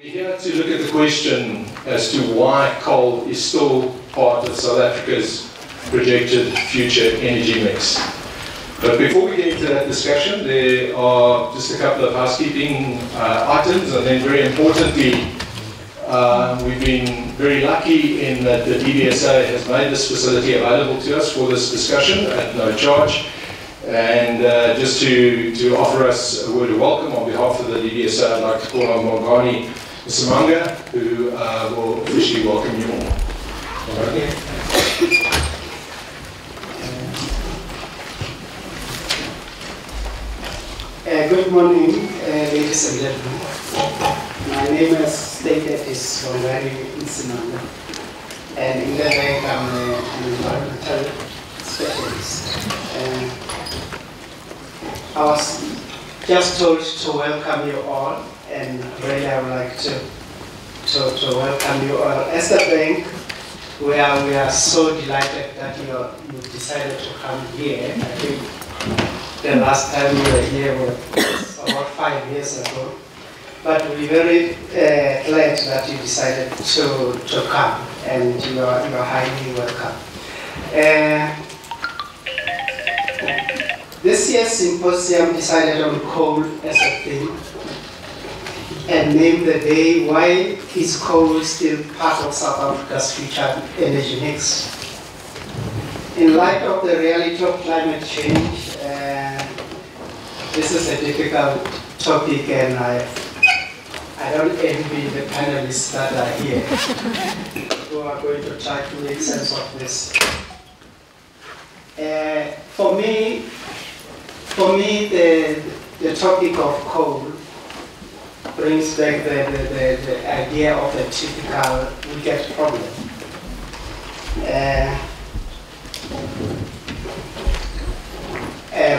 We're here to look at the question as to why coal is still part of South Africa's projected future energy mix. But before we get into that discussion, there are just a couple of housekeeping items, and then very importantly, we've been very lucky in that the IAIAsa has made this facility available to us for this discussion at no charge. And just to offer us a word of welcome on behalf of the IAIAsa, I'd like to call on Morgani Samanga, who will officially welcome you all. Good morning, ladies and gentlemen. My name, as stated, is Morgani Samanga, and in the bank I'm an environmental specialist. I was just told to welcome you all, and really I would like to welcome you all. As the bank, we are so delighted that you decided to come here. I think the last time you were here was about 5 years ago. But we're very glad that you decided to come, and you are highly welcome. This year's symposium decided on coal as a theme and named the day "Why is Coal Still Part of South Africa's Future Energy Mix?" In light of the reality of climate change, this is a difficult topic, and I don't envy the panelists that are here who are going to try to make sense of this. For me, the topic of coal brings back the idea of a typical wicked problem.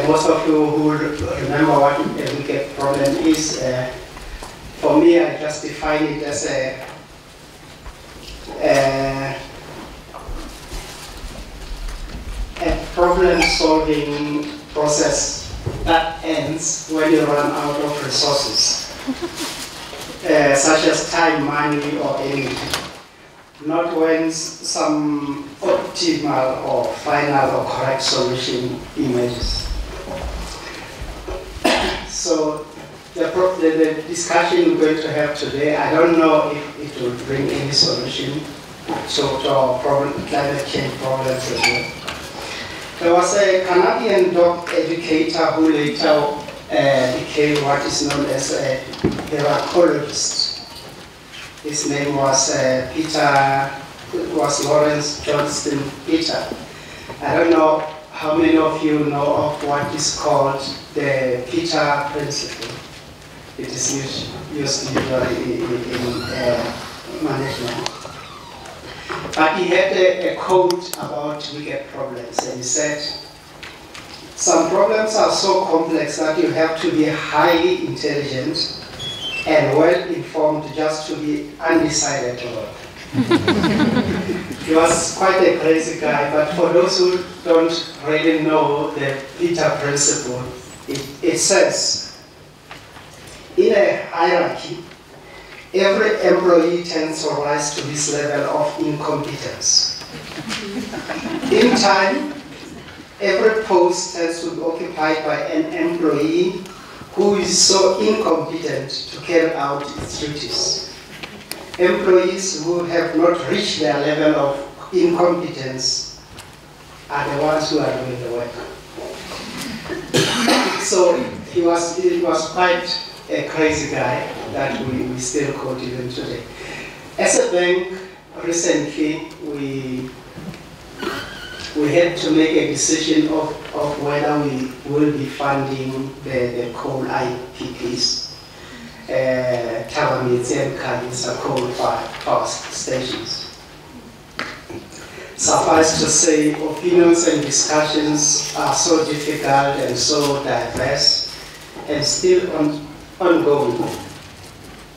Most of you who remember what a wicked problem is, for me, I just define it as a problem-solving process that ends when you run out of resources, such as time, money, or energy, not when some optimal or final or correct solution emerges. So the discussion we're going to have today, I don't know if it will bring any solution to our climate change problems as well. There was a Canadian dog educator who later became what is known as a ecologist. His name was Lawrence Johnston Peter. I don't know how many of you know of what is called the Peter Principle. It is used usually in management. But he had a quote about wicked problems, and he said, "Some problems are so complex that you have to be highly intelligent and well-informed just to be undecided about." He was quite a crazy guy, but for those who don't really know the Peter Principle, it says, in a hierarchy, every employee tends to rise to this level of incompetence. In time, every post tends to be occupied by an employee who is so incompetent to carry out its duties. Employees who have not reached their level of incompetence are the ones who are doing the work. So he was quite a crazy guy that we still quote even today. As a bank, recently we had to make a decision of whether we will be funding the coal IPPs, Thabametse and Khanyisa coal power stations. Suffice to say, opinions and discussions are so difficult and so diverse and still ongoing,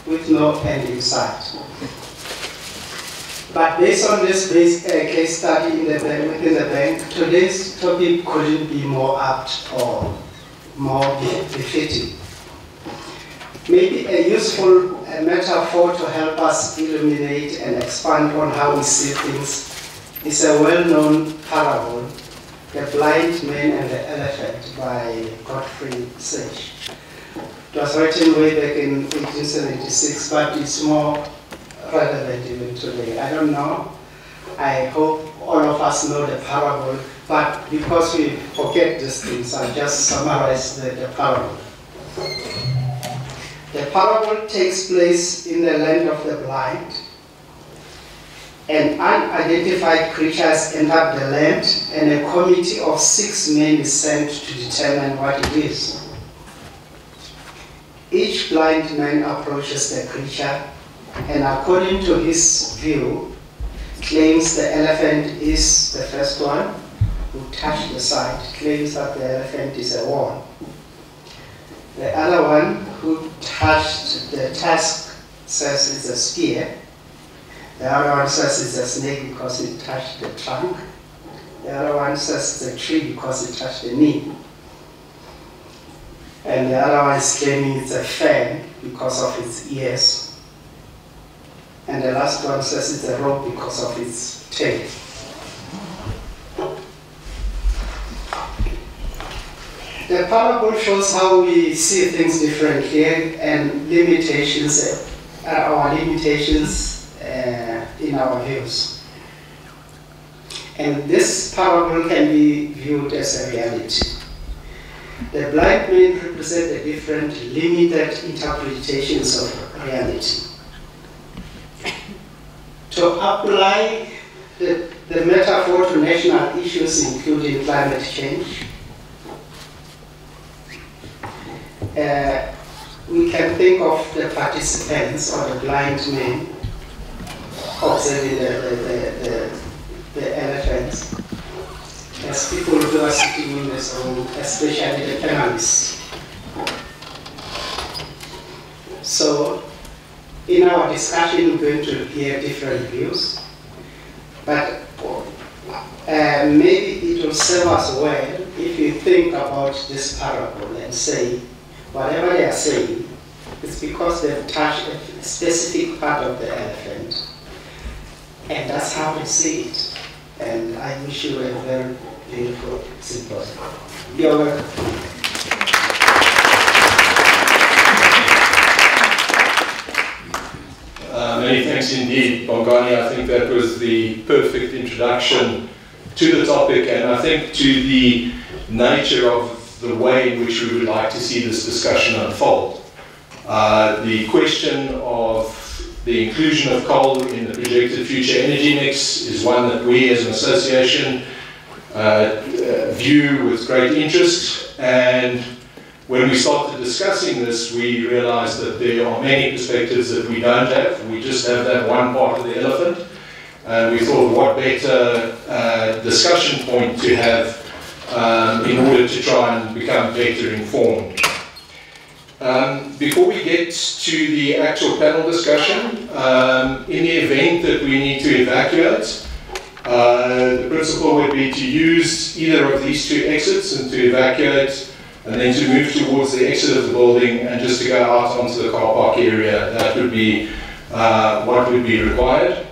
with no end in sight. But based on this case study within the bank, today's topic couldn't be more apt or more befitting. Maybe a useful a metaphor to help us illuminate and expand on how we see things is a well-known parable, The Blind Man and the Elephant by Godfrey Sage. It was written way back in 1876, but it's more relevant even today. I don't know. I hope all of us know the parable, but because we forget these things, I'll just summarize the parable. The parable takes place in the land of the blind. An unidentified creatures enter the land, and a committee of 6 men is sent to determine what it is. Each blind man approaches the creature, and according to his view, claims the elephant is the first one who touched the side, claims that the elephant is a wall. The other one who touched the tusk says it's a spear. The other one says it's a snake because it touched the trunk. The other one says it's a tree because it touched the knee. And the other one is claiming it's a fan because of its ears. And the last one says it's a rope because of its tail. The parable shows how we see things differently and limitations, our limitations in our views. And this parable can be viewed as a reality. The blind men represent the different limited interpretations of reality. To apply the metaphor to national issues including climate change, we can think of the participants or the blind men observing the elephants as people who are sitting in this room, especially the panelists. So, in our discussion, we're going to hear different views, but maybe it will serve us well if you think about this parable and say, whatever they are saying, it's because they've touched a specific part of the elephant, and that's how they see it. And I wish you a very beautiful symposium. You're welcome. Many thanks indeed, Bongani. I think that was the perfect introduction to the topic, and I think to the nature of the way in which we would like to see this discussion unfold. The question of the inclusion of coal in the projected future energy mix is one that we as an association view with great interest, and when we started discussing this, we realized that there are many perspectives that we don't have. We just have that one part of the elephant, and we thought what better discussion point to have in order to try and become better informed. Before we get to the actual panel discussion, in the event that we need to evacuate, the principle would be to use either of these two exits and to evacuate, and then to move towards the exit of the building and just to go out onto the car park area. That would be what would be required.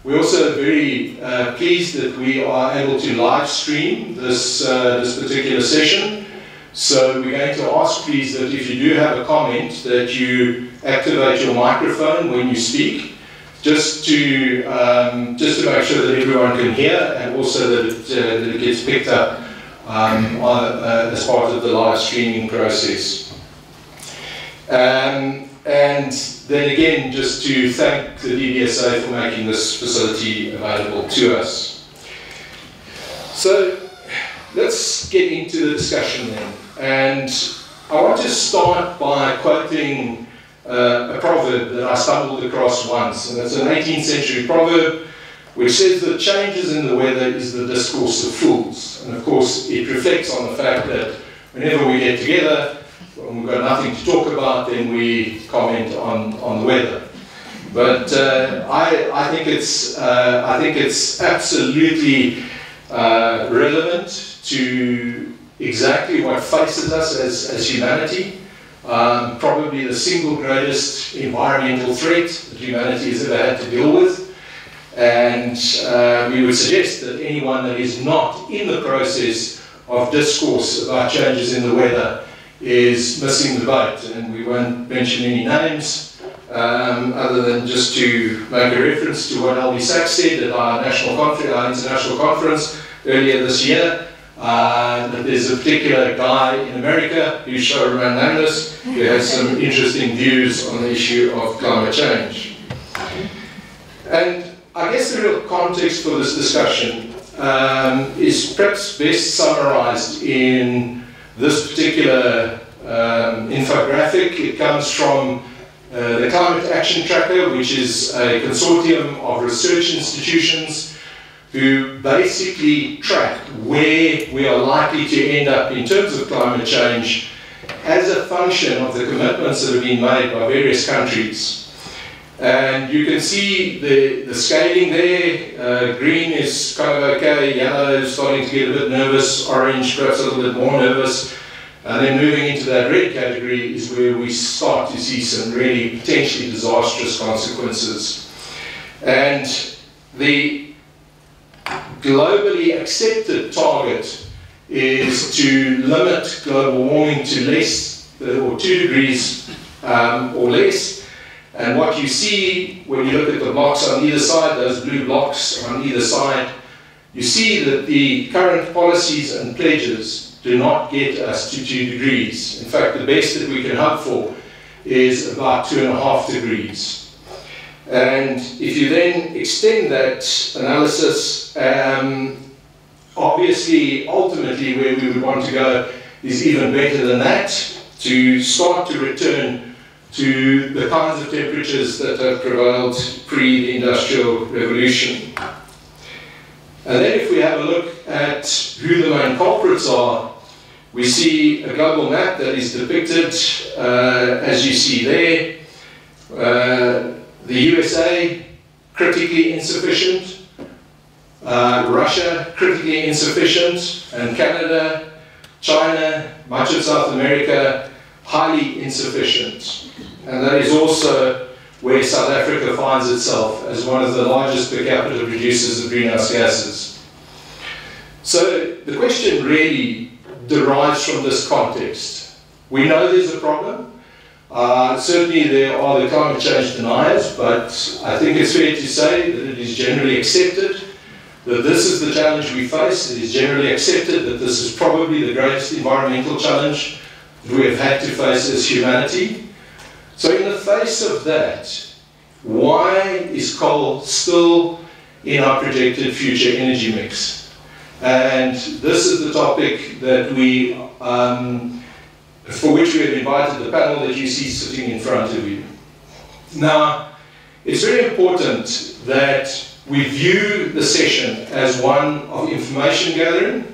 We're also very pleased that we are able to live stream this particular session. So we're going to ask, please, that if you do have a comment, that you activate your microphone when you speak, just to make sure that everyone can hear, and also that it gets picked up as part of the live streaming process. And then again, just to thank the IAIAsa for making this facility available to us. So let's get into the discussion then. And I want to start by quoting a proverb that I stumbled across once, and it's an 18th century proverb which says that changes in the weather is the discourse of fools. And of course it reflects on the fact that whenever we get together, when we've got nothing to talk about, then we comment on the weather. But I think it's absolutely relevant to exactly what faces us as humanity. probably the single greatest environmental threat that humanity has ever had to deal with. And we would suggest that anyone that is not in the process of discourse about changes in the weather is missing the boat. And we won't mention any names, other than just to make a reference to what Albie Sachs said at our international conference earlier this year, that there's a particular guy in America who shall remain nameless, who has some interesting views on the issue of climate change. And I guess the real context for this discussion is perhaps best summarized in this particular infographic. It comes from the Climate Action Tracker, which is a consortium of research institutions who basically track where we are likely to end up in terms of climate change as a function of the commitments that have been made by various countries. And you can see the scaling there. Green is kind of okay, yellow is starting to get a bit nervous, orange perhaps a little bit more nervous. And then moving into that red category is where we start to see some really potentially disastrous consequences. And the globally accepted target is to limit global warming to less, or 2 degrees or less. And what you see when you look at the blocks on either side, those blue blocks on either side, you see that the current policies and pledges do not get us to 2 degrees. In fact, the best that we can hope for is about 2.5 degrees. And if you then extend that analysis, obviously, ultimately, where we would want to go is even better than that, to start to return to the kinds of temperatures that have prevailed pre the Industrial Revolution. And then if we have a look at who the main culprits are, we see a global map that is depicted as you see there. The USA, critically insufficient. Russia, critically insufficient. And Canada, China, much of South America, highly insufficient. And that is also where South Africa finds itself as one of the largest per capita producers of greenhouse gases. So the question really derives from this context. We know there's a problem. Certainly there are the climate change deniers, but I think it's fair to say that it is generally accepted that this is the challenge we face. It is generally accepted that this is probably the greatest environmental challenge that we have had to face as humanity. So in the face of that, why is coal still in our projected future energy mix? And this is the topic that we, for which we have invited the panel that you see sitting in front of you. Now, it's very important that we view the session as one of information gathering.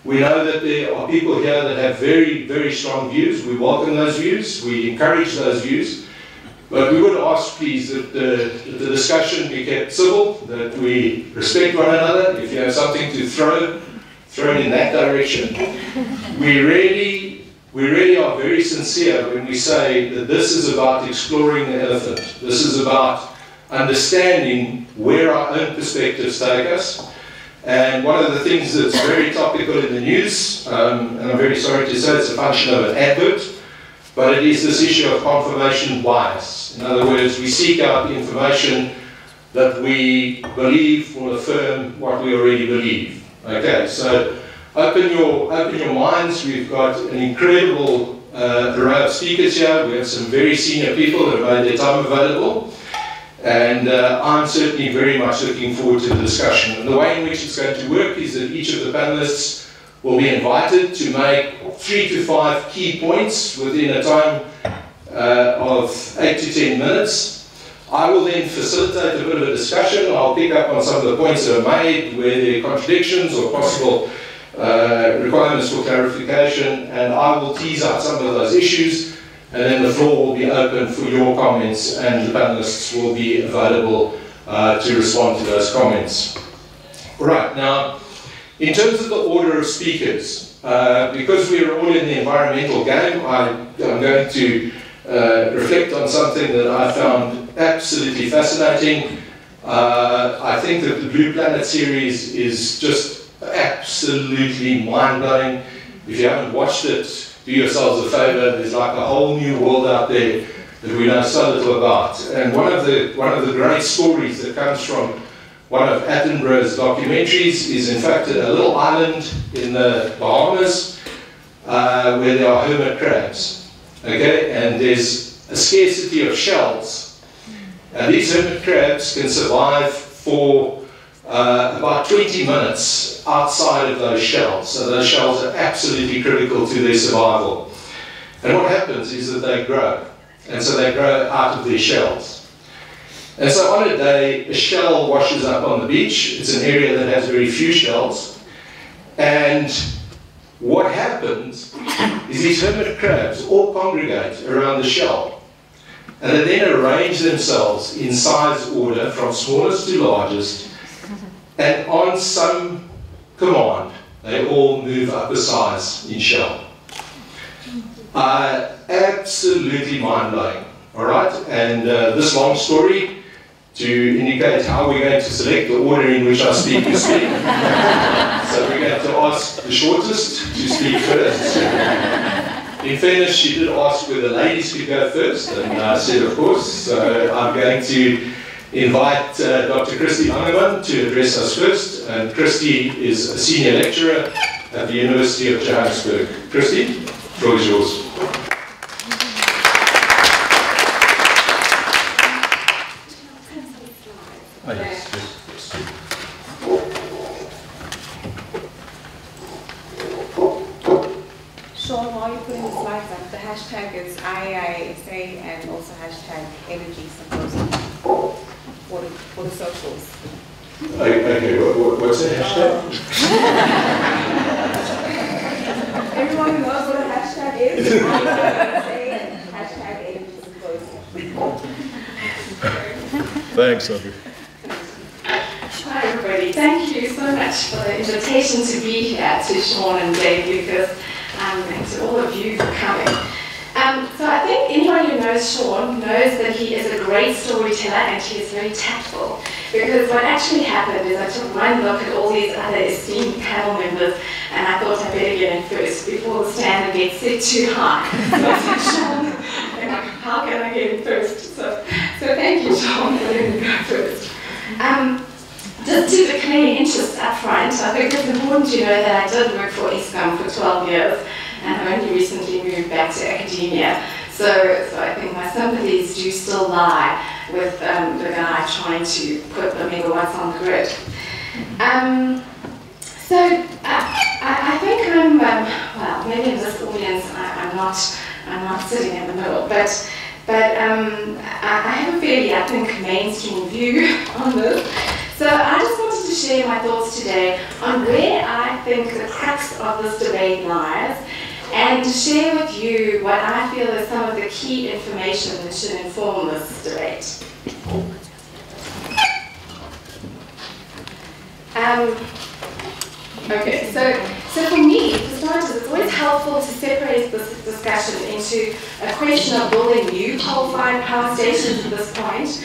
We know that there are people here that have very, very strong views. We welcome those views. We encourage those views. But we would ask, please, that the discussion be kept civil, that we respect one another. If you have something to throw it in that direction. We really are very sincere when we say that this is about exploring the elephant. This is about understanding where our own perspectives take us. And one of the things that's very topical in the news, and I'm very sorry to say it's a function of an advert, but it is this issue of confirmation bias. In other words, we seek out the information that we believe will affirm what we already believe. Okay, so open your minds. We've got an incredible array of speakers here. We have some very senior people that have made their time available. And I'm certainly very much looking forward to the discussion. And the way in which it's going to work is that each of the panelists will be invited to make 3 to 5 key points within a time of 8 to 10 minutes. I will then facilitate a bit of a discussion. I'll pick up on some of the points that are made, where there are contradictions or possible requirements for clarification, and I will tease out some of those issues. And then the floor will be open for your comments, and the panelists will be available to respond to those comments. All right, now, in terms of the order of speakers, because we are all in the environmental game, I'm going to reflect on something that I found absolutely fascinating. I think that the Blue Planet series is just absolutely mind-blowing. If you haven't watched it, do yourselves a favor. There's like a whole new world out there that we know so little about. And one of the great stories that comes from one of Attenborough's documentaries is in fact a little island in the Bahamas where there are hermit crabs. Okay, and there's a scarcity of shells. And these hermit crabs can survive for about 20 minutes outside of those shells. So those shells are absolutely critical to their survival. And what happens is that they grow. And so they grow out of their shells. And so on a day, a shell washes up on the beach. It's an area that has very few shells. And what happens is these hermit crabs all congregate around the shell. And they then arrange themselves in size order from smallest to largest. And on some command, they all move up a size in shell. Absolutely mind-blowing, all right? And this long story to indicate how we're going to select the order in which our speakers speak. So we're going to ask the shortest to speak first. In fairness, she did ask whether ladies could go first, and I said, of course. So I'm going to invite Dr. Christy Langeman to address us first. And Christy is a senior lecturer at the University of Johannesburg. Christy, the floor is yours. Sean, while you're putting the slides up, the hashtag is IAIAsa and also hashtag Energy Symposium for the socials. Okay, what's the hashtag? Everyone who knows what a hashtag is, IAIAsa and hashtag Energy Symposium. Thanks, Audrey. Hi everybody, thank you so much for the invitation to be here, to Sean and Dave Lucas, and to all of you for coming. So I think anyone who knows Sean knows that he is a great storyteller and he is very tactful. Because what actually happened is I took one look at all these other esteemed panel members and I thought I'd better get in first before the standard gets set too high. So I said, Sean, how can I get in first? So thank you, Sean, for letting me go first. Just to declare interest up front, I think it's important to know that I did work for Eskom for 12 years and I only recently moved back to academia. So I think my sympathies do still lie with the guy trying to put the megawatts on the grid. I think I'm, well, maybe in this audience I'm not sitting in the middle, but I have a fairly, I think, mainstream view on this. So I just wanted to share my thoughts today on where I think the crux of this debate lies and to share with you what I feel is some of the key information that should inform this debate. Okay, so for me, for starters, it's always helpful to separate this discussion into a question of building new coal-fired power stations at this point,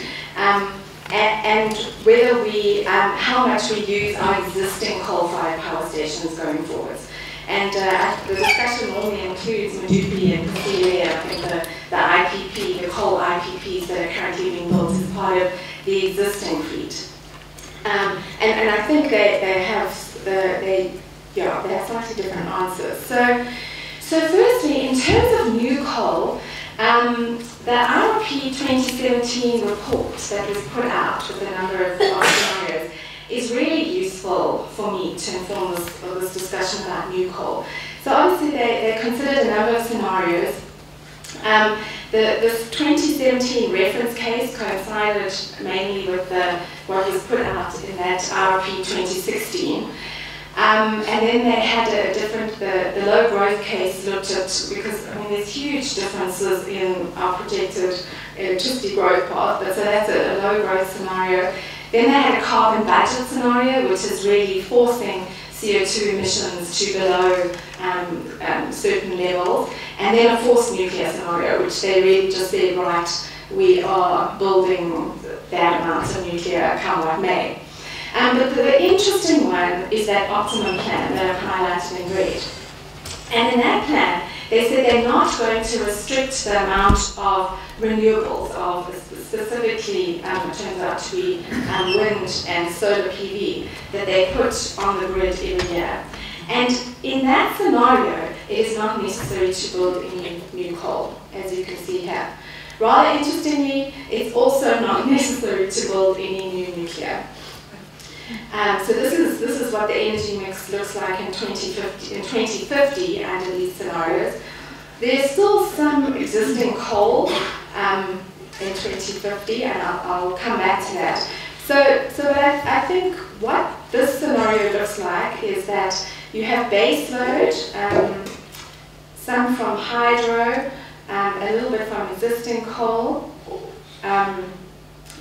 and whether we, how much we use our existing coal-fired power stations going forwards. And the discussion normally includes Medupi and Kusile, I think the IPP, the coal IPPs that are currently being built as part of the existing fleet. And I think they have slightly different answers. So firstly, in terms of new coal, the IRP 2017 report that was put out with a number of scenarios is really useful for me to inform this discussion about new coal. So obviously they considered a number of scenarios. This 2017 reference case coincided mainly with what was put out in that IRP 2016. And then they had a different, the low growth case looked at, because I mean there's huge differences in our projected electricity growth path, but so that's a low growth scenario. Then they had a carbon budget scenario, which is really forcing CO2 emissions to below certain levels, and then a forced nuclear scenario, which they really just said, right, we are building that amount of nuclear come what may. But the interesting one is that optimum plan that I've highlighted in red. And in that plan, they said they're not going to restrict the amount of renewables, of specifically, it turns out to be wind and solar PV, that they put on the grid every year. And in that scenario, it is not necessary to build any new coal, as you can see here. Rather interestingly, it's also not necessary to build any new nuclear. So this is what the energy mix looks like in 2050 under these scenarios. There's still some existing coal in 2050, and I'll come back to that. So I think what this scenario looks like is that you have base load, some from hydro, a little bit from existing coal, and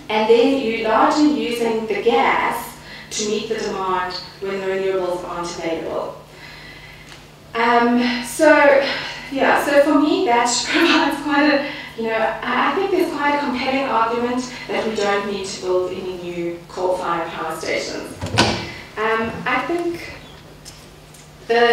then you're largely using the gas to meet the demand when the renewables aren't available. So for me that provides quite a, I think there's quite a compelling argument that we don't need to build any new coal-fired power stations. I think so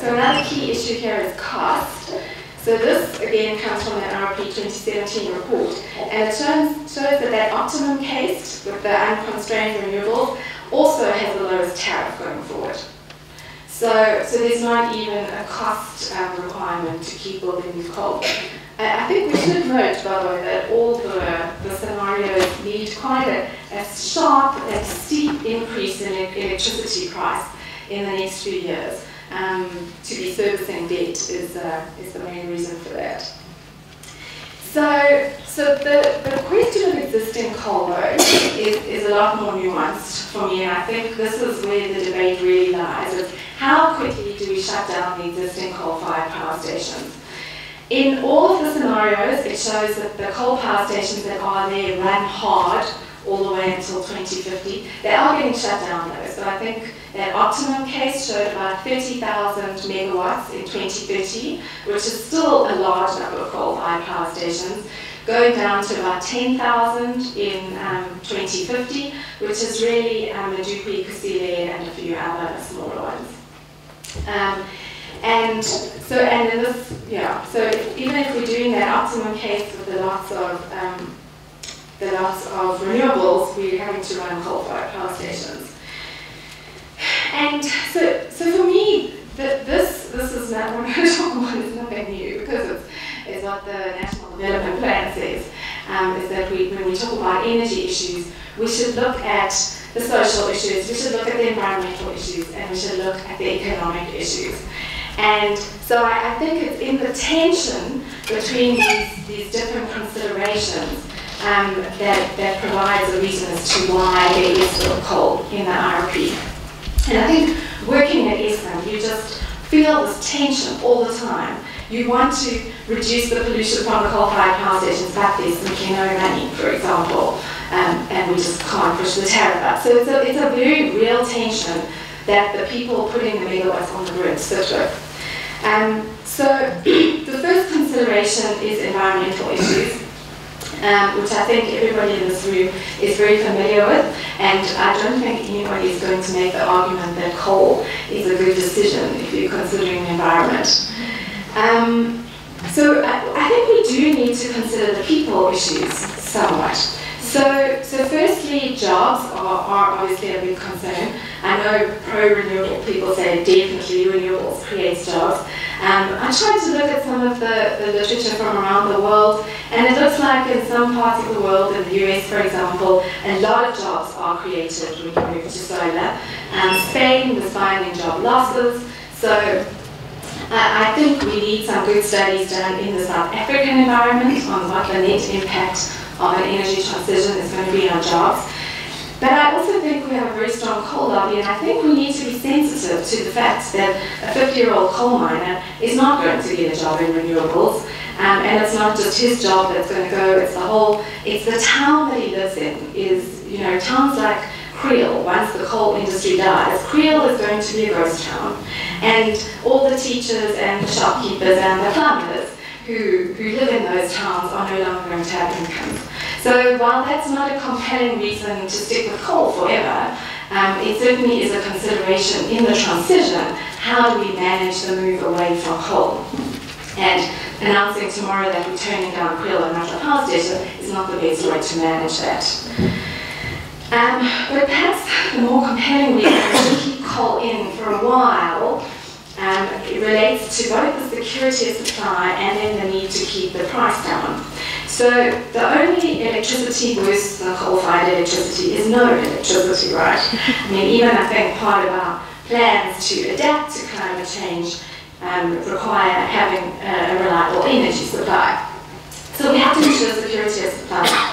another key issue here is cost. So this again comes from the RP 2017 report, and it shows that optimum case with the unconstrained renewables also has the lowest tariff going forward. So there's not even a cost requirement to keep building new coal. I think we should note, by the way, that all the scenarios need quite a sharp and steep increase in electricity price in the next few years. To be servicing debt is the main reason for that. So the question of existing coal though is a lot more nuanced for me, and I think this is where the debate really lies, is how quickly do we shut down the existing coal-fired power stations? In all of the scenarios, it shows that the coal power stations that are there run hard all the way until 2050. They are getting shut down though, so I think that optimum case showed about 30,000 megawatts in 2030, which is still a large number of coal-fired power stations, going down to about 10,000 in 2050, which is really Medupi, Kusile, and a few other smaller ones. So even if we're doing that optimum case with the lots of renewables, we're having to run coal-fired power stations. And so for me, this is not what I talk about. It's nothing new, because it's what the National Development Plan says. Is that when we talk about energy issues, we should look at the social issues, we should look at the environmental issues, and we should look at the economic issues. And so I think it's in the tension between these different considerations that provides a reason as to why there is still coal in the IRP. And I think working at IAIAsa, you just feel this tension all the time. You want to reduce the pollution from the coal-fired power stations, but there's simply no money, for example, and we just can't push the tariff up. So it's a very real tension that the people putting the megawatts on the grid sit with. So the first consideration is environmental issues, which I think everybody in this room is very familiar with, and I don't think anybody is going to make the argument that coal is a good decision if you're considering the environment. So I think we do need to consider the people issues somewhat. So firstly, jobs are obviously a big concern. I know pro-renewable people say definitely renewables creates jobs. I tried to look at some of the literature from around the world, and it looks like in some parts of the world, in the US for example, a lot of jobs are created when you move to solar. Spain was finding job losses, so I think we need some good studies done in the South African environment on what the net impact of an energy transition is going to be on jobs. But I also think we have a very strong coal lobby, and I think we need to be sensitive to the fact that a 50-year-old coal miner is not going to get a job in renewables, and it's not just his job that's going to go, it's the town that he lives in. Towns like Creel, once the coal industry dies, Creel is going to be a ghost town. And all the teachers and the shopkeepers and the plumbers who live in those towns are no longer going to have incomes. So while that's not a compelling reason to stick with coal forever, it certainly is a consideration in the transition. How do we manage the move away from coal? And announcing tomorrow that we're turning down Creel and Natural Power Station is not the best way to manage that. But perhaps the more compelling reason to keep coal in for a while it relates to both the security of supply and then the need to keep the price down. So the only electricity worse than coal-fired electricity is no electricity, right? I mean, even I think part of our plans to adapt to climate change require having a reliable energy supply. So we have to ensure security of supply.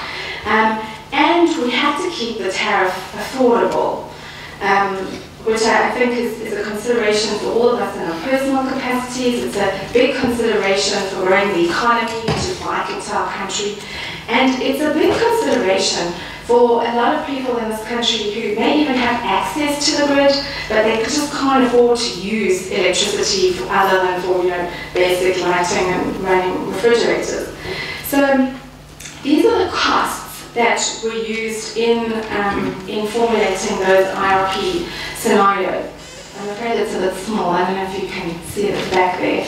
And we have to keep the tariff affordable, which I think is a consideration for all of us in our personal capacities. It's a big consideration for growing the economy, which is vital to our country. And it's a big consideration for a lot of people in this country who may even have access to the grid, but they just can't afford to use electricity other than for basic lighting and running refrigerators. So these are the costs that were used in formulating those IRP scenarios. I'm afraid it's a bit small. I don't know if you can see it back there.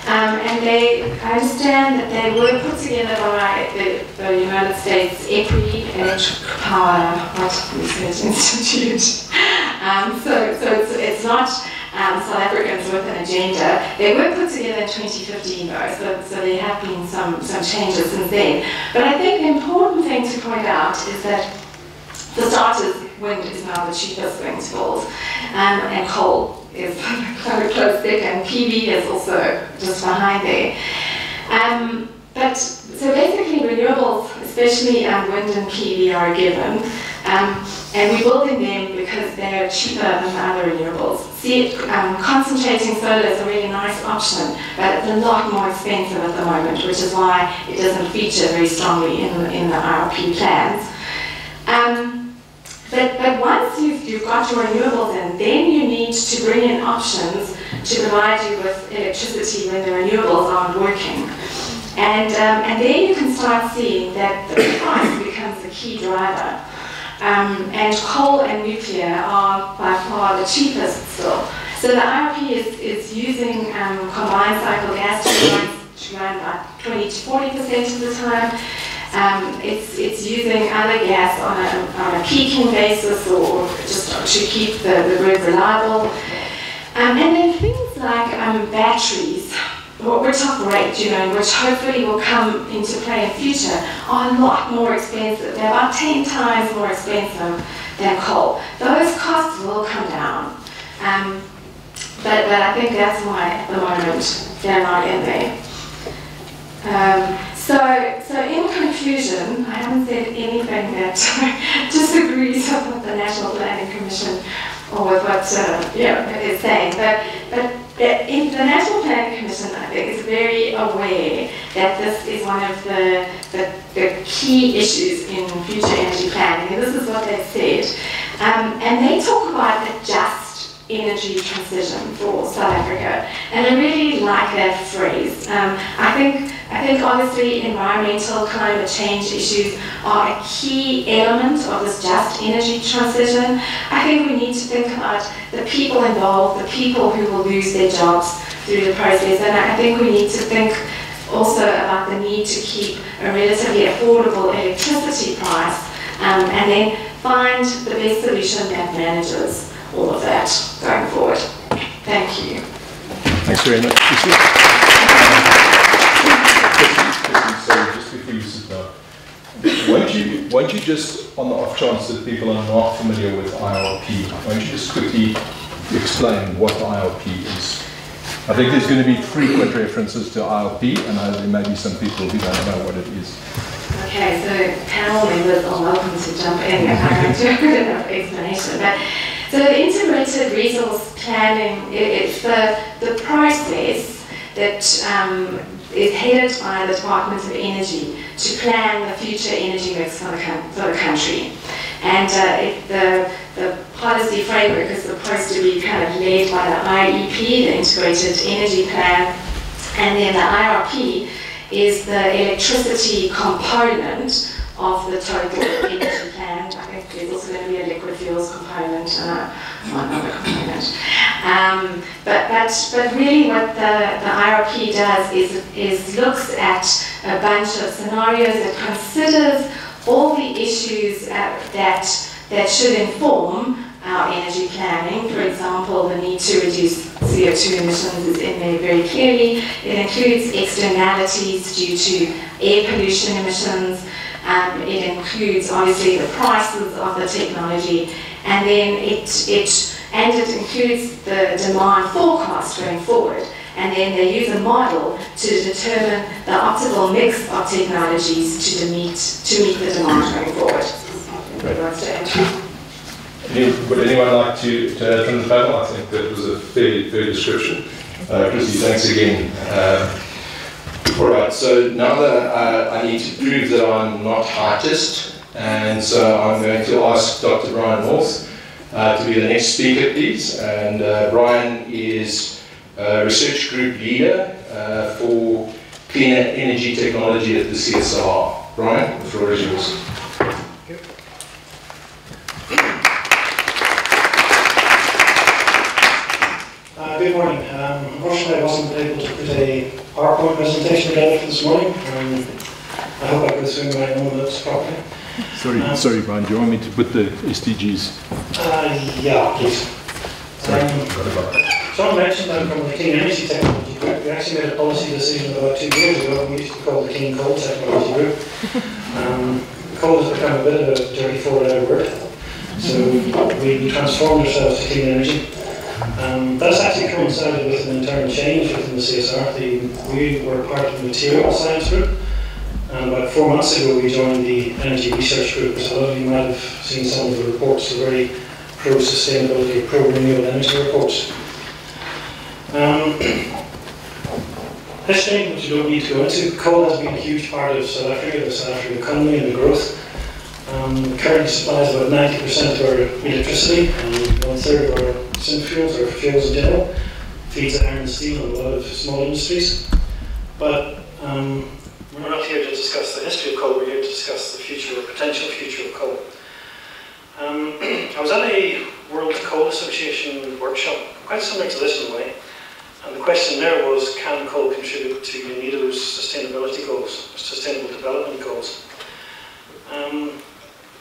And I understand that they were put together by the United States EPRI, Electric Power Research Institute. So it's not South Africans with an agenda. They were put together in 2015 though, so there have been some changes since then. But I think the important thing to point out is that for starters, wind is now the cheapest thing to build, and coal is kind of close second. PV is also just behind there. But so basically renewables, especially wind and PV, are a given. And we're building them because they're cheaper than other renewables. Concentrating solar is a really nice option, but it's a lot more expensive at the moment, which is why it doesn't feature very strongly in the IRP plans. But once you've got your renewables in, then you need to bring in options to provide you with electricity when the renewables aren't working. And then you can start seeing that the price becomes a key driver. And coal and nuclear are by far the cheapest still. So the IRP is using combined cycle gas turbines to run about 20 to 40% of the time. It's using other gas on a peaking basis or just to keep the grid reliable. And then things like batteries, which are great, which hopefully will come into play in future, are a lot more expensive. They're about 10 times more expensive than coal. Those costs will come down. But I think that's why at the moment they're not in there. So in conclusion, I haven't said anything that disagrees with what the National Planning Commission or with what it is saying. But the National Planning Commission, I think, is very aware that this is one of the key issues in future energy planning, and this is what they've said. And they talk about a just energy transition for South Africa, and I really like that phrase. I think obviously environmental climate change issues are a key element of this just energy transition. I think we need to think about the people involved, the people who will lose their jobs through the process, and I think we need to think also about the need to keep a relatively affordable electricity price, and then find the best solution that manages all of that going forward. Thank you. Thanks very much. So just before you sit down, won't you just, on the off chance that people are not familiar with IRP, won't you just quickly explain what the IRP is? I think there's going to be frequent references to IRP, and there may be some people who don't know what it is. Okay, so panel members are welcome to jump in if I don't do a good enough explanation. So the integrated resource planning is the process that is headed by the Department of Energy to plan the future energy mix for the country. And the policy framework is supposed to be kind of led by the IEP, the Integrated Energy Plan, and then the IRP is the electricity component of the total energy plan. I think there's also going to be a liquid fuels component and one other component. But really what the IRP does is looks at a bunch of scenarios, it considers all the issues that should inform our energy planning. For example, the need to reduce CO2 emissions is in there very clearly. It includes externalities due to air pollution emissions. It includes obviously the prices of the technology, and then it includes the demand forecast going forward. And then they use a model to determine the optimal mix of technologies to meet the demand going forward. Would anyone like to add from the panel? I think that was a fair description. Christy, thanks again. All right, so now that I need to prove that I'm not heightist, and so I'm going to ask Dr. Brian North to be the next speaker, please. And Brian is research group leader for cleaner energy technology at the CSR. Brian, the floor is yours. Good morning. Unfortunately, I wasn't able to put a PowerPoint presentation together for this morning. I hope I go through my own notes properly. Sorry, Brian, do you want me to put the SDGs? Yeah, please. Someone mentioned I'm from the Clean Energy Technology Group. We actually made a policy decision about 2 years ago. We used to call the Clean Coal Technology Group. Coal has become a bit of a dirty four-letter word. So we transformed ourselves to clean energy. That's actually coincided with an internal change within the CSR. We were part of the Material Science Group, and about 4 months ago we joined the Energy Research Group. So a lot of you might have seen some of the reports, the very pro-sustainability, pro-renewable energy reports. History, which you don't need to go into, coal has been a huge part of South Africa, the South African economy and the growth. It currently supplies about 90% of our electricity and 1/3 of our synfuels, or fuels in general, feeds iron and steel and a lot of small industries. But we're not here to discuss the history of coal, we're here to discuss the future, or potential future of coal. I was at a World Coal Association workshop, quite similar to this in a way, and the question there was, can coal contribute to UNIDO's sustainability goals, sustainable development goals?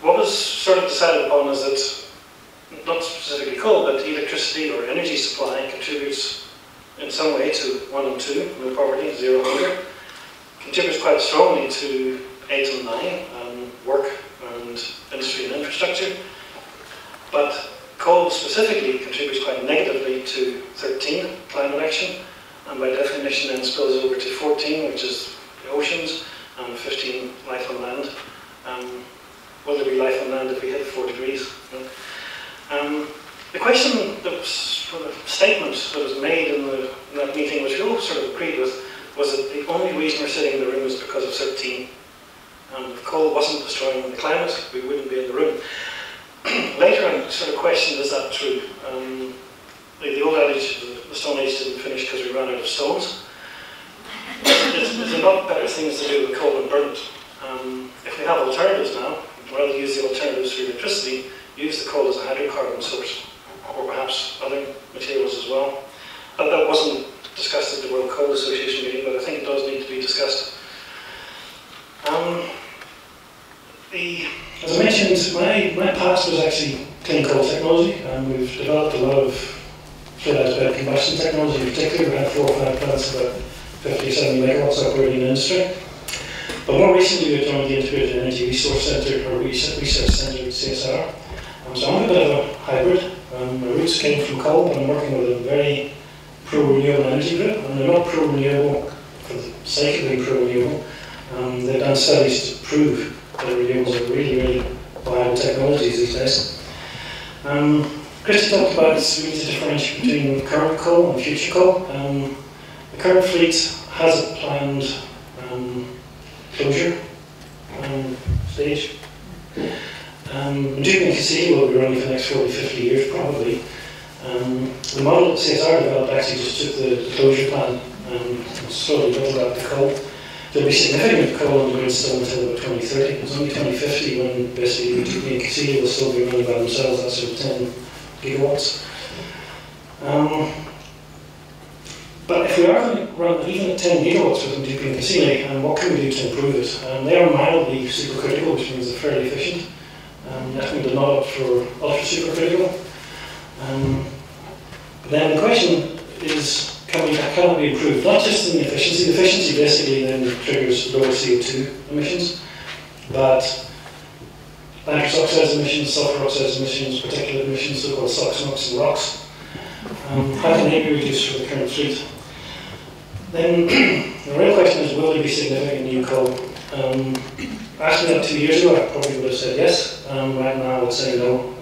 What was sort of decided upon is that not specifically coal, but electricity or energy supply contributes in some way to 1 and 2, no poverty, 0 hunger, contributes quite strongly to 8 and 9, work and industry and infrastructure, but coal specifically contributes quite negatively to 13, climate action, and by definition then spills over to 14, which is the oceans, and 15, life on land. Will there be life on land if we hit 4 degrees? The question, the sort of statement that was made in that meeting, which we all sort of agreed with, was that the only reason we're sitting in the room is because of 13. If coal wasn't destroying the climate, we wouldn't be in the room. Later I sort of questioned, is that true? The old adage, the Stone Age didn't finish because we ran out of stones. There's a lot better things to do with coal than burn it. If we have alternatives now, rather use the alternatives for electricity, use the coal as a hydrocarbon source, or perhaps other materials as well. That wasn't discussed at the World Coal Association meeting, but I think it does need to be discussed. As I mentioned, my past was actually clean coal technology, and we've developed a lot of fluidized bed combustion technology in particular. We had 4 or 5 plants, about 50 or 70 megawatts operating in industry. But more recently we joined the Integrated Energy Resource Centre, or Research Centre at CSR. So I'm a bit of a hybrid. My roots came from coal, but I'm working with a very pro-renewable energy group, and they're not pro-renewable for the sake of being pro-renewable. They've done studies to prove that renewables are really, really viable technologies these days. Christy talked about we need to differentiate between current coal and future coal. The current fleet has a planned closure stage. Duke and Casino will be running for the next 40, 50 years probably. The model that CSR developed actually just took the closure plan and slowly built out the coal. There'll be significant coal on the grid still until about 2030. It's only 2050 when basically Duke and Casino will still be running by themselves. That's sort of 10 gigawatts. But if we are going to run even at 10 gigawatts within Duke and Casino, what can we do to improve it? They are mildly supercritical, which means they're fairly efficient. Definitely they're not up for ultra supercritical. But then the question is, can it be improved? Not just in the efficiency. The efficiency basically then triggers lower CO2 emissions, but nitrous oxides emissions, sulfur oxides emissions, particulate emissions, so-called SOx, NOx, and ROx. How can they be reduced for the current fleet? Then the real question is, will there be significant new coal? Asked me that 2 years ago, I probably would have said yes. Right now, I would say no.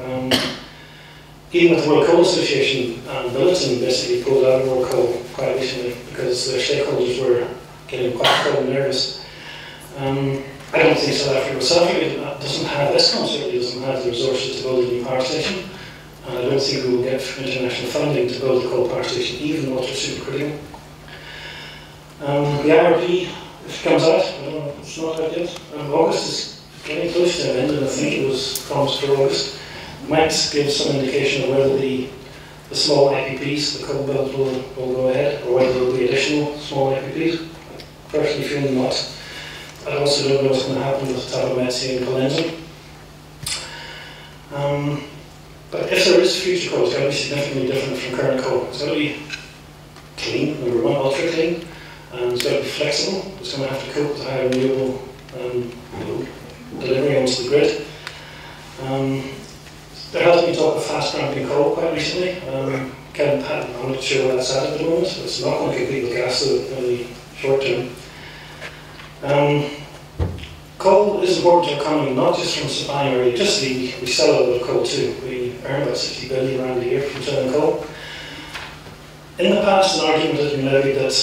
Even with the World Coal Association, Billiton basically pulled out of World Coal quite recently because their stakeholders were getting quite coal nervous. I don't think South Africa itself doesn't have, ESCOM certainly doesn't have the resources to build a new power station. And I don't think we will get international funding to build a coal power station, even ultra supercritical. The IRP, if it comes out, I don't know, it's not out yet. August is getting close to an end, and I think it was promised for August. Might give some indication of whether the small IPPs, the coal belt, will go ahead, or whether there will be additional small IPPs. Personally feeling not. I also don't know what's going to happen with Tabametsi and Colenso. But if there is future coal, it's got to be significantly different from current coal. It's got to be clean, number one, ultra clean, and it's got to be flexible. It's going to have to cope with high renewable delivery onto the grid. There has been talk of fast ramping coal quite recently. I'm not sure where that's at the moment. It's not going to compete with gas in the short term. Coal is important to our economy, not just from supplying our electricity. We sell a lot of coal too. We earn about 60 billion rand a year from selling coal. In the past, an argument has been levied that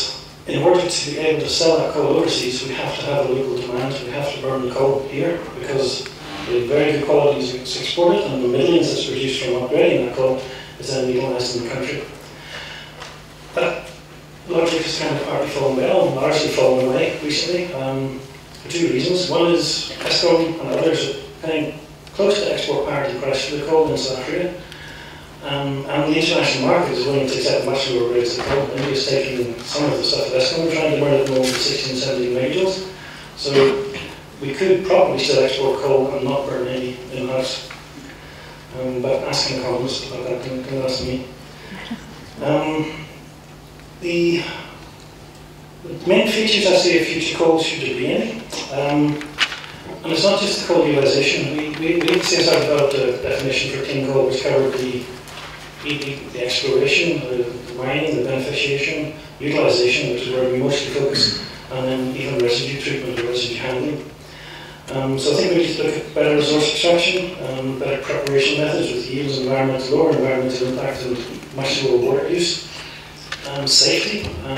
in order to be able to sell that coal overseas, we have to have a local demand. We have to burn the coal here because the very good quality is exported, and the millions that's produced from upgrading that coal is then legalised in the country. That logic has kind of partly fallen well and largely fallen away recently for two reasons. One is ESCOM and others are paying close to export parity price for the coal in South Africa, and the international market is willing to accept much lower rates of coal. India is taking some of the stuff at ESCOM and trying to burn it more than 16, 17 megajoules. So we could probably still export coal and not burn any in-house. But asking economists about that, don't ask me. The main features I see of future coal, should there be any, and it's not just the coal utilization. We at CSR developed a definition for clean coal which covered the exploration, the mining, the beneficiation, utilization, which is where we mostly focus, and then even residue treatment or residue handling. So I think we need to look at better resource extraction, better preparation methods with yields, lower environmental impact, and much lower water use. Safety. I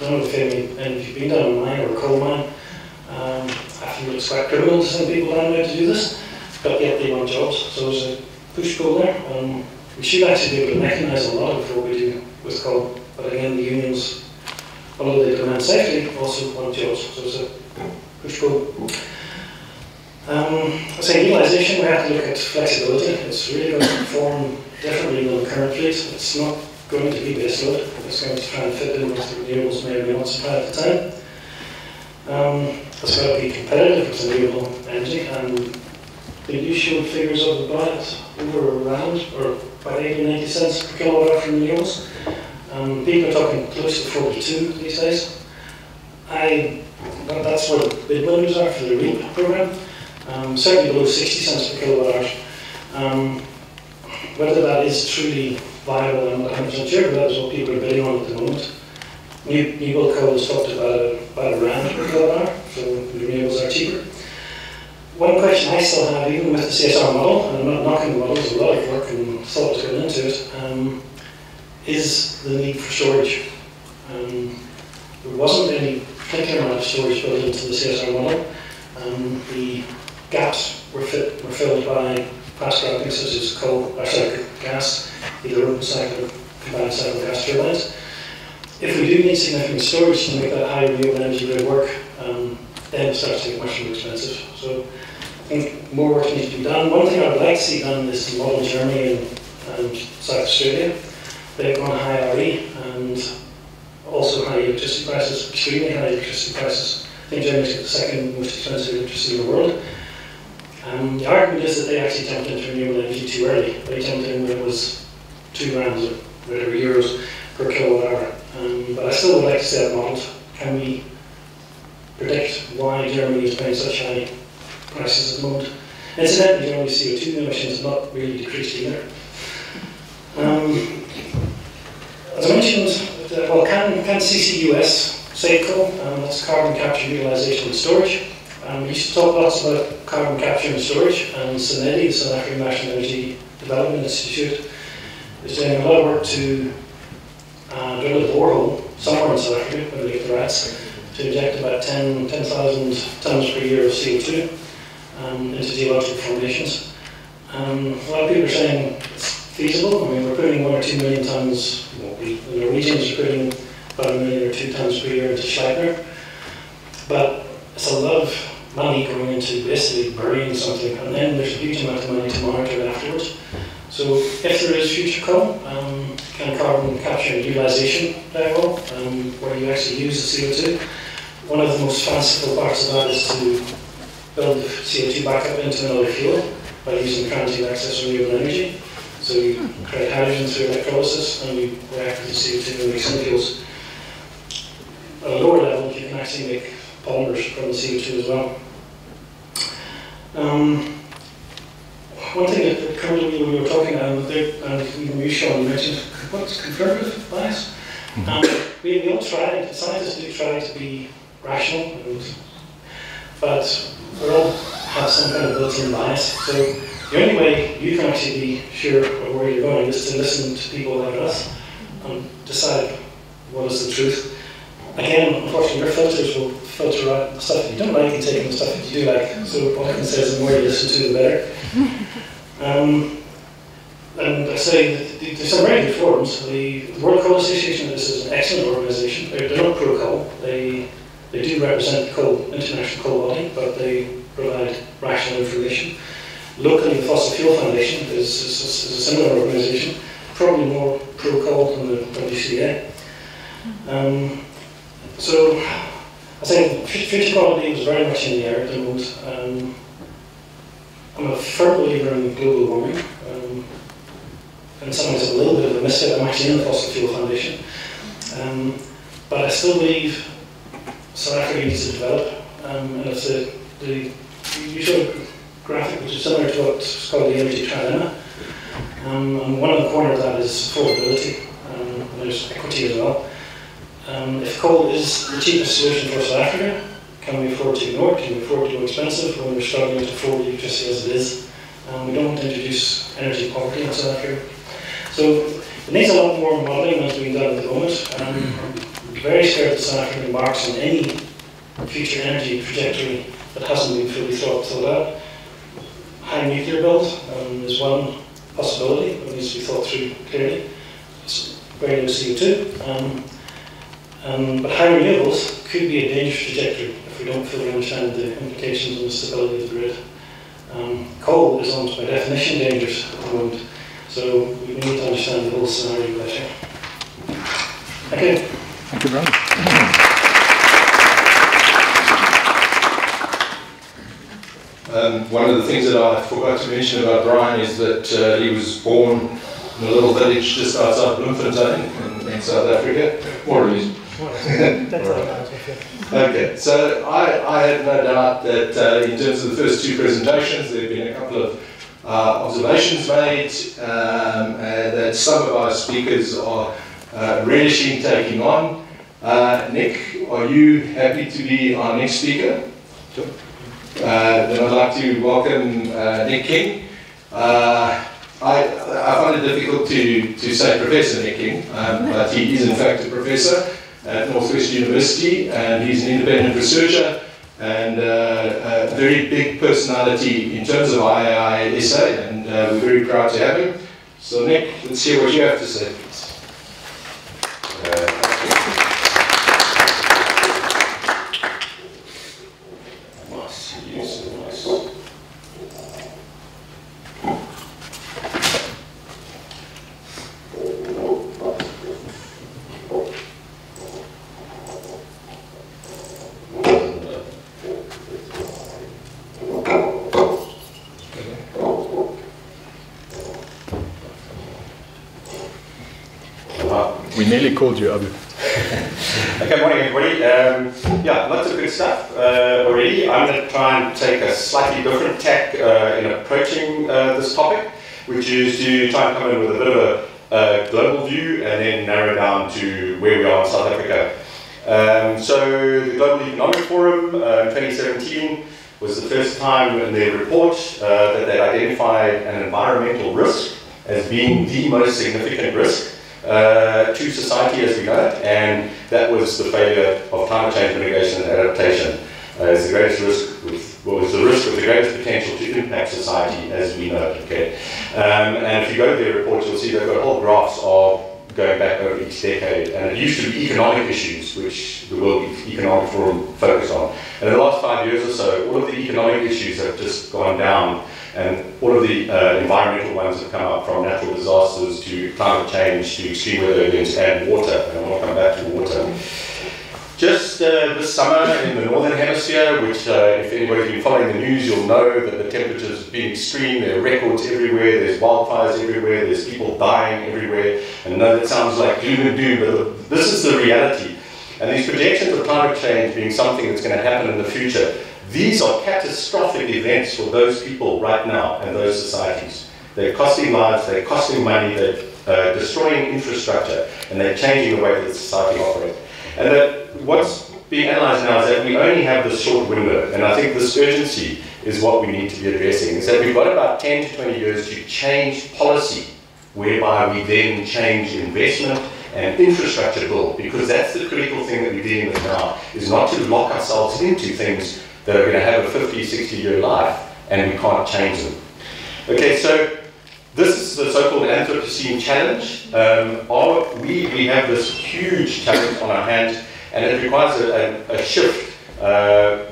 don't know if any of you've been down a mine or a coal mine. I feel it's quite criminal to send people down there to do this, but yet they want jobs. So there's a push-pull there. We should actually be able to mechanise a lot of what we do with coal, but again, the unions, although they demand safety, also want jobs. So it's a push-pull. I say utilisation, we have to look at flexibility. It's really going to perform differently than the current fleet. It's not going to be baseload. It's going to try and fit in with the renewables may or may not supply at the time. It's got to be competitive with renewable energy, and the usual figures of about around or about 80, 90 cents per kilowatt hour from renewables. People are talking close to 42 these days. That's where the bid winners are for the REAP program. Certainly below 60 cents per kilowatt hour. Whether that is truly viable, I'm not 100% sure, but that is what people are bidding on at the moment. New build coal is talked about £1 per kilowatt hour, so the renewables are cheaper. One question I still have, even with the CSR model, and I'm not knocking the model, there's a lot of work and thought that's going into it, is the need for storage. There wasn't any particular amount of storage built into the CSR model. The gaps were filled by fast gravity such as coal, or sorry, gas, either open cycle or combined cycle gas turbines. If we do need significant storage to make that high renewable energy grid work, then it starts to get much more expensive. So I think more work needs to be done. One thing I would like to see done is to model Germany and South Australia. They've gone high RE and also high electricity prices, extremely high electricity prices. I think Germany's got the second most expensive electricity in the world. The argument is that they actually jumped into renewable energy too early. They jumped in when it was 2 rands or whatever euros per kilowatt hour. But I still would like to see that modelled. Can we predict why Germany is paying such high prices at the moment? Incidentally, Germany's CO2 emissions have not really decreased either. As I mentioned, well, can CCUS save coal? That's carbon capture, utilisation and storage. We used to talk lots about carbon capture and storage, and SENEDI, the South African National Energy Development Institute, is doing a lot of work to drill a borehole somewhere in South Africa, where they get the rats, to inject about 10,000 tonnes per year of CO2 into geological formations. A lot of people are saying it's feasible. I mean, we're putting 1 or 2 million tonnes, the Norwegians are putting about 1 million or 2 tonnes per year into Schleipner, but it's a lot of money going into basically burying something, and then there's a huge amount of money to monitor it afterwards. So if there is future coal, can carbon capture and utilisation play a role, where you actually use the CO2? One of the most fanciful parts of that is to build CO2 back up into another fuel by using transient excess renewable energy. So you create hydrogen through electrolysis and you react with the CO2 and make synfuels. At a lower level, you can actually make polymers from the CO2 as well. One thing that currently we were talking about, and even you, Sean, mentioned, what's confirmative bias? We all try, scientists do try to be rational, but we all have some kind of built-in bias. So the only way you can actually be sure of where you're going is to listen to people like us and decide what is the truth. Again, unfortunately, your filters will filter out the stuff that you don't like and take in the stuff that you do like. So what I can say is the more you listen to, the better. And I say that there's some very good forums. The World Coal Association, this is an excellent organisation. They're not pro-coal. They do represent the coal, international coal body, but they provide rational information. Locally, the Fossil Fuel Foundation is a similar organisation, probably more pro-coal than the WCA. So I think future quality is very much in the air at the moment. I'm a firm believer in global warming. In some ways, I'm a little bit of a misfit. I'm actually in the Fossil Fuel Foundation. But I still believe South Africa needs to develop. And it's you showed a graphic which is similar to what's called the energy trilemma. And one of the corners of that is affordability. And there's equity as well. If coal is the cheapest solution for South Africa, can we afford to ignore it? Can we afford to go expensive when we're struggling to afford electricity as it is? We don't want to introduce energy poverty in South Africa. So it needs a lot more modelling than is being done at the moment. I'm very scared that South Africa embarks on any future energy trajectory that hasn't been fully thought out. High nuclear build is one possibility that needs to be thought through clearly. It's very low CO2. But high renewables could be a dangerous trajectory if we don't fully understand the implications on the stability of the grid. Coal is almost by definition dangerous at the moment, so we need to understand the whole scenario better. Thank you. Thank you very much. One of the things that I forgot to mention about Brian is that he was born in a little village just outside Bloemfontein in South Africa, more or less. Okay, so I have no doubt that in terms of the first 2 presentations, there have been a couple of observations made that some of our speakers are relishing taking on. Nick, are you happy to be our next speaker? Sure. Then I'd like to welcome Nick King. I find it difficult to say Professor Nick King, but he is in fact a professor at Northwest University, and he's an independent researcher and a very big personality in terms of IAIAsa, and we're very proud to have him. So Nick, let's hear what you have to say, please. We nearly called you Abu. Okay, morning everybody. Yeah, lots of good stuff already. I'm going to try and take a slightly different tack in approaching this topic, which is to try and come in with a bit of a global view and then narrow down to where we are in South Africa. So the Global Economic Forum in 2017 was the first time in their report that they identified an environmental risk as being the most significant risk to society as we know it, and that was the failure of climate change mitigation and adaptation as the greatest risk, was the risk with the greatest potential to impact society as we know it. Okay, and if you go to their report, you'll see they've got whole graphs of going back over each decade, and it used to be economic issues which the World Economic Forum focused on. And in the last 5 years or so, all of the economic issues have just gone down, and all of the environmental ones have come up, from natural disasters to climate change to extreme weather events and water. And I want to come back to water. Just this summer in the Northern Hemisphere, which if anybody's been following the news, you'll know that the temperatures have been extreme. There are records everywhere, there's wildfires everywhere, there's people dying everywhere. And I know that sounds like gloom and doom, but this is the reality. And these projections of climate change being something that's going to happen in the future, these are catastrophic events for those people right now and those societies. They're costing lives, they're costing money, they're destroying infrastructure, and they're changing the way that society operates. And what's being analysed now is that we only have this short window, and I think this urgency is what we need to be addressing, is that we've got about 10 to 20 years to change policy, whereby we then change investment and infrastructure build, because that's the critical thing that we're dealing with now, is not to lock ourselves into things that are going to have a 50, 60-year life, and we can't change them. Okay, so this is the so-called Anthropocene challenge. We have this huge challenge on our hands, and it requires a shift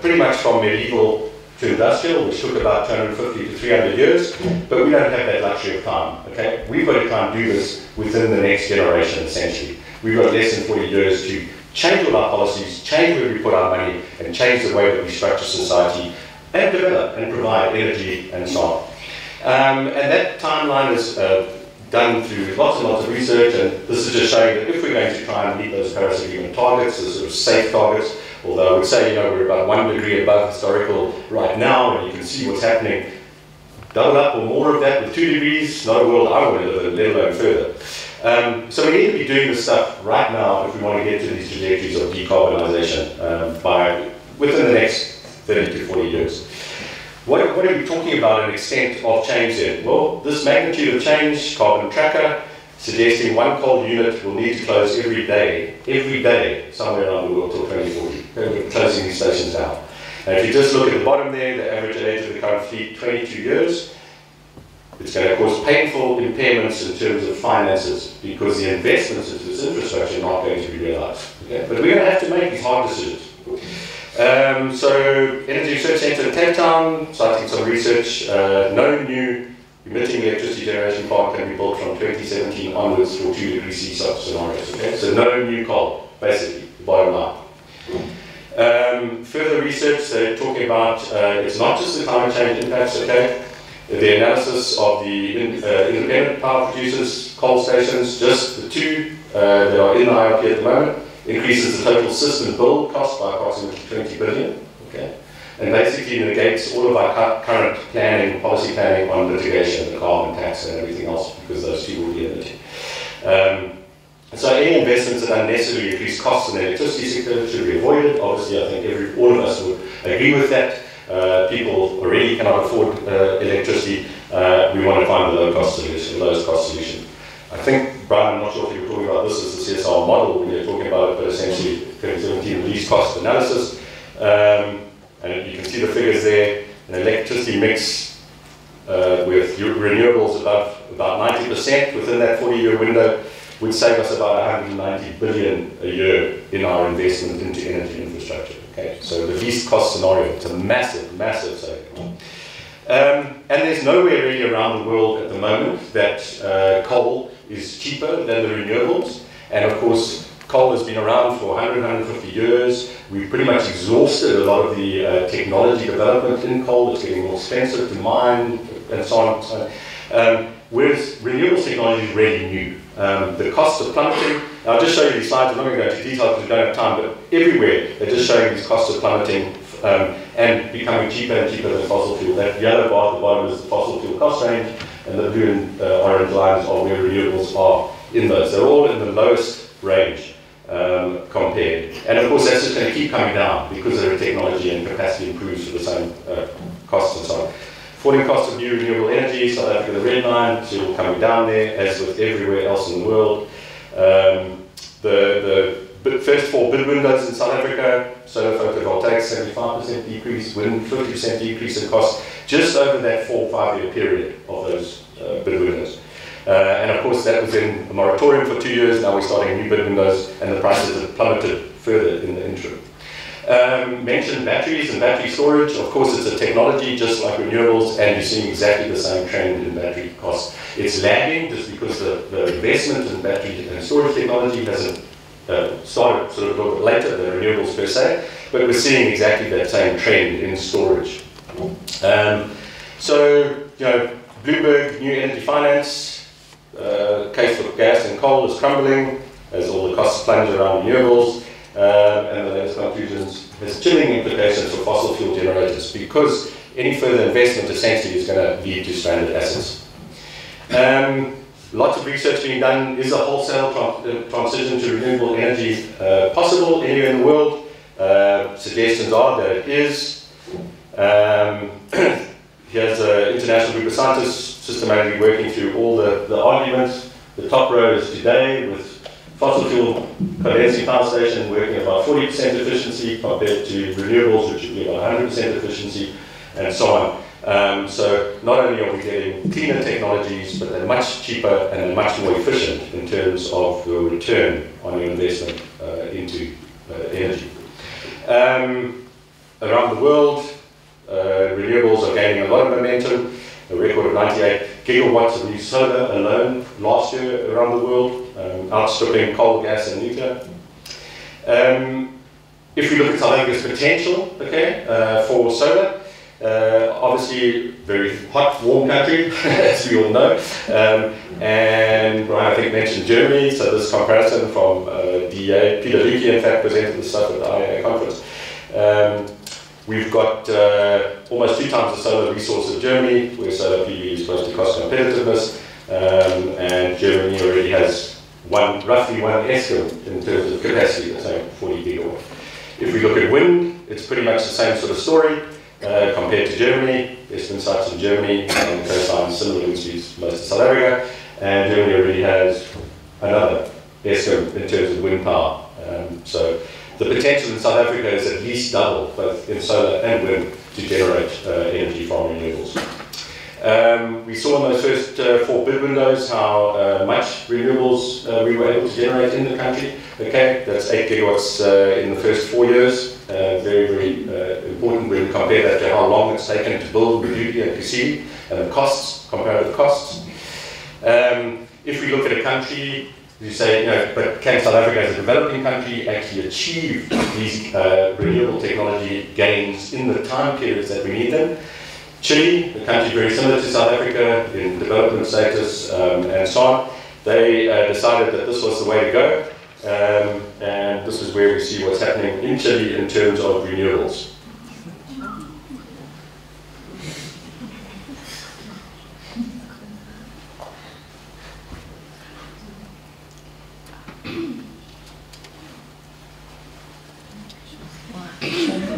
pretty much from medieval to industrial, which took about 250 to 300 years, but we don't have that luxury of time. Okay, we've got to try and do this within the next generation, essentially. We've got less than 40 years to change all our policies, change where we put our money, and change the way that we structure society, and develop and provide energy and so on. And that timeline is done through lots and lots of research, and this is just showing that if we're going to try and meet those Paris Agreement targets, the sort of safe targets, although I would say, we're about 1 degree above historical right now, and you can see what's happening. Double up or more of that with 2 degrees, not a world I want to live in, let alone further. So we need to be doing this stuff right now if we want to get to these trajectories of decarbonisation within the next 30 to 40 years. What are we talking about an extent of change then? Well, this magnitude of change, carbon tracker, suggesting 1 coal unit will need to close every day, somewhere around the world till 2040. We're closing these stations down. And if you just look at the bottom there, the average age of the current fleet, 22 years, it's going to cause painful impairments in terms of finances, because the investments into this infrastructure are not going to be realised. Okay? But we're going to have to make these hard decisions. So, Energy Research Centre in Cape Town, citing some research, no new emitting electricity generation plant can be built from 2017 onwards for 2 degrees C scenarios. Okay? So no new coal, basically, the bottom line. Further research, they're talking about, it's not just the climate change impacts, okay? The analysis of the independent power producers, coal stations, just the 2 that are in the IRP at the moment, increases the total system build cost by approximately 20 billion, okay? And basically negates all of our current planning, policy planning on litigation, the carbon tax and everything else, because those 2 will be limited. So any investments that unnecessarily increase costs in the electricity sector should be avoided. Obviously, I think all of us would agree with that. People already cannot afford electricity. We want to find the lowest cost solution. I think, Brian, I'm not sure if you were talking about this as the CSR model when you're talking about it, but essentially 2017 least cost analysis. And you can see the figures there. An electricity mix with renewables above about 90% within that 40-year window would save us about 190 billion a year in our investment into energy infrastructure. Okay, so the least cost scenario, it's a massive, massive saving. And there's nowhere really around the world at the moment that coal is cheaper than the renewables. And of course, coal has been around for 100, 150 years. We've pretty much exhausted a lot of the technology development in coal. It's getting more expensive to mine and so on. Whereas renewables technology is really new. The costs are plummeting. I'll just show you these slides. I'm not going to go into detail because we don't have time, but everywhere they're just showing these costs are plummeting and becoming cheaper and cheaper than fossil fuel. That yellow bar at the bottom is the fossil fuel cost range, and the blue and orange lines are where renewables are in those. They're all in the lowest range compared. And of course, that's just going to keep coming down because the technology and capacity improves for the same costs and so on. Falling costs of new renewable energy, South Africa, the red line, still coming down there, as with everywhere else in the world. The first 4 bid windows in South Africa, solar photovoltaics, 75% decrease, wind, 50% decrease in cost, just over that 4 or 5 year period of those bid windows. And of course, that was in a moratorium for 2 years. Now we're starting new bid windows, and the prices have plummeted further in the interim. Mentioned batteries and battery storage. Of course, it's a technology just like renewables, and you're seeing exactly the same trend in battery costs. It's lagging just because the investment in battery and storage technology hasn't started sort of a little bit later than renewables per se, but we're seeing exactly that same trend in storage. So, you know, Bloomberg New Energy Finance, case for gas and coal is crumbling as all the costs plunge around renewables. And the latest conclusions has chilling implications for fossil fuel generators because any further investment essentially is going to lead to stranded assets. Lots of research being done. Is a wholesale transition to renewable energy possible anywhere in the world? Suggestions are that it is. Here's an international group of scientists systematically working through all the arguments. The top row is today with fossil fuel condensing power station working at about 40% efficiency compared to renewables, which would be about 100% efficiency, and so on. So not only are we getting cleaner technologies, but they're much cheaper and they're much more efficient in terms of the return on your investment into energy. Around the world, renewables are gaining a lot of momentum. A record of 98 gigawatts of new solar alone last year around the world, outstripping coal, gas, and nuclear. If we look at South Africa's potential, okay, for solar, obviously very hot, warm country, as we all know. And Brian, I think, mentioned Germany, so this comparison from DA, Peter Leakey, in fact, presented the stuff at the IAIA conference. We've got almost 2 times the solar resource of Germany, where solar PV is close to cost competitiveness, and Germany already has roughly one ESCOM in terms of capacity, that's saying 40 gigawatts. If we look at wind, it's pretty much the same sort of story compared to Germany. There's wind sites in Germany, and the coastline similar wind speeds most of South Africa, and Germany already has another ESCOM in terms of wind power. So the potential in South Africa is at least double, both in solar and wind, to generate energy from renewables. We saw in those first 4 bid windows how much renewables we were able to generate in the country. Okay, that's 8 gigawatts in the first 4 years. Very, very important when we compare that to how long it's taken to build Medupi and Kusile, and the costs, comparative costs. If we look at a country, you say, you know, but can South Africa as a developing country actually achieve these renewable technology gains in the time periods that we need them? Chile, a country very similar to South Africa in development status and so on, they decided that this was the way to go, and this is where we see what's happening in Chile in terms of renewables.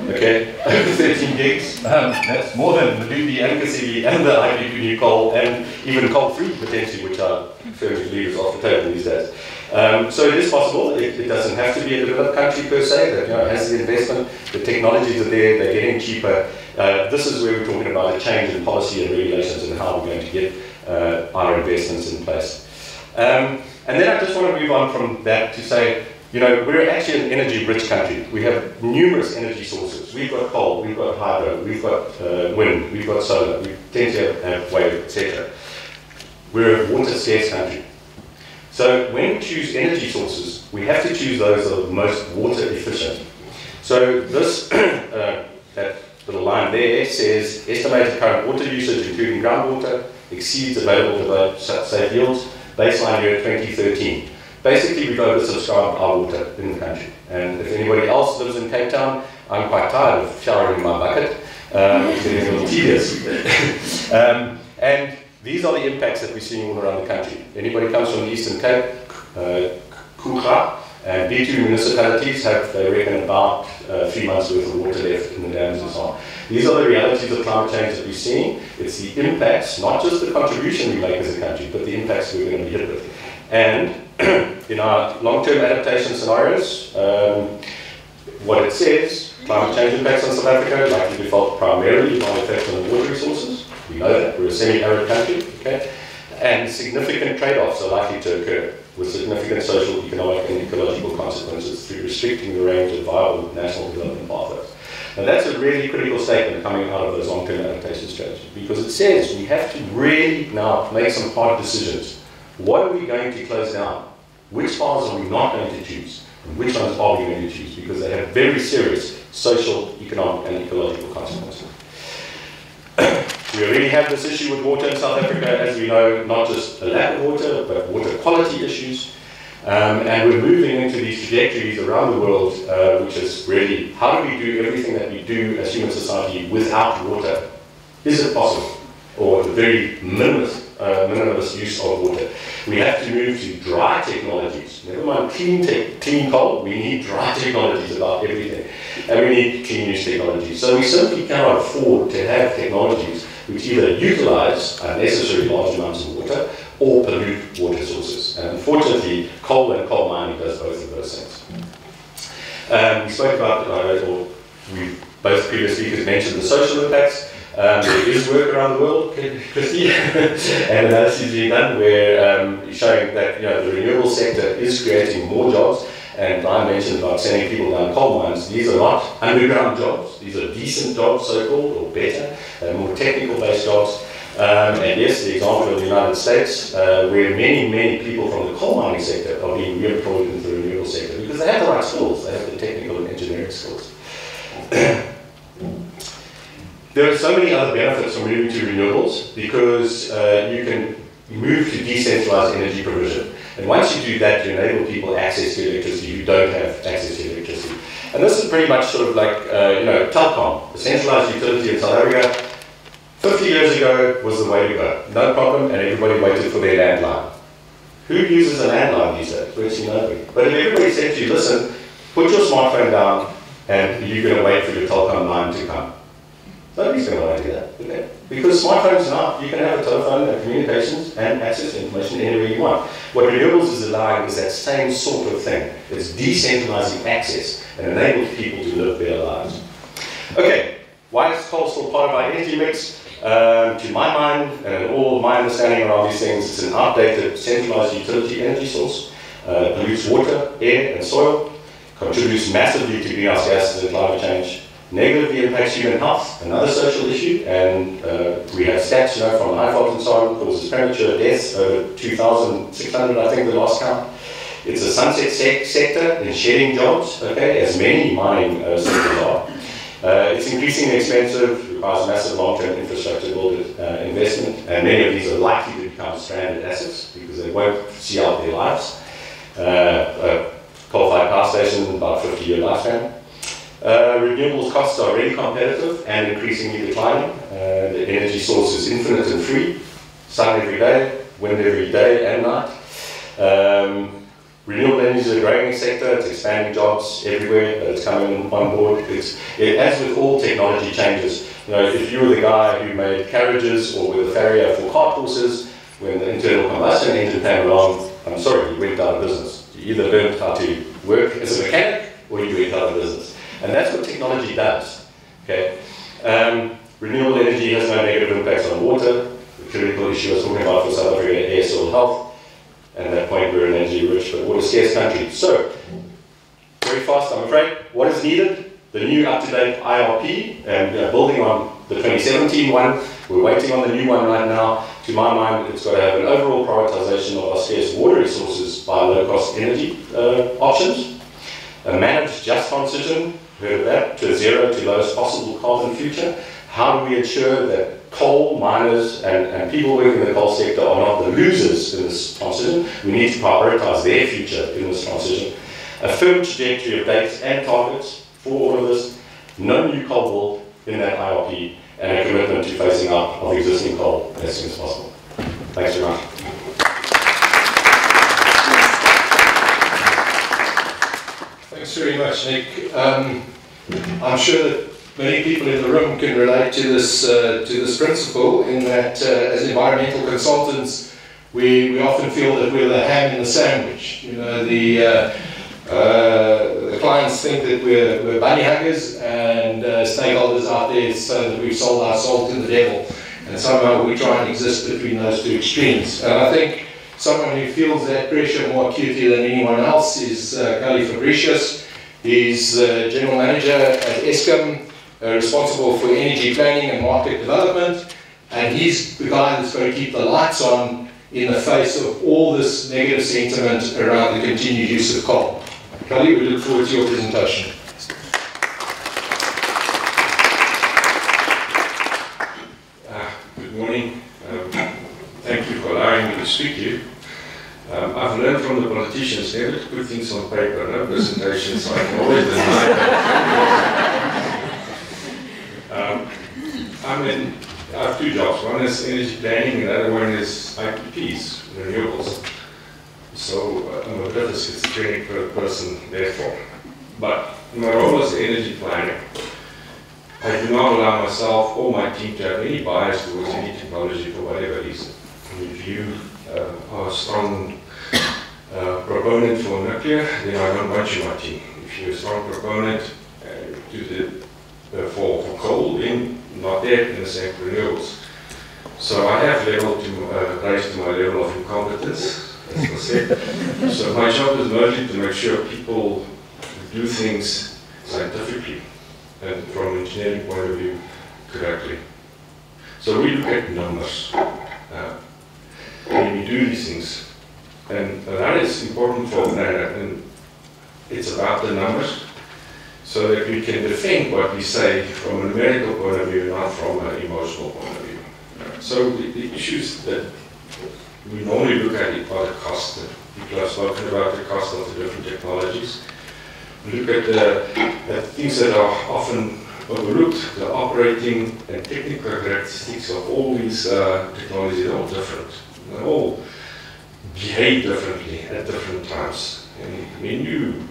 Okay. 13 gigs. That's more than the Medupi and Kasili and the IBQ New Coal, and even coal-free potentially, which I firmly believe is off the table these days. So it is possible. It doesn't have to be a developed country per se that has the investment. The technologies are there. They're getting cheaper. This is where we're talking about a change in policy and regulations and how we're going to get our investments in place. And then I just want to move on from that to say, we're actually an energy-rich country. We have numerous energy sources. We've got coal, we've got hydro, we've got wind, we've got solar, we tend to have wave, etc. We're a water-scarce country. So when we choose energy sources, we have to choose those that are the most water efficient. So this, that little line there says, estimated current water usage, including groundwater, exceeds available developed safe yields, baseline year 2013. Basically, we've oversubscribed our water in the country. And if anybody else lives in Cape Town, I'm quite tired of showering in my bucket. It's getting a little tedious. And these are the impacts that we're seeing all around the country. Anybody comes from the Eastern Cape, Kruger, and B2 municipalities have, they reckon, about 3 months worth of water left in the dams and so on. These are the realities of climate change that we're seeing. It's the impacts, not just the contribution we make as a country, but the impacts we're going to be hit with. And in our long-term adaptation scenarios, what it says, climate change impacts on South Africa likely to be felt primarily by effects on the water resources. We know that, we're a semi-arid country, okay? And significant trade-offs are likely to occur with significant social, economic, and ecological consequences through restricting the range of viable national development pathways. And that's a really critical statement coming out of those long-term adaptation strategies, because it says we have to really now make some hard decisions. What are we going to close down? Which paths are we not going to choose? And which ones are we going to choose? Because they have very serious social, economic, and ecological consequences. We already have this issue with water in South Africa, as we know, not just a lack of water, but water quality issues. And we're moving into these trajectories around the world, which is really, how do we do everything that we do as human society without water? Is it possible? Or the very minimalist use of water. We have to move to dry technologies. Never mind clean coal, we need dry technologies about everything. And we need clean use technologies. So we simply cannot afford to have technologies which either utilize unnecessarily large amounts of water or pollute water sources. And unfortunately, coal and coal mining does both of those things. We spoke about, or both previous speakers mentioned the social impacts. There is work around the world, Christy, and analysis being done where showing that the renewable sector is creating more jobs. And I mentioned about sending people down coal mines. These are not underground jobs. These are decent jobs, so-called, or better, more technical-based jobs. And yes, the example of the United States, where many people from the coal mining sector are being re-employed into the renewable sector because they have the right skills. They have the technical and engineering skills. There are so many other benefits from moving to renewables because you can move to decentralized energy provision. And once you do that, you enable people access to electricity who don't have access to electricity. And this is pretty much sort of like, telecom, the centralized utility in South Africa. 50 years ago was the way to go. No problem, and everybody waited for their landline. Who uses a landline these days? Virtually nobody. But if everybody said to you, listen, put your smartphone down, and you're going to wait for your telecom line to come. Nobody's going to want to do that, okay? Because smartphones now, you can have a telephone and communications and access to information anywhere you want. What renewables is allowing is that same sort of thing. It's decentralizing access and enabling people to live better lives. Okay, why is coal still part of our energy mix? To my mind, and all my understanding around these things, it's an outdated centralized utility energy source, pollutes water, air, and soil, contributes massively to greenhouse gases and climate change, negatively impacts human health, another social issue, and we have stats, from IFOT and so on, causes premature deaths, over 2,600, I think, the last count. It's a sunset sector in shedding jobs, okay, as many mining sectors are. It's increasingly expensive, requires massive long-term infrastructure build investment, and many of these are likely to become stranded assets because they won't see out their lives. Coal-fired power station, about 50-year lifespan. Renewables costs are really competitive and increasingly declining. The energy source is infinite and free. Sun every day, wind every day and night. Renewable energy is a growing sector, it's expanding jobs everywhere, but it's coming on board. As with all technology changes, if you were the guy who made carriages or were the farrier for cart horses, when the internal combustion engine came along, I'm sorry, you went out of business. You either learned how to work as a mechanic or you went out of business. And that's what technology does. Okay? Renewable energy has no negative impacts on water. The critical issue I was talking about for South Africa, air, soil health. And at that point, we're an energy-rich but water-scarce country. So, very fast, I'm afraid. What is needed? The new up-to-date IRP, and building on the 2017 one. We're waiting on the new one right now. To my mind, it's got to have an overall prioritization of our scarce water resources by low-cost energy options. A managed just transition, heard of that, to a zero to lowest possible carbon future. How do we ensure that coal miners and people working in the coal sector are not the losers in this transition? We need to prioritize their future in this transition. A firm trajectory of dates and targets for all of this. No new coal build in that IRP, and a commitment to phasing out of existing coal as soon as possible. Thanks very much. Thanks very much, Nick. I'm sure that many people in the room can relate to this principle, in that as environmental consultants, we often feel that we're the ham in the sandwich. The clients think that we're bunny huggers, and stakeholders out there say that we've sold our soul to the devil, and somehow we try and exist between those two extremes. And I think someone who feels that pressure more acutely than anyone else is Kali Fabricius. He's General Manager at Eskom, responsible for energy planning and market development, and he's the guy that's going to keep the lights on in the face of all this negative sentiment around the continued use of coal. Kali, we look forward to your presentation. Good morning. Thank you for allowing me to speak to you. I've learned from the politicians never to put things on paper, no presentations, so I can always deny that. I have two jobs. One is energy planning, and the other one is IPPs, renewables. So I'm a bit of a schizophrenic person, therefore. But in my role as energy planner, I do not allow myself or my team to have any bias towards any technology for whatever reason. If you are a strong proponent for nuclear, then I don't want you on my team. If you're a strong proponent for coal, then not there in the same renewables. So I have raised to my level of incompetence, as I said. So my job is mostly to make sure people do things scientifically and from an engineering point of view correctly. So we look at numbers when we do these things. And that is important for a planner, and it's about the numbers, so that we can defend what we say from a numerical point of view, not from an emotional point of view. So the issues that we normally look at are the cost. People have spoken about the cost of the different technologies. We look at the things that are often overlooked, the operating and technical characteristics of all these technologies. They're all different. They all behave differently at different times. And when you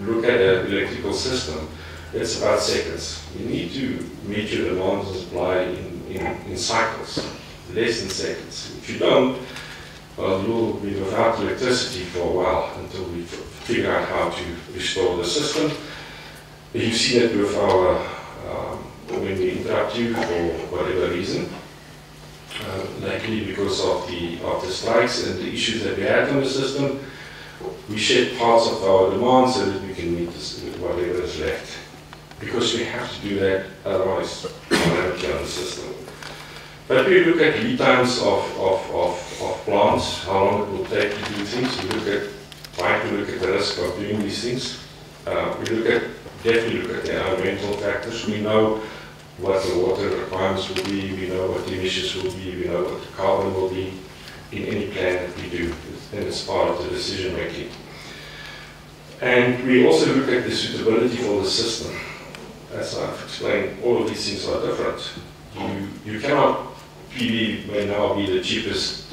look at an electrical system, it's about seconds. You need to meet your demand and supply in cycles, less than seconds. If you don't, well, you'll be without electricity for a while until we figure out how to restore the system. You've seen it with our, when we interrupt you for whatever reason, likely because of the strikes and the issues that we had on the system, we shed parts of our demand so that we can meet whatever is left. Because we have to do that, otherwise we'll have to on the system. But we look at lead times of plants, how long it will take to do things. We try to look at the risk of doing these things. We definitely look at the environmental factors. We know what the water requirements will be, we know what the emissions will be, we know what the carbon will be in any plan that we do, and it's part of the decision making. And we also look at the suitability for the system. As I've explained, all of these things are different. You cannot, PV may now be the cheapest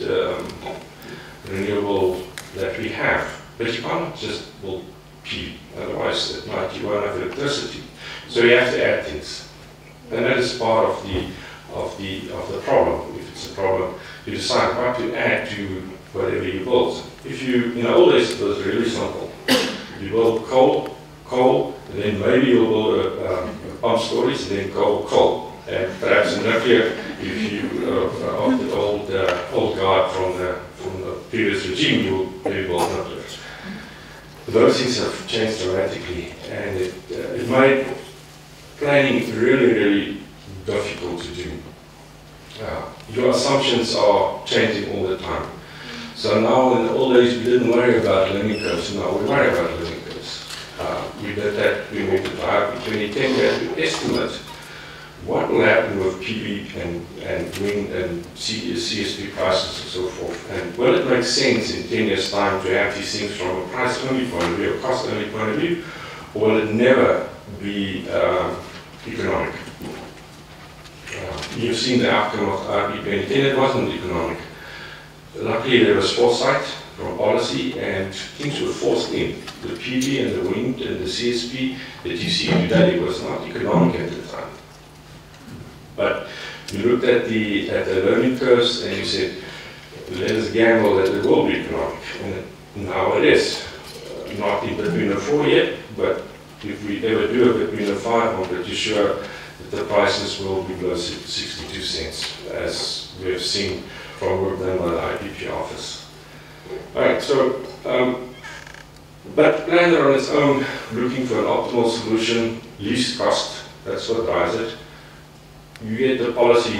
renewable that we have, But you can't just build PV, otherwise at night you won't have electricity. So you have to add things. And that is part of the problem. If it's a problem, you decide what to add to whatever you build. If you, in the old days, it was really simple. You build coal, and then maybe you'll build a pump storage, and then coal. And perhaps a nuclear, if you of the old guard from the previous regime, you'll maybe build nuclear. Those things have changed dramatically, and it made planning really, really difficult to do. Your assumptions are changing all the time. So now, in the old days, we didn't worry about learning curves. Now we worry about learning curves. We did that, we moved it to 2010, we had to estimate what will happen with PV and wind and CSP prices and so forth. And will it make sense in 10 years' time to have these things from a price-only point of view, a cost-only point of view, or will it never be economic? You've seen the outcome of RP 2010, it wasn't economic. Luckily there was foresight from policy and things were forced in. The PV and the wind and the CSP that you see today was not economic at the time. But you looked at the learning curves and you said, let us gamble that it will be economic. And now it is. Not in between the 4 yet, but if we ever do it between the 5, I'm pretty sure that the prices will be below 62 cents, as we have seen from work done by the IPP office. Alright, so, but planner on its own, looking for an optimal solution, least cost, that's what drives it. You get the policy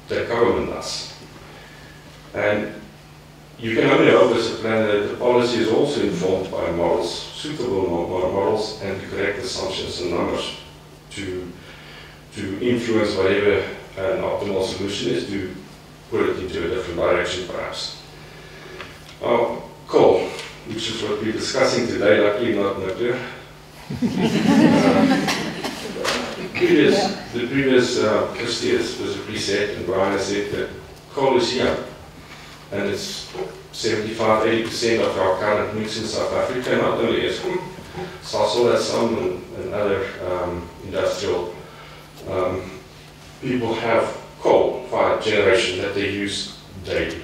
that government does. And you can only hope as a planner that the policy is also informed by models, suitable models, and the correct assumptions and numbers to influence whatever an optimal solution is, to put it into a different direction perhaps. Coal, which is what we're discussing today, luckily not nuclear. The previous Christie has specifically said, and Brian has said, that coal is here. And it's 75–80% of our current mix in South Africa, not only Eskom. Sasol has some, and other industrial people have coal-fired generation that they use daily.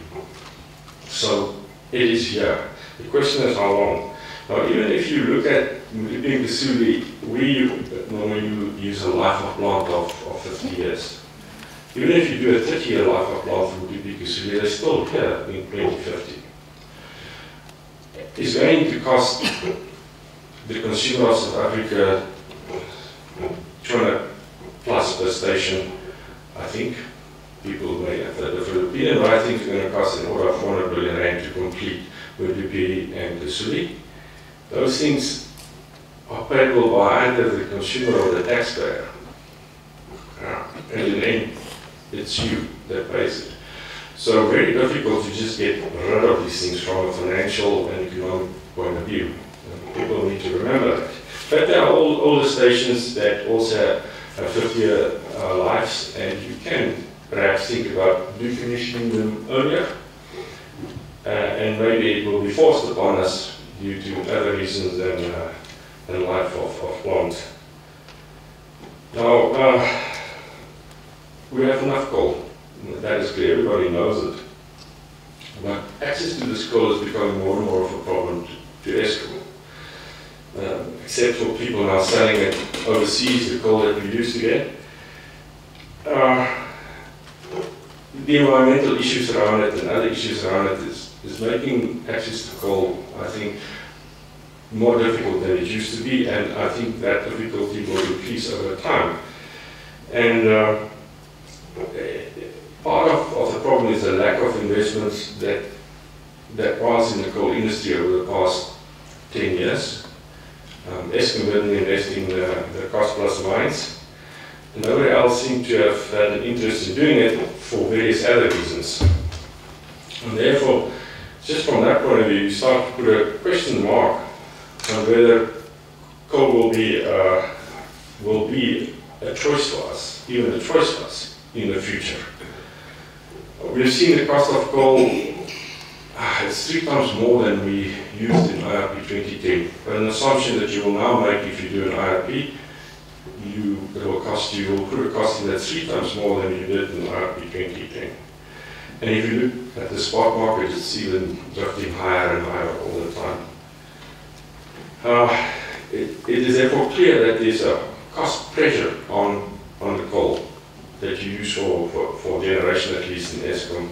So it is here. The question is how long. Now, even if you look at Mpimpi Suli, we normally use a life of plant of 50 years. Even if you do a 30-year life of plant from Mpimpi Suli, they're still here in 2050. It's going to cost the consumer of South Africa 200 plus per station, I think. People may have a different opinion, but I think it's going to cost an order of 400 billion rand to complete with Mpimpi and Suli. Those things are payable by either the consumer or the taxpayer. And in the end, it's you that pays it. So very difficult to just get rid of these things from a financial and economic point of view. And people need to remember that. But there are older stations that also have 50-year lives, and you can perhaps think about decommissioning them earlier. And maybe it will be forced upon us due to other reasons than life of plant. Now, we have enough coal. That is clear, everybody knows it. But access to this coal is becoming more and more of a problem to Eskom. Except for people now selling it overseas, the coal that we used to get. The environmental issues around it and other issues around it is making access to coal, I think, more difficult than it used to be, and I think that difficulty will increase over time. And part of the problem is the lack of investments that was in the coal industry over the past 10 years. Eskom didn't invest in the cost-plus mines. Nobody else seemed to have had an interest in doing it for various other reasons. And therefore, just from that point of view, you start to put a question mark on whether coal will be a choice for us, even a choice for us in the future. We've seen the cost of coal it's 3 times more than we used in IRP 2010. But an assumption that you will now make if you do an IRP, it will cost you, will put a cost in that's 3 times more than you did in IRP 2010. And if you look at the spot market, it's even drifting higher and higher all the time. It is therefore clear that there's a cost pressure on the coal that you use for generation, at least in Eskom,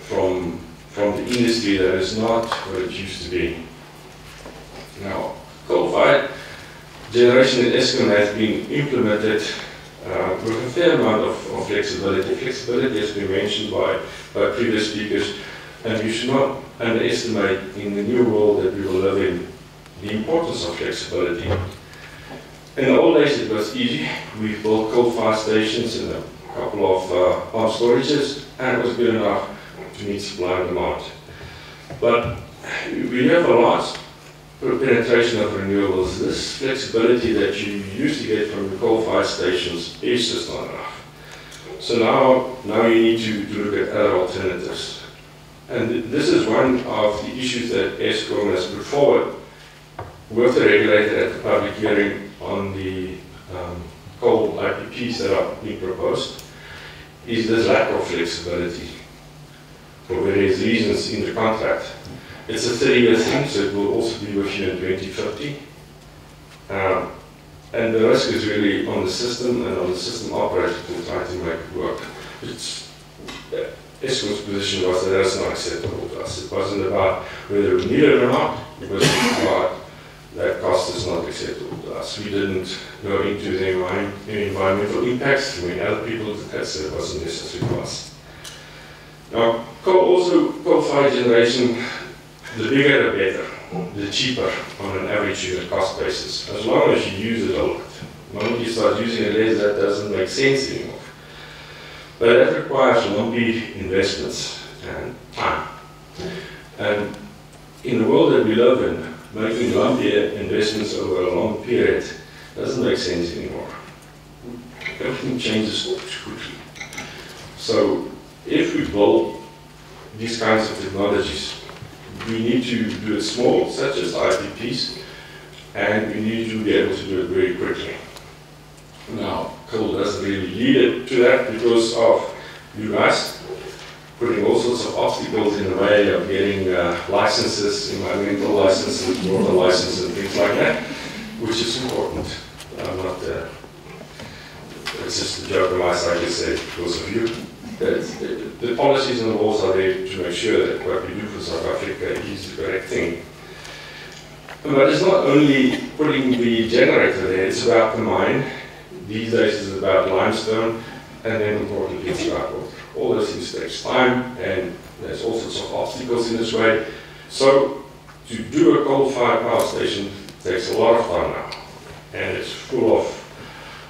from the industry that is not what it used to be. Now, coal-fired generation in Eskom has been implemented with a fair amount of flexibility. Flexibility has been mentioned by previous speakers, and you should not underestimate in the new world that we will live in the importance of flexibility. In the old days it was easy. We built coal-fired stations and a couple of pump storages, and it was good enough to meet supply and demand. But we have a large penetration of renewables. This flexibility that you used to get from the coal-fired stations is just not enough. So now you need to look at other alternatives. And this is one of the issues that Eskom has put forward with the regulator at the public hearing on the coal IPPs that are being proposed, is this lack of flexibility for various reasons in the contract. It's a 30-year thing, so it will also be with you in 2050. And the risk is really on the system and on the system operator to try to make it work. Eskom's position was that that's not acceptable to us. It wasn't about whether we need it or not, it was about that cost is not acceptable to us. We didn't go into the environmental impacts. I mean, other people did that, so it wasn't necessary for us. Now, coal-fired generation, the bigger the better, the cheaper on an average unit cost basis, as long as you use it a lot. The moment you start using it less, that doesn't make sense anymore. But that requires lumpy investments and time. And in the world that we live in, making lumpy investments over a long period doesn't make sense anymore. Everything changes too quickly. So if we build these kinds of technologies, we need to do it small, such as IPPs, and we need to be able to do it very quickly. Now, coal doesn't really lead it to that because of you guys putting all sorts of obstacles in the way of getting licenses, environmental licenses, water licenses, and things like that, which is important. I'm not, it's just a joke on my side to say because of you. The policies and the laws are there to make sure that what we do for South Africa is the correct thing. But it's not only putting the generator there, it's about the mine. These days it's about limestone, and then importantly it's about water. All those things takes time, and there's all sorts of obstacles in this way. So to do a coal-fired power station takes a lot of time now, and it's full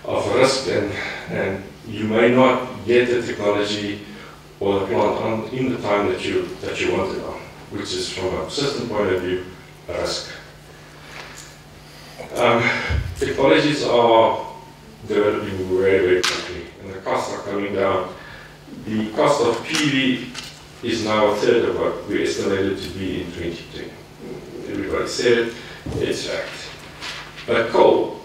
of risk, and you may not get the technology or the plant on in the time that you want it on, which is from a system point of view a risk. Technologies are developing very, very quickly, and the costs are coming down. The cost of PV is now a third of what we estimated to be in 2010. Everybody said it, it's fact. But coal,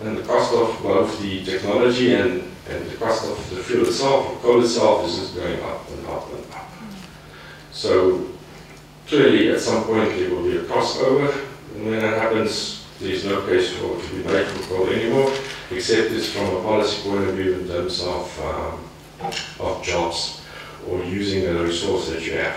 and the cost of both the technology and the cost of the fuel itself, or coal itself, is just going up and up and up. So clearly at some point there will be a crossover, and when that happens, there's no case for it to be made for coal anymore, except it's from a policy point of view in terms of jobs or using the resource that you have.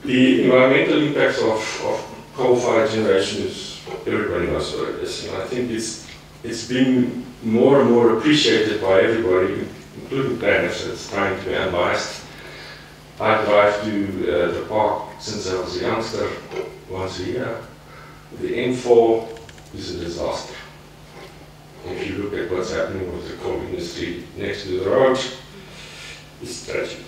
The environmental impacts of coal-fired generation is, everybody knows what it is, and I think it's been more and more appreciated by everybody, including planners that's trying to be unbiased. I drive to the park since I was a youngster once a year. The M4 is a disaster. If you look at what's happening with the coal industry next to the road, it's tragic.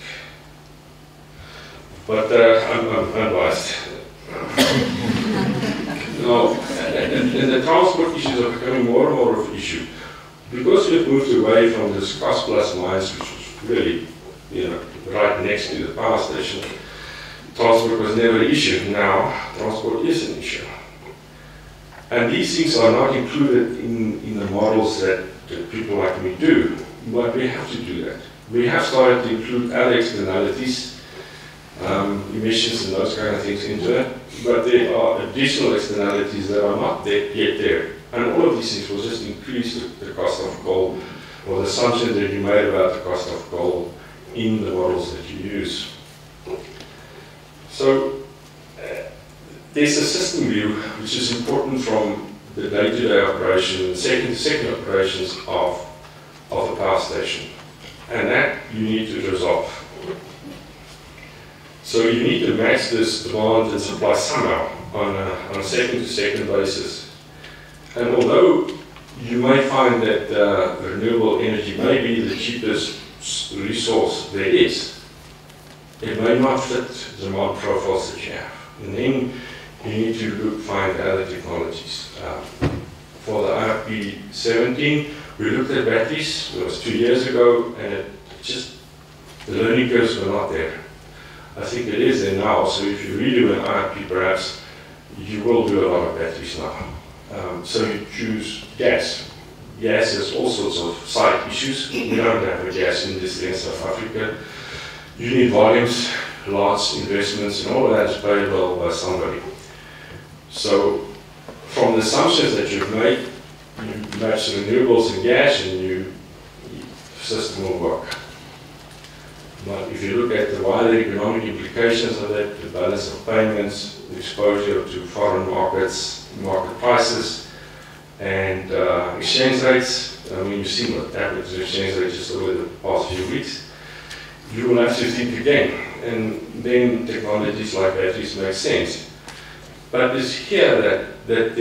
But I'm unbiased. No, and the transport issues are becoming more and more of an issue. Because we've moved away from this cost-plus mines, which was really, right next to the power station, transport was never an issue. Now, transport is an issue. And these things are not included in the models that people like me do, but we have to do that. We have started to include other externalities, emissions and those kind of things into it, but there are additional externalities that are not yet there. And all of these things will just increase the cost of coal, or the assumption that you made about the cost of coal in the models that you use. So there's a system view which is important from the day-to-day operation and second operations of a power station. And that you need to resolve. So you need to match this demand and supply somehow on a second-to-second basis. And although you may find that renewable energy may be the cheapest resource there is, it may not fit the demand profiles that you have. And then you need to find other technologies. For the IRP 17, we looked at batteries. It was 2 years ago, and the learning curves were not there. I think it is there now, so if you redo an IRP, perhaps you will do a lot of batteries now. So you choose gas. Gas has all sorts of side issues. We don't have a gas industry in South Africa. You need volumes, large investments, and all of that is paid well by somebody. So from the assumptions that you've made, you match renewables and gas, and your system will work. But if you look at the wider economic implications of that, the balance of payments, the exposure to foreign markets, market prices, and exchange rates, I mean, you've seen what happened to exchange rates just over the past few weeks, you will have to think again. And then technologies like batteries make sense. But it's here that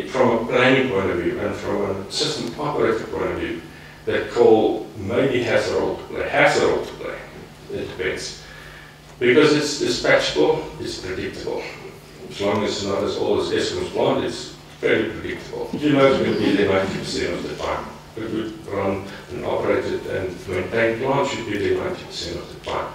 from a planning point of view and from a system operator point of view, that coal maybe has a role to play. It depends. Because it's dispatchable, it's predictable. As long as it's not as old as Eskom's plant, it's very predictable. You know it's going to be there 90% of the time. A good run and operated and maintained plant should be there 90% of the time.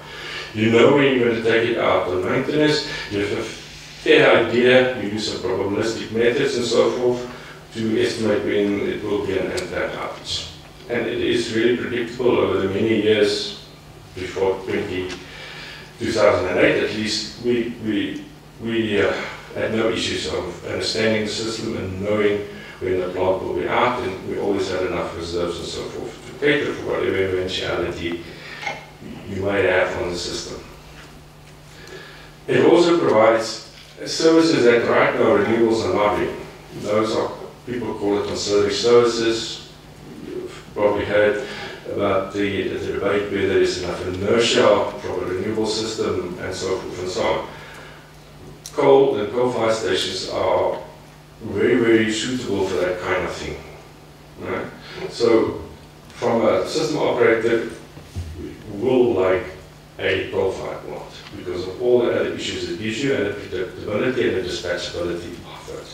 You know when you're going to take it out on maintenance, you have a fair idea, you use some probabilistic methods and so forth to estimate when it will be an unplanned outage. And it is really predictable over the many years before 2008 at least, we had no issues of understanding the system and knowing when the plant will be out, and we always had enough reserves and so forth to cater for whatever eventuality you may have on the system. It also provides services that right now renewables are not doing. Those are, people call it ancillary services. You've probably heard about the debate whether there is enough inertia from a renewable system and so forth and so on. Coal and coal-fired stations are very, very suitable for that kind of thing. Right? So from a system operator, we will like a coal-fired plant because of all the other issues it gives you and the predictability and the dispatchability of it.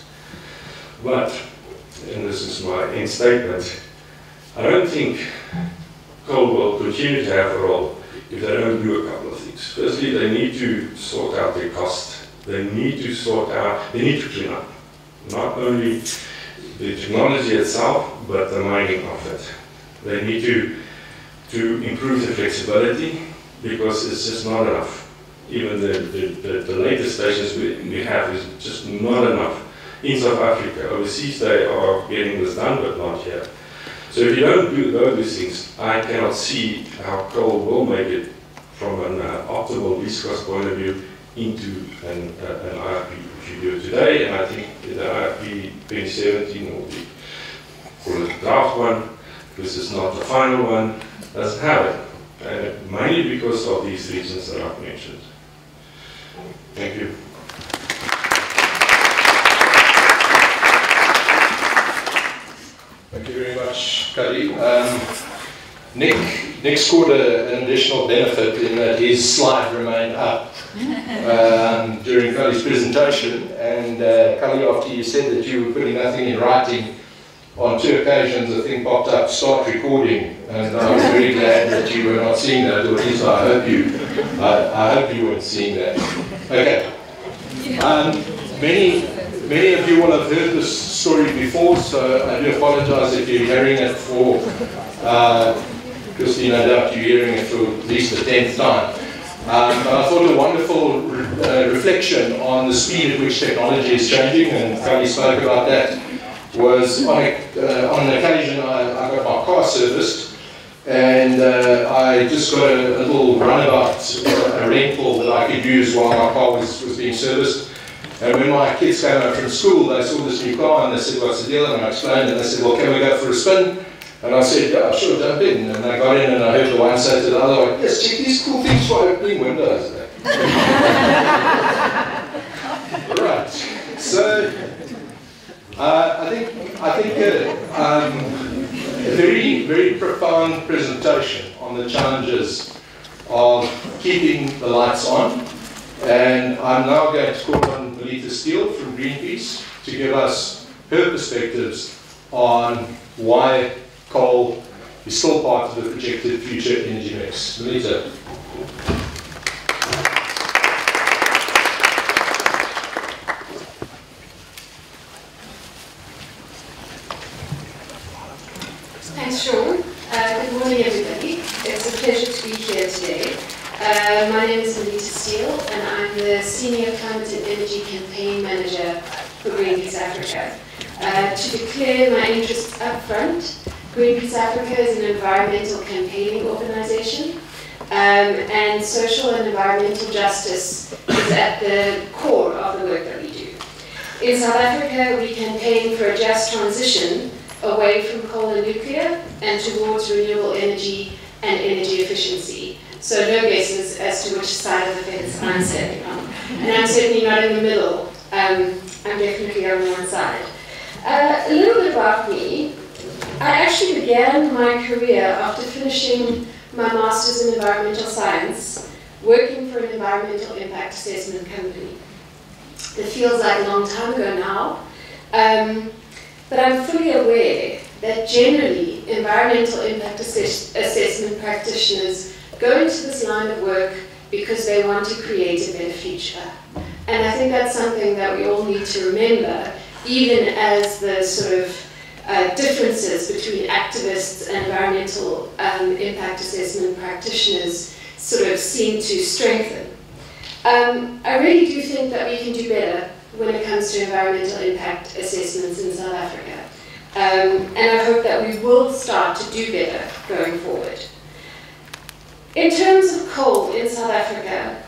But, and this is my end statement, I don't think coal will continue to have a role if they don't do a couple of things. Firstly, they need to sort out their cost. They need to clean up. Not only the technology itself, but the mining of it. They need to improve the flexibility because it's just not enough. Even the latest stations we have is just not enough. In South Africa, overseas they are getting this done, but not here. So if you don't do those things, I cannot see how coal will make it from an optimal least cost point of view into an IRP if you do it today. And I think the IRP 2017 will be called a draft one, because it's not the final one, doesn't have it. And mainly because of these reasons that I've mentioned. Thank you. Thank you very much, Kali. Nick scored an additional benefit in that his slide remained up during Kali's presentation. And Kali, after you said that you were putting nothing in writing, on 2 occasions the thing popped up, start recording, and I was very glad that you were not seeing that, or at least I hope you weren't seeing that. Okay. Many of you will have heard this story before, so I do apologize if you're hearing it for, Christine, I doubt you're hearing it for at least the 10th time. But I thought a wonderful reflection on the speed at which technology is changing, and Kelly spoke about that, was on an occasion I got my car serviced, and I just got a little runabout, a rental that I could use while my car was being serviced. And when my kids came home from school, they saw this new car and they said, "What's the deal?" And I explained, and they said, "Well, can we go for a spin?" And I said, "Yeah, sure, jump in." And I got in and I heard the one say to the other, "Yes, check these cool things for opening windows." Right. So I think a very, very profound presentation on the challenges of keeping the lights on. And I'm now going to call on Melita Steele from Greenpeace to give us her perspectives on why coal is still part of the projected future energy mix. Melita. Thanks, Sean. Good morning, everybody. It's a pleasure to be here today. My name is Melita Steele, and I'm the Senior Climate and Energy Campaign Manager for Greenpeace Africa. To declare my interests up front, Greenpeace Africa is an environmental campaigning organisation, and social and environmental justice is at the core of the work that we do. In South Africa, we campaign for a just transition away from coal and nuclear and towards renewable energy and energy efficiency. So no guesses as to which side of the fence I'm standing on. And I'm certainly not in the middle. I'm definitely on one side. A little bit about me. I actually began my career after finishing my Master's in Environmental Science, working for an environmental impact assessment company. It feels like a long time ago now, but I'm fully aware that generally environmental impact assessment practitioners go into this line of work because they want to create a better future. And I think that's something that we all need to remember, even as the sort of differences between activists and environmental impact assessment practitioners sort of seem to strengthen. I really do think that we can do better when it comes to environmental impact assessments in South Africa. And I hope that we will start to do better going forward. In terms of coal in South Africa,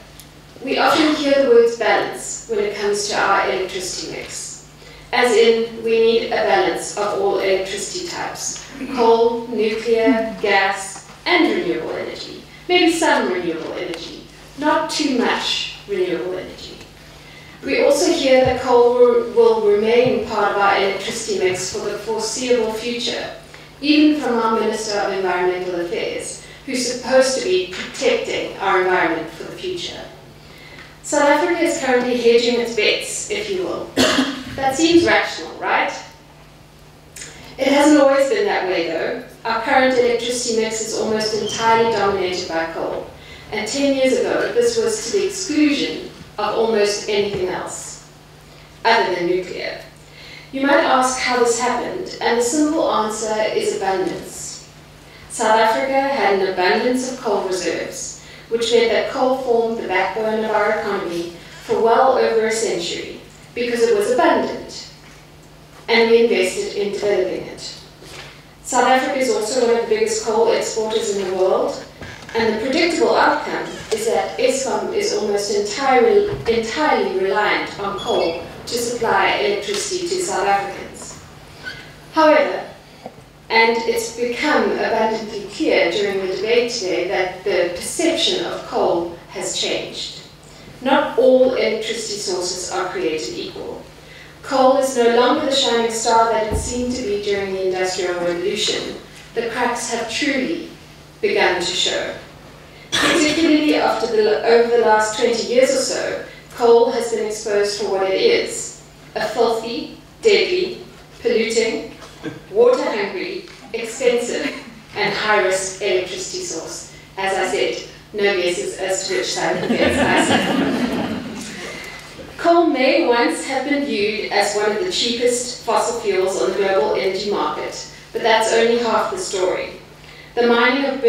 we often hear the words balance when it comes to our electricity mix. As in, we need a balance of all electricity types: coal, nuclear, gas, and renewable energy. Maybe some renewable energy, not too much renewable energy. We also hear that coal will remain part of our electricity mix for the foreseeable future, even from our Minister of Environmental Affairs, who's supposed to be protecting our environment for the future. South Africa is currently hedging its bets, if you will. That seems rational, right? It hasn't always been that way, though. Our current electricity mix is almost entirely dominated by coal. And 10 years ago, this was to the exclusion of almost anything else, other than nuclear. You might ask how this happened, and the simple answer is abundance. South Africa had an abundance of coal reserves, which meant that coal formed the backbone of our economy for well over a century, because it was abundant, and we invested in developing it. South Africa is also one of the biggest coal exporters in the world, and the predictable outcome is that Eskom is almost entirely reliant on coal to supply electricity to South Africans. However, and it's become abundantly clear during the debate today that the perception of coal has changed. Not all electricity sources are created equal. Coal is no longer the shining star that it seemed to be during the Industrial Revolution. The cracks have truly begun to show. Particularly over the last 20 years or so, coal has been exposed for what it is: a filthy, deadly, polluting, water-hungry, expensive, and high-risk electricity source. As I said, no guesses as to which side of the fence I sit. Coal may once have been viewed as one of the cheapest fossil fuels on the global energy market, but that's only half the story. The mining and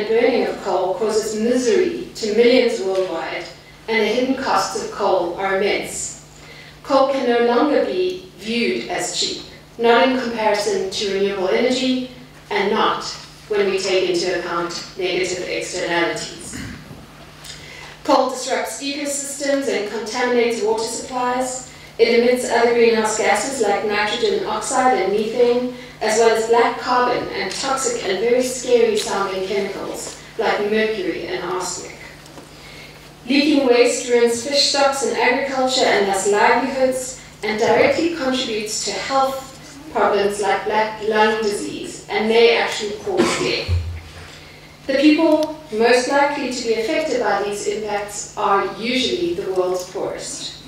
burning of coal causes misery to millions worldwide, and the hidden costs of coal are immense. Coal can no longer be viewed as cheap, not in comparison to renewable energy, and not when we take into account negative externalities. Coal disrupts ecosystems and contaminates water supplies. It emits other greenhouse gases like nitrogen oxide and methane, as well as black carbon and toxic and very scary sounding chemicals like mercury and arsenic. Leaking waste ruins fish stocks in agriculture and thus livelihoods, and directly contributes to health problems like black lung disease, and may actually cause death. The people most likely to be affected by these impacts are usually the world's poorest.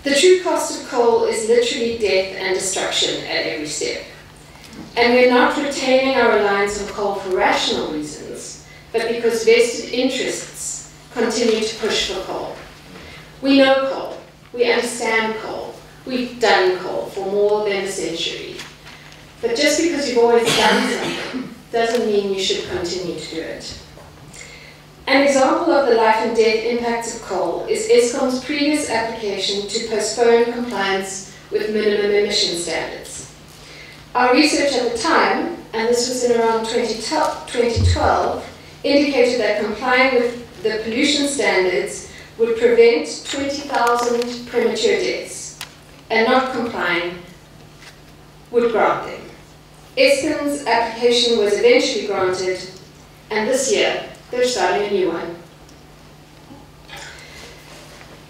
The true cost of coal is literally death and destruction at every step. And we're not retaining our reliance on coal for rational reasons, but because vested interests continue to push for coal. We know coal, we understand coal, we've done coal for more than a century. But just because you've always done something doesn't mean you should continue to do it. An example of the life and death impacts of coal is Eskom's previous application to postpone compliance with minimum emission standards. Our research at the time, and this was in around 2012, indicated that complying with the pollution standards would prevent 20,000 premature deaths, and not complying would grant them. Eskom's application was eventually granted, and this year they're starting a new one.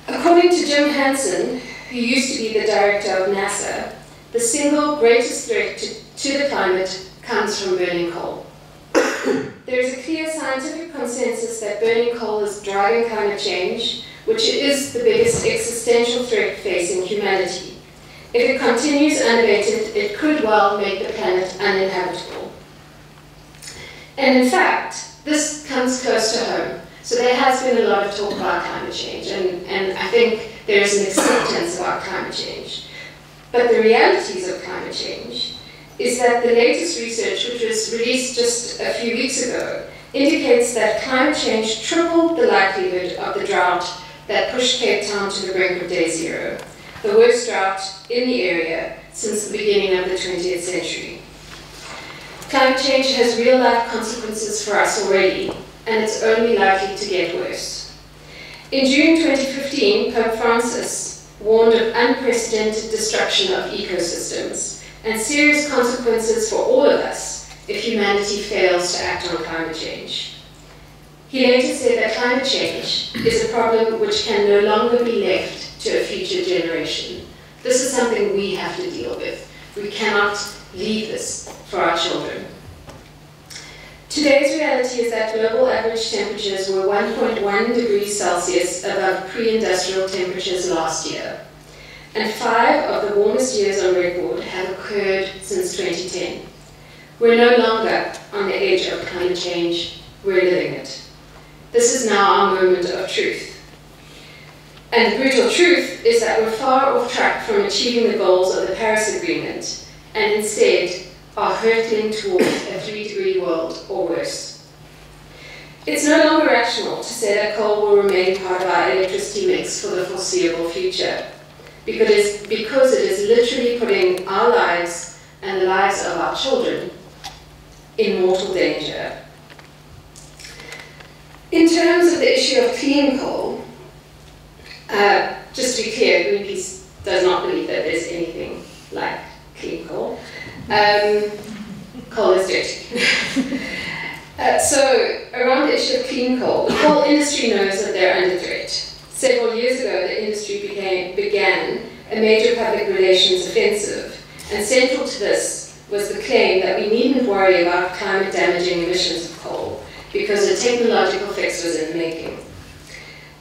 According to Jim Hansen, who used to be the director of NASA, the single greatest threat to the climate comes from burning coal. There is a clear scientific consensus that burning coal is driving climate change, which is the biggest existential threat facing humanity. If it continues unabated, it could well make the planet uninhabitable. And in fact, this comes close to home. So there has been a lot of talk about climate change, and I think there is an acceptance about climate change. But the realities of climate change is that the latest research, which was released just a few weeks ago, indicates that climate change tripled the likelihood of the drought that pushed Cape Town to the brink of day zero, the worst drought in the area since the beginning of the 20th century. Climate change has real-life consequences for us already, and it's only likely to get worse. In June 2015, Pope Francis warned of unprecedented destruction of ecosystems and serious consequences for all of us if humanity fails to act on climate change. He later said that climate change is a problem which can no longer be left to a future generation. This is something we have to deal with. We cannot leave this for our children. Today's reality is that global average temperatures were 1.1 degrees Celsius above pre-industrial temperatures last year, and 5 of the warmest years on record have occurred since 2010. We're no longer on the edge of climate change, we're living it. This is now our moment of truth. And the brutal truth is that we're far off track from achieving the goals of the Paris Agreement, and instead are hurtling towards a 3-degree world or worse. It's no longer rational to say that coal will remain part of our electricity mix for the foreseeable future, because it is literally putting our lives and the lives of our children in mortal danger. In terms of the issue of clean coal, just to be clear, Greenpeace does not believe that there's anything like clean coal. Coal is dirty. So, around the issue of clean coal, the coal industry knows that they're under threat. Several years ago, the industry began a major public relations offensive, and central to this was the claim that we needn't worry about climate-damaging emissions of coal, because a technological fix was in the making.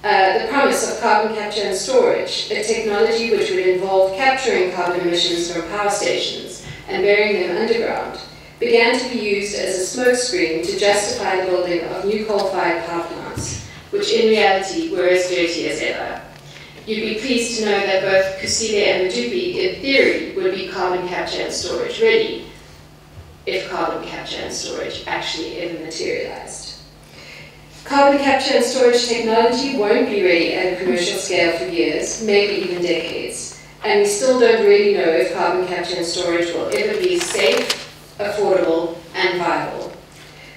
The promise of carbon capture and storage, a technology which would involve capturing carbon emissions from power stations and burying them underground, began to be used as a smokescreen to justify the building of new coal-fired power plants, which in reality were as dirty as ever. You'd be pleased to know that both Kusile and Medupi, in theory, would be carbon capture and storage ready if carbon capture and storage actually ever materialized. Carbon capture and storage technology won't be ready at a commercial scale for years, maybe even decades, and we still don't really know if carbon capture and storage will ever be safe, affordable, and viable.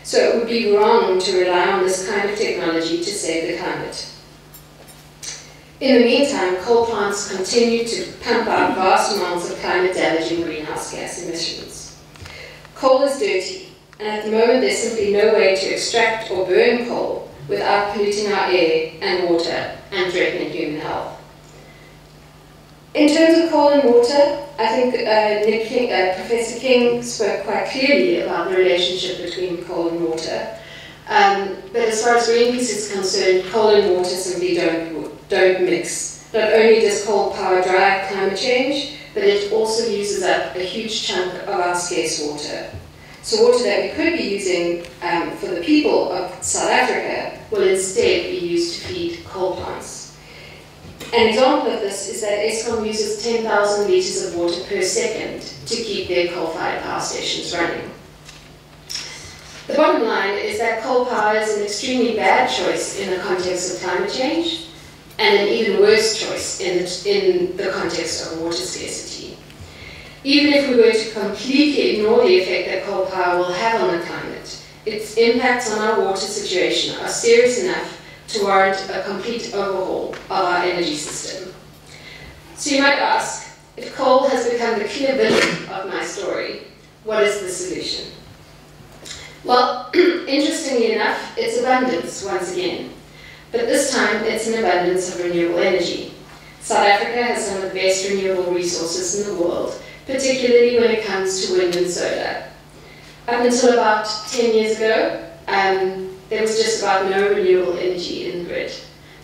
So it would be wrong to rely on this kind of technology to save the climate. In the meantime, coal plants continue to pump out vast amounts of climate-damaging greenhouse gas emissions. Coal is dirty, and at the moment there's simply no way to extract or burn coal without polluting our air and water and threatening human health. In terms of coal and water, I think Professor King spoke quite clearly about the relationship between coal and water. But as far as Greenpeace is concerned, coal and water simply don't mix. Not only does coal power drive climate change, but it also uses up a huge chunk of our scarce water. So water that we could be using for the people of South Africa will instead be used to feed coal plants. An example of this is that Eskom uses 10,000 litres of water per second to keep their coal-fired power stations running. The bottom line is that coal power is an extremely bad choice in the context of climate change, and an even worse choice in the context of water scarcity. Even if we were to completely ignore the effect that coal power will have on the climate, its impacts on our water situation are serious enough to warrant a complete overhaul of our energy system. So you might ask, if coal has become the clear villain of my story, what is the solution? Well, interestingly enough, it's abundance once again. But this time, it's an abundance of renewable energy. South Africa has some of the best renewable resources in the world, particularly when it comes to wind and solar. Up until about 10 years ago, there was just about no renewable energy in the grid.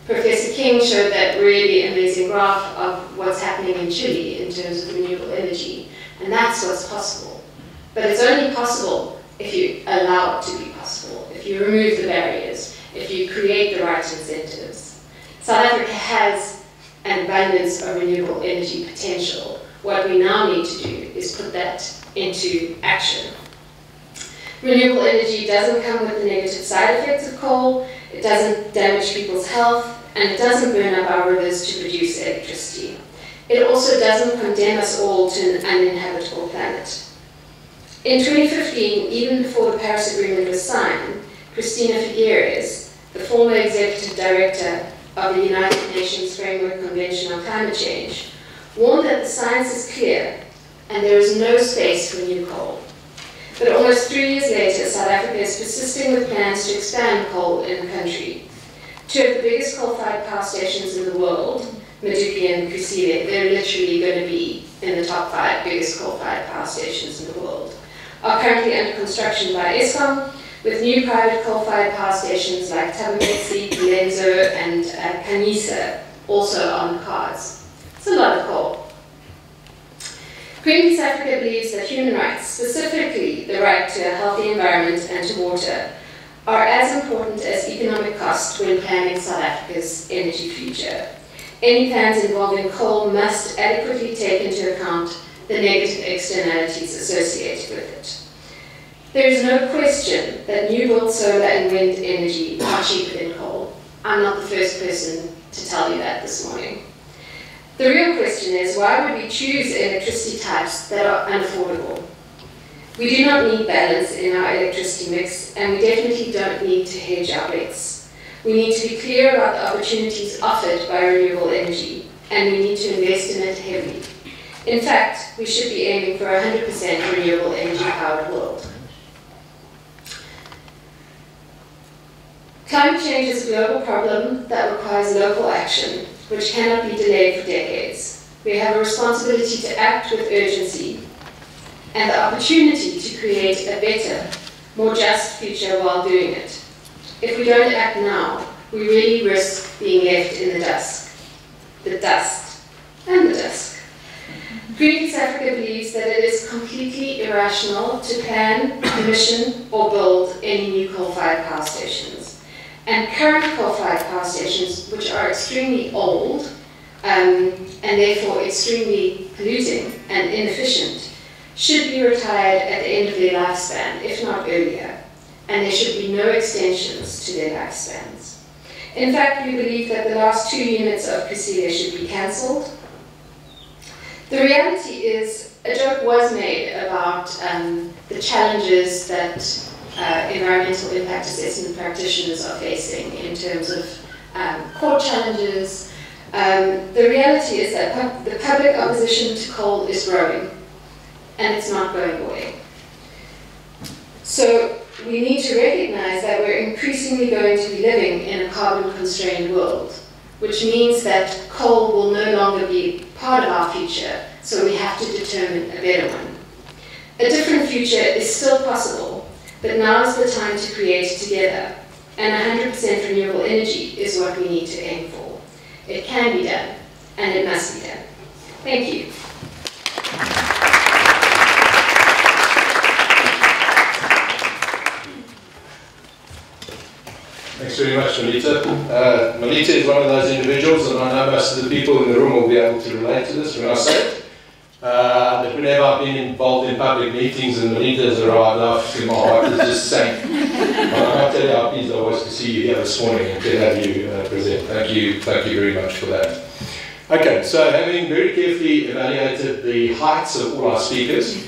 Professor King showed that really amazing graph of what's happening in Chile in terms of renewable energy, and that's what's possible. But it's only possible if you allow it to be possible, if you remove the barriers, if you create the right incentives. South Africa has an abundance of renewable energy potential. What we now need to do is put that into action. Renewable energy doesn't come with the negative side effects of coal, it doesn't damage people's health, and it doesn't burn up our rivers to produce electricity. It also doesn't condemn us all to an uninhabitable planet. In 2015, even before the Paris Agreement was signed, Cristina Figueres, the former executive director of the United Nations Framework Convention on Climate Change, warned that the science is clear and there is no space for new coal. But almost 3 years later, South Africa is persisting with plans to expand coal in the country. Two of the biggest coal-fired power stations in the world, Medupi and Kusile, they're literally going to be in the top 5 biggest coal-fired power stations in the world, are currently under construction by Eskom, with new private coal-fired power stations like Tabametsi, Lenzo, and Khanyisa also on the cards. It's a lot of coal. Greenpeace Africa believes that human rights, specifically the right to a healthy environment and to water, are as important as economic cost when planning South Africa's energy future. Any plans involving coal must adequately take into account the negative externalities associated with it. There is no question that new build solar and wind energy are cheaper than coal. I'm not the first person to tell you that this morning. The real question is, why would we choose electricity types that are unaffordable? We do not need balance in our electricity mix, and we definitely don't need to hedge our bets. We need to be clear about the opportunities offered by renewable energy, and we need to invest in it heavily. In fact, we should be aiming for a 100% renewable energy-powered world. Climate change is a global problem that requires local action, which cannot be delayed for decades. We have a responsibility to act with urgency and the opportunity to create a better, more just future while doing it. If we don't act now, we really risk being left in the dust, and the dusk. Greenpeace Africa believes that it is completely irrational to plan, commission, or build any new coal-fired power stations. And current coal-fired power stations, which are extremely old, and therefore extremely polluting and inefficient, should be retired at the end of their lifespan, if not earlier, and there should be no extensions to their lifespans. In fact, we believe that the last 2 units of Priscilla should be cancelled. The reality is, a joke was made about the challenges that environmental impact assessment practitioners are facing in terms of court challenges. The reality is that the public opposition to coal is growing, and it's not going away. So we need to recognize that we're increasingly going to be living in a carbon-constrained world, which means that coal will no longer be part of our future, so we have to determine a better one. A different future is still possible, but now is the time to create it together, and 100% renewable energy is what we need to aim for. It can be done, and it must be done. Thank you. Thanks very much, Melita. Melita is one of those individuals, and I know most of the people in the room will be able to relate to this when I say it. That whenever I've been involved in public meetings and Melita has arrived, I feel my heart is just sank. I can't tell you how pleased I was to see you here this morning and to have you present. Thank you very much for that. Okay, so having very carefully evaluated the heights of all our speakers,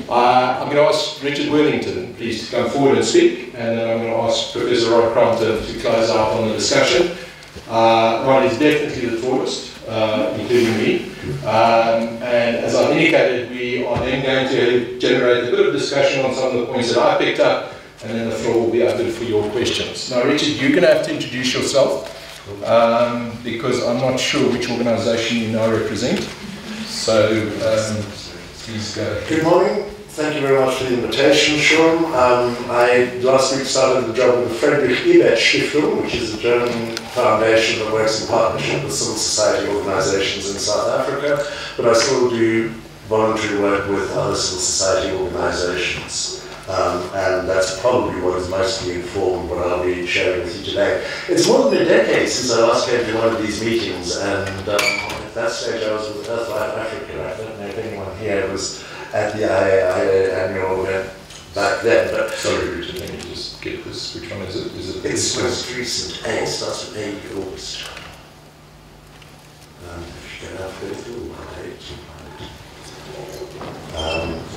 I'm going to ask Richard Worthington, please, to come forward and speak, and then I'm going to ask Professor Rod Crompton to close out on the discussion. Rod is definitely the tallest, including me, and as I've indicated, we are then going to generate a bit of discussion on some of the points that I picked up, and then the floor will be open for your questions. Now, Richard, you're going to have to introduce yourself, because I'm not sure which organisation you now represent. So please go. Good morning. Thank you very much for the invitation, Sean. I last week started the job with the Friedrich Ebert Stiftung, which is a German foundation that works in partnership with civil society organisations in South Africa, but I still do voluntary work with other civil society organisations. And that's probably what has mostly informed what I'll be sharing with you today. It's more than a decade since I last came to one of these meetings, and at that stage I was with Earthlife Africa. I don't know if anyone here was at the IAIA annual event back then. But sorry, Richard, let me just get this. Which one is it? It's the most recent. A, it starts with A, August. If you get alphabetical,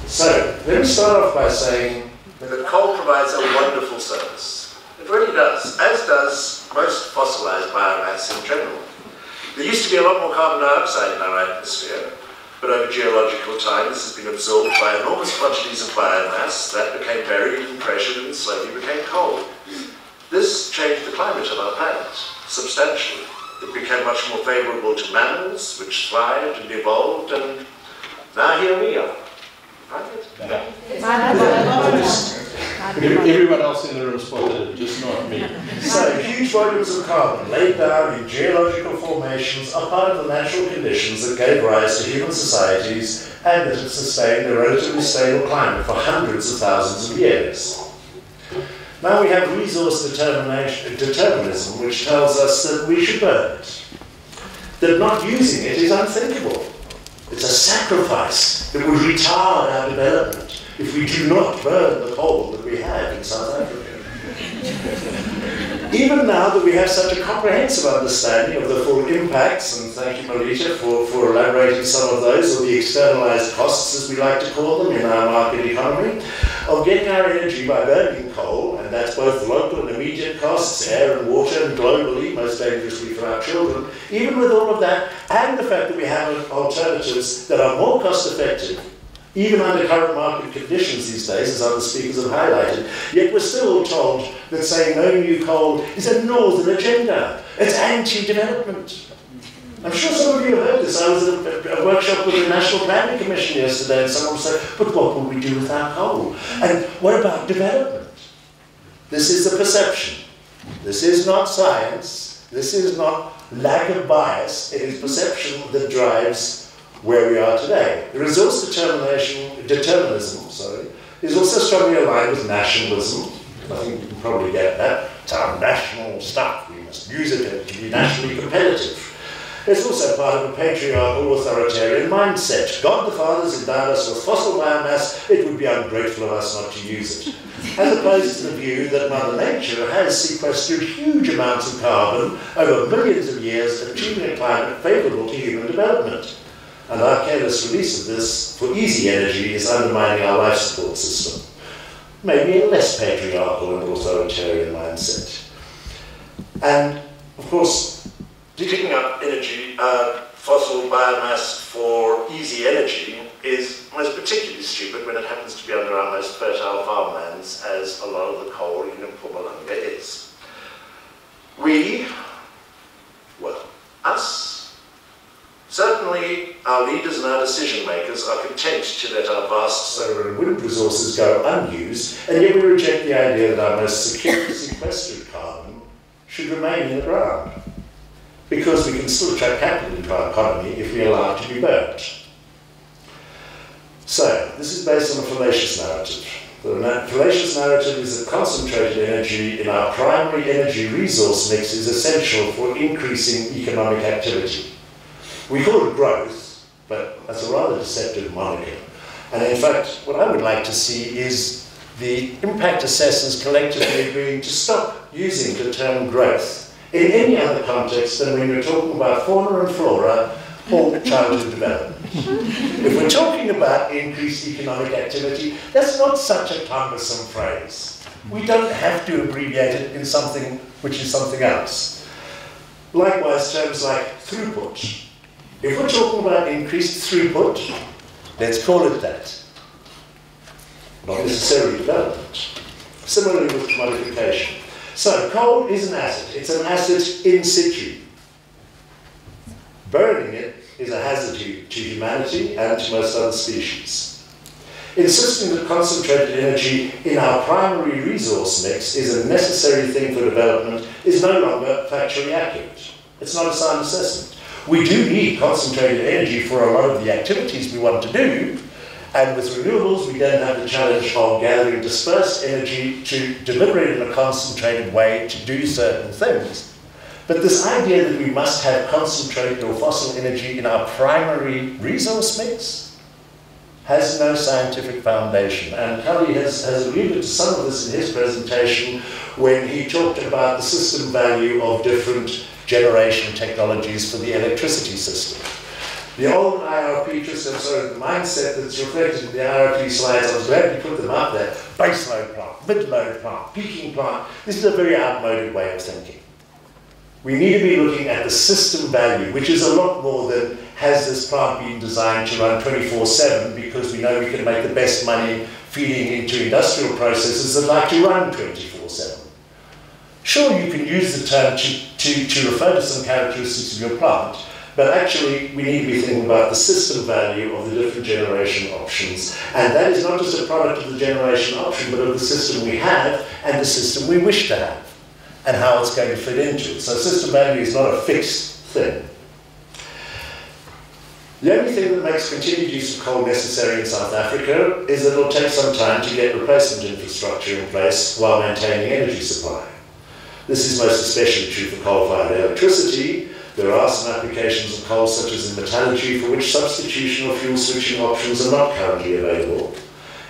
so, let me start off by saying that coal provides a wonderful service. It really does, as does most fossilized biomass in general. There used to be a lot more carbon dioxide in our atmosphere, but over geological time this has been absorbed by enormous quantities of biomass that became buried and pressured and slowly became coal. This changed the climate of our planet substantially. It became much more favorable to mammals, which thrived and evolved, and now here we are. Everyone else in the room spotted it, just not me. So, huge volumes of carbon laid down in geological formations are part of the natural conditions that gave rise to human societies and that have sustained a relatively stable climate for hundreds of thousands of years. Now we have resource determinism, which tells us that we should burn it. That not using it is unthinkable. It's a sacrifice that would retard our development if we do not burn the coal that we have in South Africa. Even now that we have such a comprehensive understanding of the full impacts, and thank you, Melita, for elaborating some of those, or the externalized costs, as we like to call them in our market economy, of getting our energy by burning coal, and that's both local and immediate costs, air and water, and globally, most dangerously for our children. Even with all of that, and the fact that we have alternatives that are more cost-effective, even under current market conditions these days, as other speakers have highlighted, yet we're still told that saying no new coal is a northern agenda. It's anti-development. I'm sure some of you have heard this. I was at a workshop with the National Planning Commission yesterday, and someone said, but what will we do without coal? And what about development? This is the perception. This is not science. This is not lack of bias. It is perception that drives where we are today. The resource determinism, is also strongly aligned with nationalism. I think you can probably get that. It's our national stuff. We must use it to be nationally competitive. It's also part of a patriarchal authoritarian mindset. God the Father's endowed us with fossil biomass, it would be ungrateful of us not to use it. As opposed to the view that Mother Nature has sequestered huge amounts of carbon over millions of years, achieving a climate favourable to human development. And our careless release of this for easy energy is undermining our life support system. Maybe a less patriarchal and authoritarian mindset. And, of course, digging up energy, fossil biomass for easy energy is most particularly stupid when it happens to be under our most fertile farmlands, as a lot of the coal in Mpumalanga is. We, well, us, certainly our leaders and our decision makers are content to let our vast solar and wind resources go unused, and yet we reject the idea that our most secure sequestered carbon should remain in the ground, because we can still attract capital into our economy if we allow it to be burnt. So, this is based on a fallacious narrative. The fallacious narrative is that concentrated energy in our primary energy resource mix is essential for increasing economic activity. We call it growth, but that's a rather deceptive moniker. And in fact, what I would like to see is the impact assessors collectively agreeing to stop using the term growth in any other context than when we're talking about fauna and flora or childhood development. If we're talking about increased economic activity, that's not such a cumbersome phrase. We don't have to abbreviate it in something which is something else. Likewise, terms like throughput. If we're talking about increased throughput, let's call it that. Not necessarily development. Similarly with commodification. So, coal is an asset. It's an asset in situ. Burning it is a hazard to humanity and to most other species. Insisting that concentrated energy in our primary resource mix is a necessary thing for development is no longer factually accurate. It's not a sound assessment. We do need concentrated energy for a lot of the activities we want to do, and with renewables we don't have the challenge of gathering dispersed energy to deliver it in a concentrated way to do certain things. But this idea that we must have concentrated or fossil energy in our primary resource mix has no scientific foundation. And Kelly has alluded to some of this in his presentation when he talked about the system value of different generation technologies for the electricity system. The old IRP the mindset that's reflected in the IRP slides, I was glad you put them up there, base load plant, mid load plant, peaking plant. This is a very outmoded way of thinking. We need to be looking at the system value, which is a lot more than has this plant been designed to run 24/7, because we know we can make the best money feeding into industrial processes that like to run 24/7. Sure, you can use the term to refer to some characteristics of your plant, but actually we need to be thinking about the system value of the different generation options. And that is not just a product of the generation option, but of the system we have and the system we wish to have, and how it's going to fit into it. So system value is not a fixed thing. The only thing that makes continued use of coal necessary in South Africa is that it will take some time to get replacement infrastructure in place while maintaining energy supply. This is most especially true for coal-fired electricity. There are some applications of coal, such as in metallurgy, for which substitution or fuel switching options are not currently available.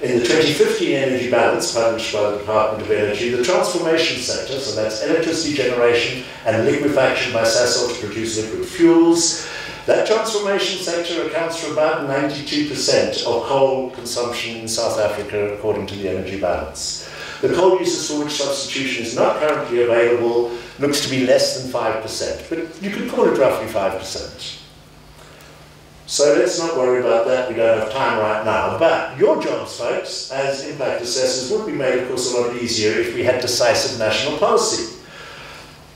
In the 2015 Energy Balance, published by the Department of Energy, the transformation sector, so that's electricity generation and liquefaction by Sasol to produce liquid fuels, that transformation sector accounts for about 92% of coal consumption in South Africa, according to the Energy Balance. The coal uses for which substitution is not currently available looks to be less than 5%, but you could call it roughly 5%. So let's not worry about that, we don't have time right now. But your jobs, folks, as impact assessors, would be made, of course, a lot easier if we had decisive national policy,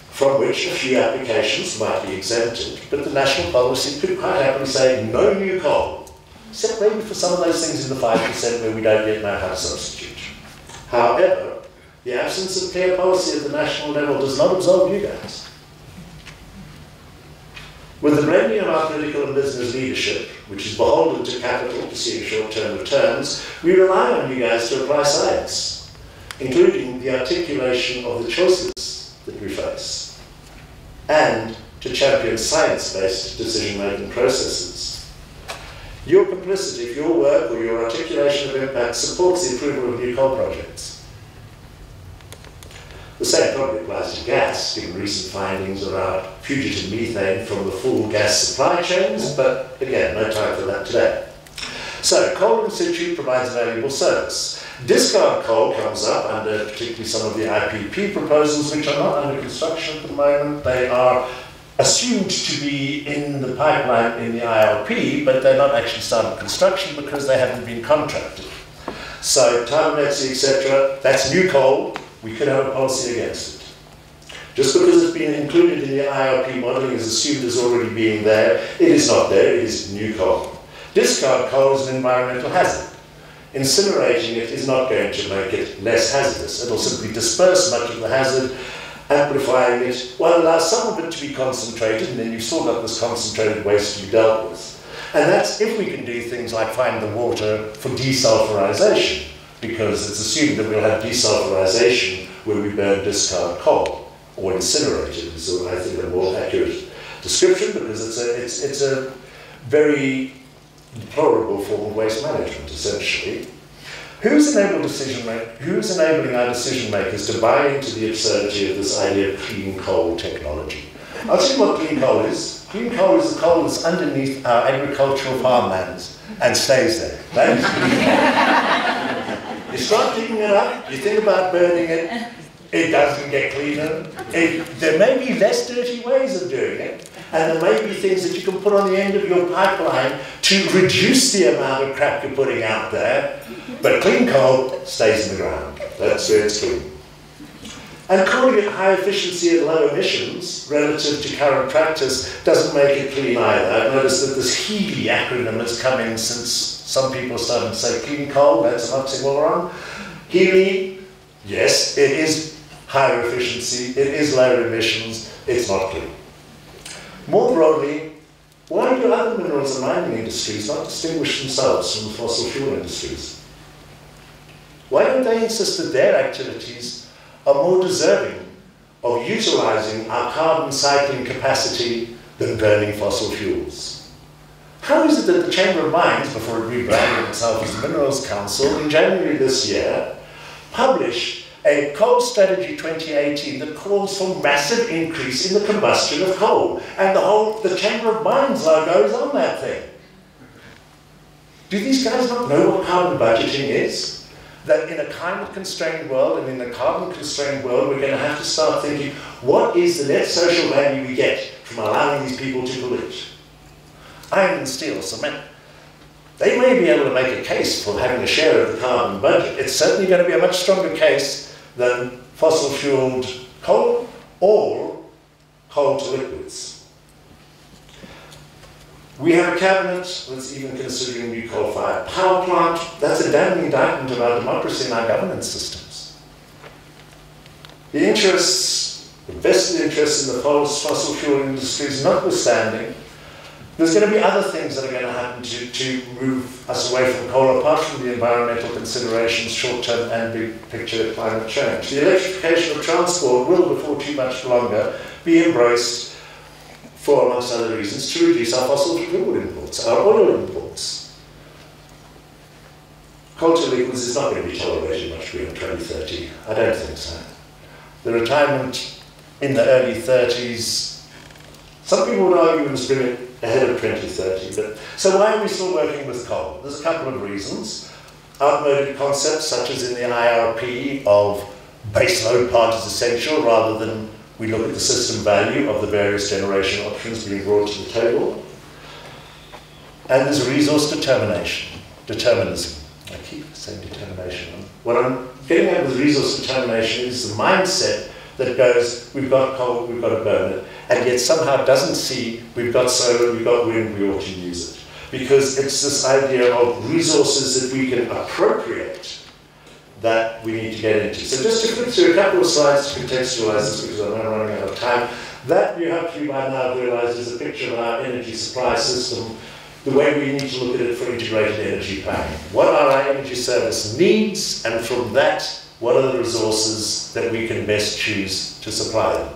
from which a few applications might be exempted. But the national policy could quite happily say no new coal, except maybe for some of those things in the 5% where we don't yet know how to substitute. However, the absence of clear policy at the national level does not absolve you guys. With the blending of our political and business leadership, which is beholden to capital to see short-term returns, we rely on you guys to apply science, including the articulation of the choices that we face, and to champion science-based decision-making processes. Your complicity, if your work or your articulation of impact supports the approval of new coal projects. The same probably applies to gas, given recent findings around fugitive methane from the full gas supply chains, but again, no time for that today. So, coal in situ provides a valuable service. Discard coal comes up under particularly some of the IPP proposals, which are not under construction at the moment. They are assumed to be in the pipeline in the ILP, but they're not actually started construction because they haven't been contracted. So, Taiwanese, etc., that's new coal. We could have a policy against it. Just because it's been included in the ILP modelling is assumed as already being there. It is not there, it is new coal. Discard coal is an environmental hazard. Incinerating it is not going to make it less hazardous. It will simply disperse much of the hazard, amplifying it, while allow some of it to be concentrated, and then you've still got this concentrated waste to be dealt with. And that's if we can do things like find the water for desulfurization, because it's assumed that we'll have desulfurization when we burn discard coal, or incinerate it is, I think, a more accurate description, because it's a very deplorable form of waste management, essentially. Who's enabling our decision makers to buy into the absurdity of this idea of clean coal technology? I'll tell you what clean coal is. Clean coal is the coal that's underneath our agricultural farmlands and stays there. That is clean coal. You start digging it up, you think about burning it, it doesn't get cleaner. There may be less dirty ways of doing it, and there may be things that you can put on the end of your pipeline to reduce the amount of crap you're putting out there, but clean coal stays in the ground. That's where it's clean. And calling it high efficiency and low emissions relative to current practice doesn't make it clean either. I've noticed that this HEALY acronym has come in since some people started to say clean coal. That's an oxymoron. HEALY, yes, it is higher efficiency, it is lower emissions, it's not clean. More broadly, why do other minerals and mining industries not distinguish themselves from the fossil fuel industries? Why don't they insist that their activities are more deserving of utilising our carbon cycling capacity than burning fossil fuels? How is it that the Chamber of Mines, before it rebranded itself as the Minerals Council, in January this year, published a Coal Strategy 2018 that calls for massive increase in the combustion of coal, and the Chamber of Mines logo is on that thing? Do these guys not know what carbon budgeting is? That in a climate-constrained world and in a carbon-constrained world, we're going to have to start thinking, what is the net social value we get from allowing these people to pollute? Iron and steel, cement. They may be able to make a case for having a share of the carbon budget. It's certainly going to be a much stronger case than fossil-fueled coal or coal to liquids. We have a cabinet that's even considering new coal-fired power plant. That's a damning indictment of our democracy and our governance systems. The vested interests in the fossil fuel industries notwithstanding, there's going to be other things that are going to happen to move us away from coal, apart from the environmental considerations, short-term and big-picture climate change. The electrification of transport will, before too much longer, be embraced for, amongst other reasons, to reduce our fossil fuel imports, our oil imports. Coal to liquids is not going to be tolerated much beyond 2030. I don't think so. The retirement in the early 30s, some people would argue we must bring it ahead of 2030. But, so why are we still working with coal? There's a couple of reasons. Outmoded concepts such as in the IRP of base load part is essential rather than we look at the system value of the various generation options being brought to the table. And there's resource determinism. I keep saying determination. What I'm getting at with resource determination is the mindset that goes, we've got coal, we've got to burn it, and yet somehow doesn't see, we've got solar, we've got wind, we ought to use it. Because it's this idea of resources that we can appropriate that we need to get into. So just to flip through a couple of slides to contextualize this, because I'm now running out of time, that you have to by now realize is a picture of our energy supply system, the way we need to look at it for integrated energy planning. What are our energy service needs, and from that, what are the resources that we can best choose to supply them?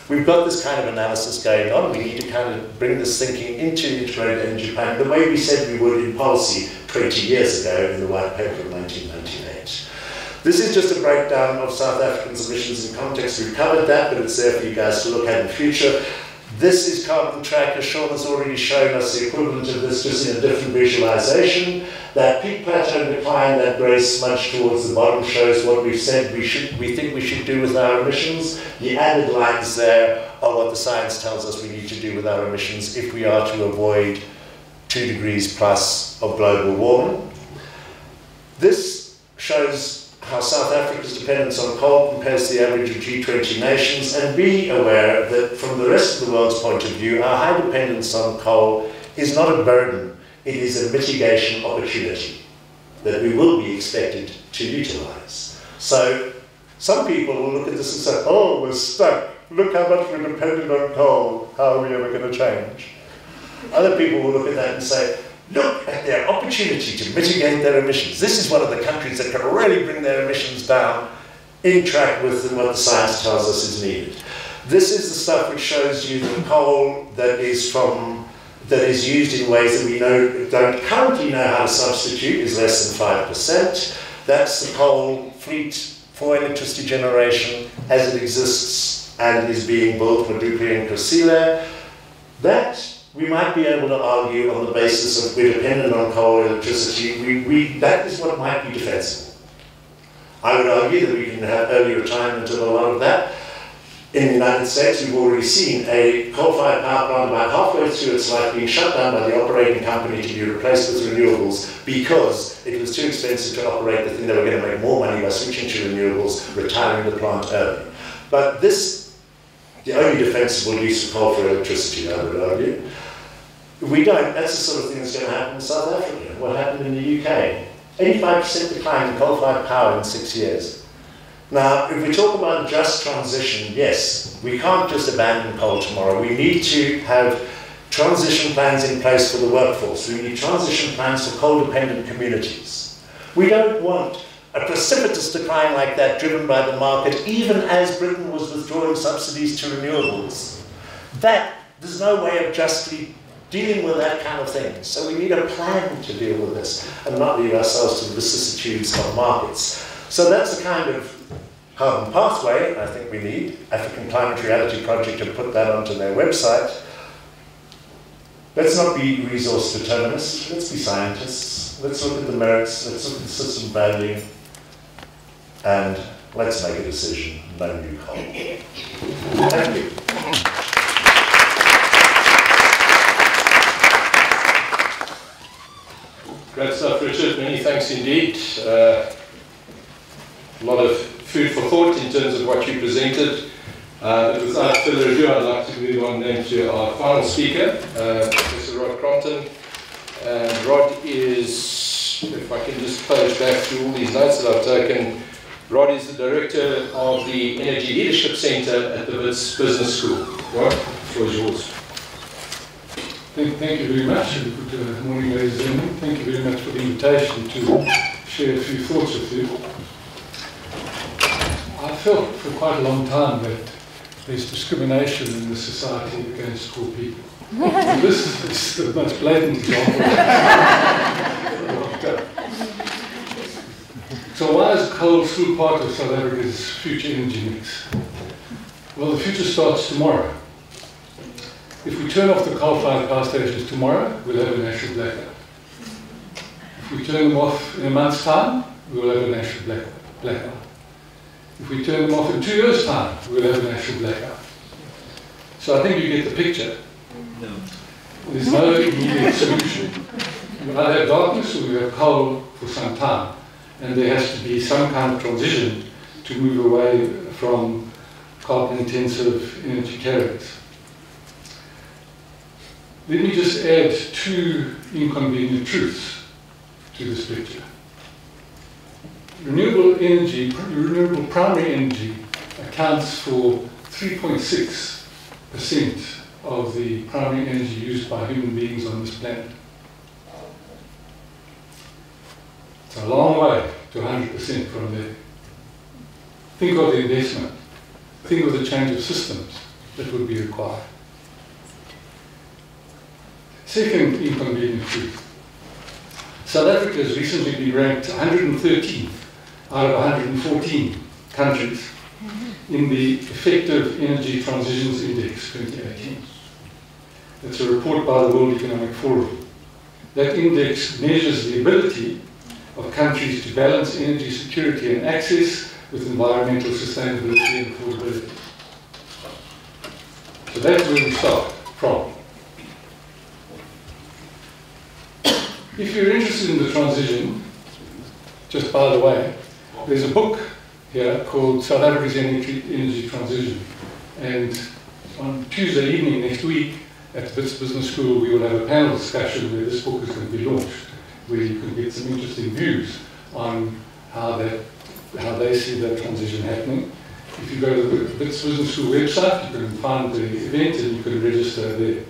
We've got this kind of analysis going on. We need to kind of bring this thinking into integrated energy planning the way we said we would in policy 20 years ago in the white paper of 1998. This is just a breakdown of South Africa's emissions in context. We've covered that, but it's there for you guys to look at in the future. This is carbon tracker. Sean has already shown us the equivalent of this just in a different visualization. That peak plateau decline, that grey smudge towards the bottom, shows what we've said we think we should do with our emissions. The added lines there are what the science tells us we need to do with our emissions if we are to avoid 2 degrees plus of global warming. This shows how South Africa's dependence on coal compares to the average of G20 nations, and be aware that from the rest of the world's point of view, our high dependence on coal is not a burden, it is a mitigation opportunity that we will be expected to utilise. So some people will look at this and say, oh, we're stuck, look how much we're dependent on coal, how are we ever going to change? Other people will look at that and say, look at their opportunity to mitigate their emissions. This is one of the countries that can really bring their emissions down in track with what the science tells us is needed. This is the stuff which shows you the coal that is used in ways that we don't currently know how to substitute is less than 5%. That's the coal fleet for electricity generation as it exists and is being built for Dupre and Kusile. That we might be able to argue on the basis of we're dependent on coal electricity. That is what might be defensible. I would argue that we can have early retirement of a lot of that. In the United States, we've already seen a coal-fired power plant about halfway through its life being shut down by the operating company to be replaced with renewables because it was too expensive to operate the thing. They were going to make more money by switching to renewables, retiring the plant early. But the only defensible use of coal for electricity, I would argue. We don't. That's the sort of thing that's going to happen in South Africa. What happened in the UK? 85% decline in coal-fired power in 6 years. Now, if we talk about a just transition, yes, we can't just abandon coal tomorrow. We need to have transition plans in place for the workforce. We need transition plans for coal-dependent communities. We don't want a precipitous decline like that driven by the market, even as Britain was withdrawing subsidies to renewables. There's no way of justly dealing with that kind of thing. So we need a plan to deal with this and not leave ourselves to the vicissitudes of markets. So that's the kind of carbon pathway I think we need. African Climate Reality Project have put that onto their website. Let's not be resource determinists, let's be scientists. Let's look at the merits, let's look at the system value, and let's make a decision, no new coal. Thank you. Great stuff, Richard. Many thanks indeed. A lot of food for thought in terms of what you presented. But without further ado, I'd like to move on then to our final speaker, Professor Rod Crompton. Rod is, if I can just page back through all these notes that I've taken, Rod is the Director of the Energy Leadership Centre at the Wits Business School. Rod, the floor is yours. Thank you very much, and good morning, ladies and gentlemen. Thank you very much for the invitation to share a few thoughts with you. I felt for quite a long time that there's discrimination in the society against poor people. And this is the most blatant example. So why is coal still part of South Africa's future energy mix? Well, the future starts tomorrow. If we turn off the coal-fired power stations tomorrow, we'll have a national blackout. If we turn them off in a month's time, we'll have a national blackout. If we turn them off in 2 years' time, we'll have a national blackout. So I think you get the picture. No. There's no immediate solution. We either have darkness or we have coal for some time. And there has to be some kind of transition to move away from carbon-intensive energy carriers. Let me just add 2 inconvenient truths to this picture. Renewable renewable primary energy accounts for 3.6% of the primary energy used by human beings on this planet. It's a long way to 100% from there. Think of the investment. Think of the change of systems that would be required. Second inconvenient truth. South Africa has recently been ranked 113th out of 114 countries in the Effective Energy Transitions Index 2018. It's a report by the World Economic Forum. That index measures the ability of countries to balance energy security and access with environmental sustainability and affordability. So that's where we start from. If you're interested in the transition, just by the way, there's a book here called South Africa's Energy Transition. And on Tuesday evening next week at the Wits Business School, we will have a panel discussion where this book is going to be launched, where you can get some interesting views on how they see that transition happening. If you go to the Wits Business School website, you can find the event and you can register there.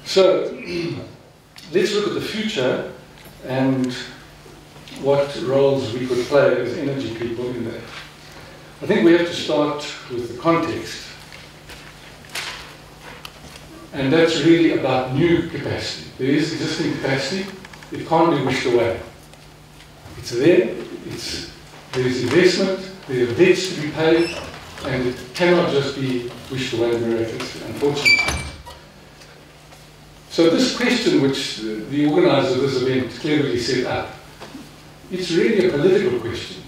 So, let's look at the future and what roles we could play as energy people in that. I think we have to start with the context. And that's really about new capacity. There is existing capacity, it can't be wished away. It's there, there's investment, there are debts to be paid, and it cannot just be wished away miraculously, unfortunately. So this question, which the organizer of this event cleverly set up, it's really a political question.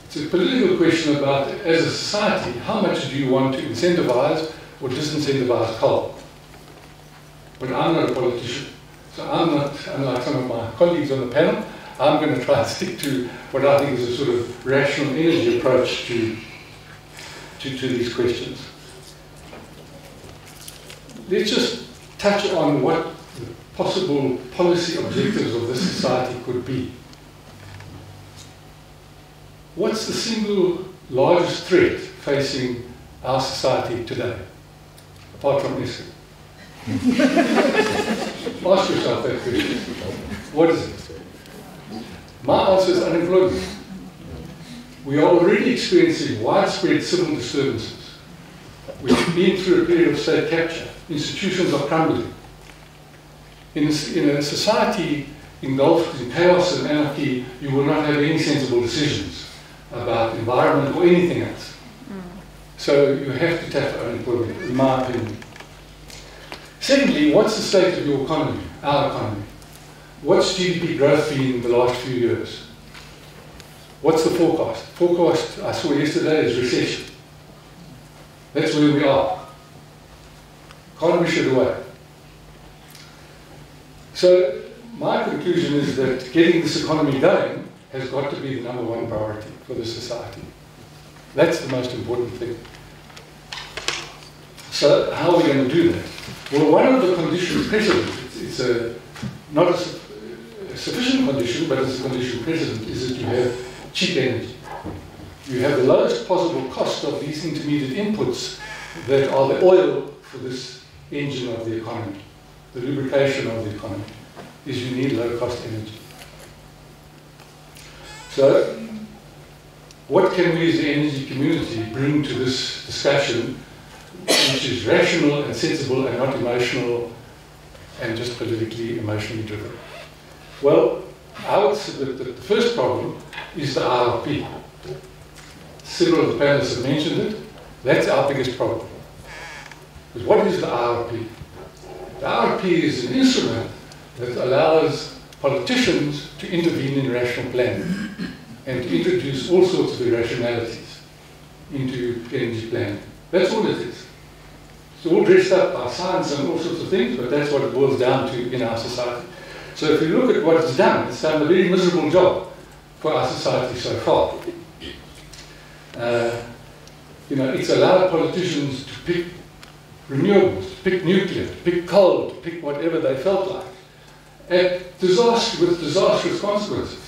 It's a political question about, as a society, how much do you want to incentivize or disincentivize coal? But I'm not a politician, so I'm not, unlike some of my colleagues on the panel, I'm going to try and stick to what I think is a sort of rational energy approach to these questions. Let's just touch on what the possible policy objectives of this society could be. What's the single largest threat facing our society today, apart from Eskom? Ask yourself that question. What is it? My answer is unemployment. We are already experiencing widespread civil disturbances. We've been through a period of state capture. Institutions are crumbling. In a society engulfed in chaos and anarchy, you will not have any sensible decisions about environment or anything else. So you have to tackle unemployment, in my opinion. Secondly, what's the state of your economy, our economy? What's GDP growth been in the last few years? What's the forecast? Forecast I saw yesterday is recession. That's where we are. Can't wish it away. So my conclusion is that getting this economy going has got to be the #1 priority for the society. That's the most important thing. So how are we going to do that? Well, one of the conditions precedent, it's not a sufficient condition, but it's a condition precedent, is that you have cheap energy. You have the lowest possible cost of these intermediate inputs that are the oil for this engine of the economy, the lubrication of the economy, is you need low-cost energy. So, what can we as the energy community bring to this discussion, which is rational and sensible and not emotional and just politically, emotionally driven? Well, I would say that the first problem is the IRP. Several of the panelists have mentioned it. That's our biggest problem. Because what is the IRP? The IRP is an instrument that allows politicians to intervene in rational planning and to introduce all sorts of irrationalities into energy planning. That's all it is. It's all dressed up by science and all sorts of things, but that's what it boils down to in our society. So if you look at what it's done a very miserable job for our society so far. It's allowed politicians to pick renewables, to pick nuclear, to pick coal, to pick whatever they felt like, with disastrous consequences.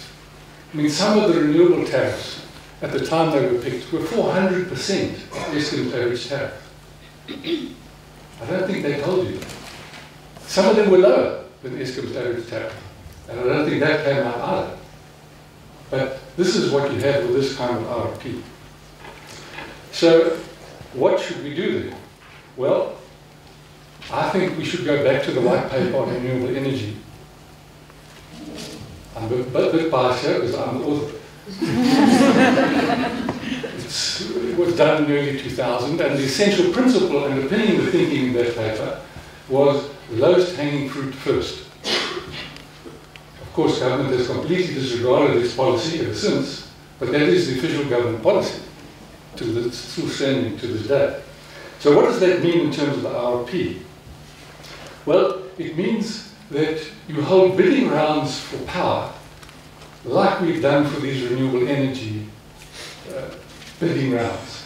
I mean, some of the renewable tariffs at the time they were picked were 400% of Eskom's average tariff. I don't think they told you that. Some of them were lower than Eskom's average tariff, and I don't think that came out either. But this is what you have with this kind of RFP. So what should we do then? Well, I think we should go back to the white paper on renewable energy. I'm a bit biased here because I'm the author. It was done in the early 2000s, and the essential principle underpinning the thinking in that paper was lowest hanging fruit first. Of course, government has completely disregarded this policy ever since, but that is the official government policy, still standing to this day. So what does that mean in terms of the RP? Well, it means that you hold bidding rounds for power, like we've done for these renewable energy bidding rounds,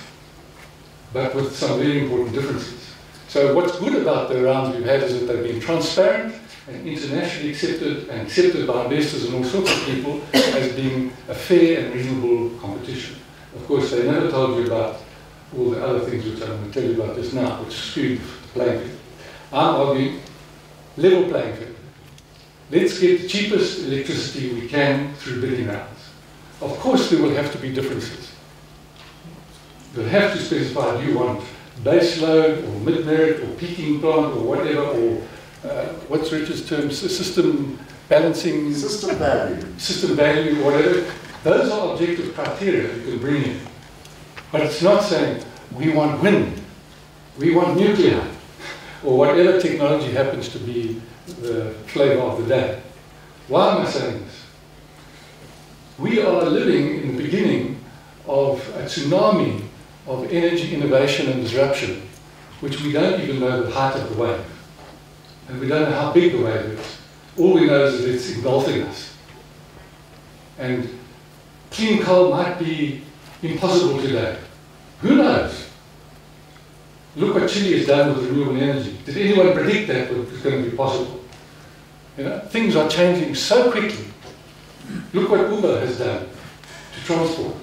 but with some very important differences. So what's good about the rounds we've had is that they've been transparent and internationally accepted and accepted by investors and all sorts of people as being a fair and reasonable competition. Of course, they never told you about all the other things which I'm going to tell you about just now, which skewed the playing field. I'm arguing level playing field. Let's get the cheapest electricity we can through bidding rounds. Of course, there will have to be differences. You'll have to specify, do you want base load or mid-merit or peaking plant or whatever, or what's Richard's term, system balancing? System value. System value, whatever. Those are objective criteria you can bring in. But it's not saying, we want wind, we want nuclear, or whatever technology happens to be the flavor of the day. Why am I saying this? We are living in the beginning of a tsunami of energy innovation and disruption, which we don't even know the height of the wave. And we don't know how big the wave is. All we know is that it's engulfing us. And clean coal might be impossible today. Who knows? Look what Chile has done with renewable energy. Did anyone predict that it was going to be possible? You know, things are changing so quickly. Look what Uber has done to transport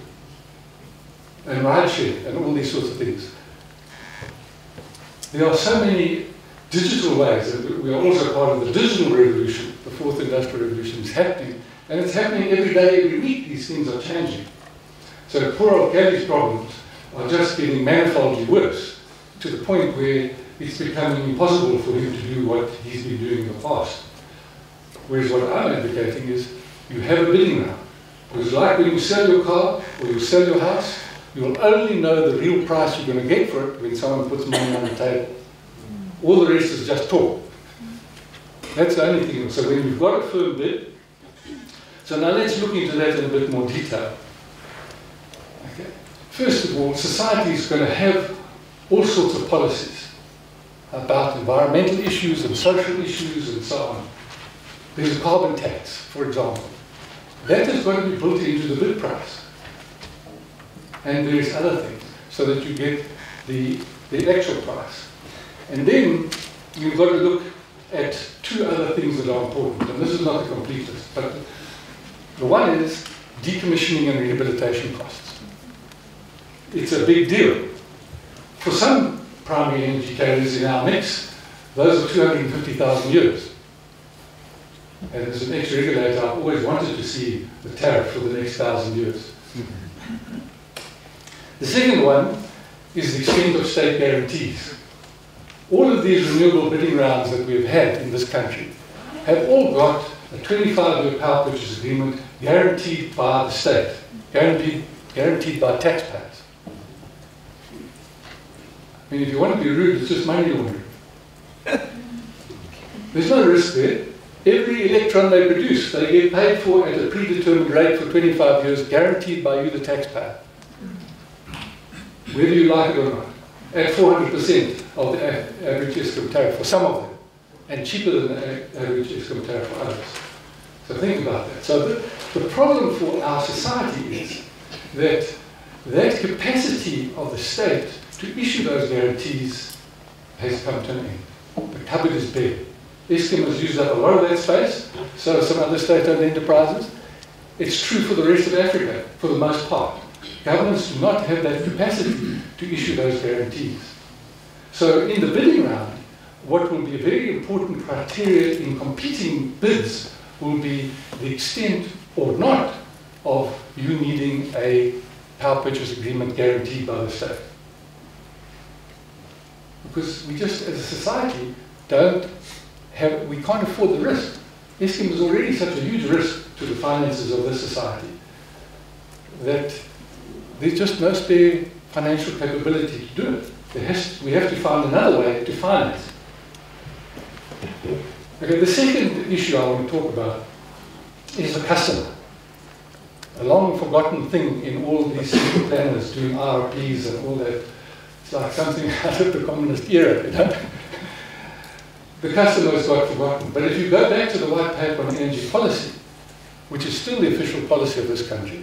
and rideshare and all these sorts of things. There are so many digital ways that we are also part of the digital revolution. The fourth industrial revolution is happening, and it's happening every day, every week. These things are changing. So poor old Kelly's problems are just getting manifoldly worse, to the point where it's becoming impossible for him to do what he's been doing in the past. Whereas what I'm advocating is you have a bidding round. Because like when you sell your car or you sell your house, you will only know the real price you're going to get for it when someone puts money on the table. All the rest is just talk. That's the only thing. So when you've got a firm bid, so now let's look into that in a bit more detail. Okay. First of all, society is going to have all sorts of policies about environmental issues and social issues and so on. There's a carbon tax, for example. That is going to be built into the bid price. And various other things, so that you get the actual price. And then you've got to look at two other things that are important. And this is not a complete list, but the one is decommissioning and rehabilitation costs. It's a big deal. For some primary energy carriers in our mix, those are 250,000 years. And as an ex-regulator, I've always wanted to see the tariff for the next 1,000 years. The second one is the extent of state guarantees. All of these renewable bidding rounds that we've had in this country have all got a 25-year power purchase agreement guaranteed by the state, guaranteed by taxpayers. I mean, if you want to be rude, it's just money laundering. There's no risk there. Every electron they produce, they get paid for at a predetermined rate for 25 years, guaranteed by you, the taxpayer. Whether you like it or not, at 400% of the average Eskom tariff for some of them, and cheaper than the average Eskom tariff for others. So think about that. So the problem for our society is that that capacity of the state to issue those guarantees has come to an end. The cupboard is bare. Eskom has used up a lot of that space, so some other state-owned enterprises. It's true for the rest of Africa, for the most part. Governments do not have that capacity to issue those guarantees. So in the bidding round, what will be a very important criteria in competing bids will be the extent or not of you needing a power purchase agreement guaranteed by the state. because we just, as a society, we can't afford the risk. Eskom is already such a huge risk to the finances of this society that there's just no spare financial capability to do it. We have to find another way to finance. Okay, the second issue I want to talk about is the customer. A long forgotten thing in all these city planners doing RRPs and all that. It's like something out of the communist era, you know? The customer has got forgotten. But if you go back to the white paper on energy policy, which is still the official policy of this country,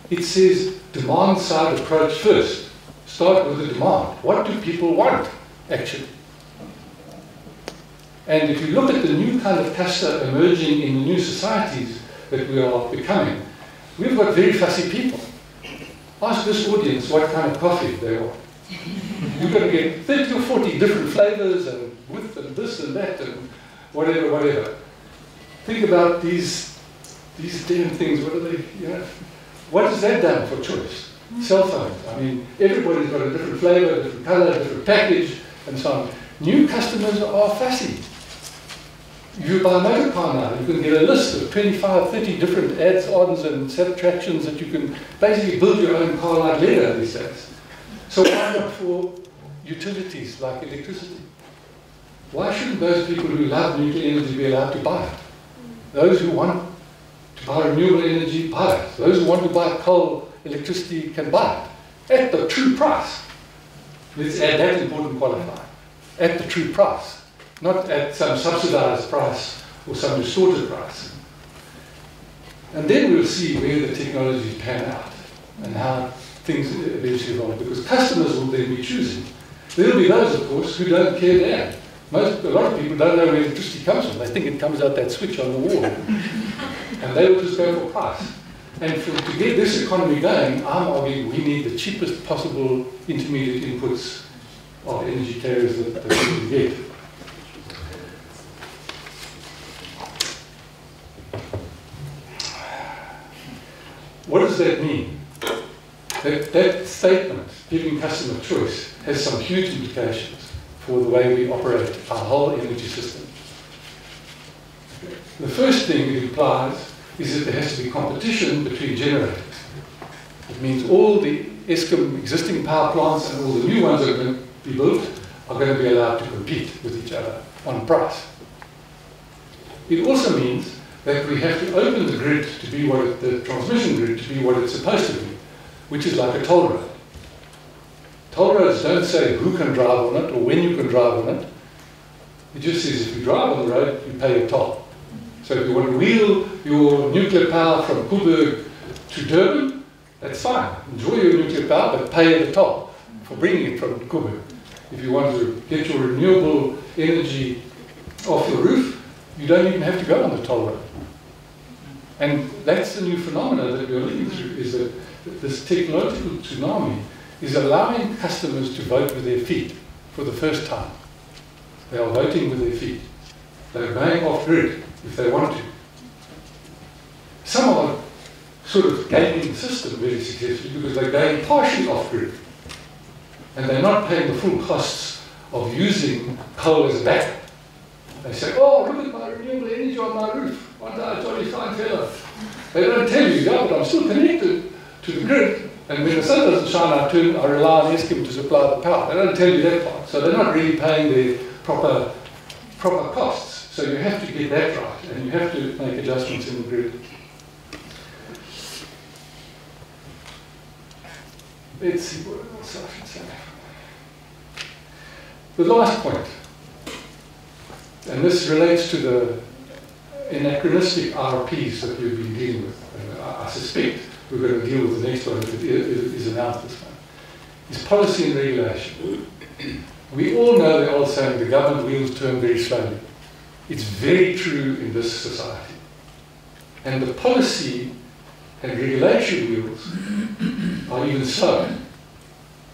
it says demand side approach first. Start with the demand. What do people want, actually? And if you look at the new kind of cluster emerging in the new societies that we are becoming, we've got very fussy people. Ask this audience what kind of coffee they want. You're going to get 30 or 40 different flavors and with and this and that and whatever, whatever. Think about these damn things. What are they, you know? What has that done for choice? Cell phones. I mean, everybody's got a different flavor, different color, different package, and so on. New customers are fussy. You buy a motor car now, you can get a list of 25, 30 different add-ons and subtractions that you can basically build your own car like Lego these days. So why not for utilities like electricity? Why shouldn't those people who love nuclear energy be allowed to buy it? Those who want to buy renewable energy, buy it. Those who want to buy coal electricity can buy it at the true price. Let's add that important qualifier. At the true price. Not at some subsidized price or some distorted price. And then we'll see where the technologies pan out and how things eventually evolve, because customers will then be choosing. There will be those, of course, who don't care then. A lot of people don't know where electricity comes from. They think it comes out that switch on the wall. And they will just go for price. And to get this economy going, I'm arguing we need the cheapest possible intermediate inputs of energy carriers that we can get. What does that mean? That statement, giving customer choice, has some huge implications for the way we operate our whole energy system. The first thing it implies is that there has to be competition between generators. It means all the Eskom existing power plants and all the new ones that are going to be built are going to be allowed to compete with each other on price. It also means that we have to open the grid to be what the transmission grid to be what it's supposed to be, which is like a toll road. Toll roads don't say who can drive on it or when you can drive on it. It just says if you drive on the road, you pay a toll. So if you want to wheel your nuclear power from Coburg to Durban, that's fine. Enjoy your nuclear power, but pay the toll for bringing it from Coburg. If you want to get your renewable energy off your roof, you don't even have to go on the toll road. And that's the new phenomenon that we're living through, is that this technological tsunami is allowing customers to vote with their feet for the first time. They are voting with their feet. They're going off-grid if they want to. Some are sort of gaming the system very successfully because they're going partially off-grid. And they're not paying the full costs of using coal as a backup. They say, oh, look at my renewable energy on my roof. Aren't I a jolly fine fellow? They don't tell you, yeah, but I'm still connected to the grid. And when the sun doesn't shine, I rely on Eskom to supply the power. They don't tell you that part. So they're not really paying their proper costs. So you have to get that right. And you have to make adjustments in the grid. Let's see what else I should say. The last point. And this relates to the anachronistic RPs that we've been dealing with. I suspect we're going to deal with the next one if it is announced this one. Is policy and regulation. We all know the old saying, the government wheels turn very slowly. It's very true in this society. And the policy and regulation wheels are even slower.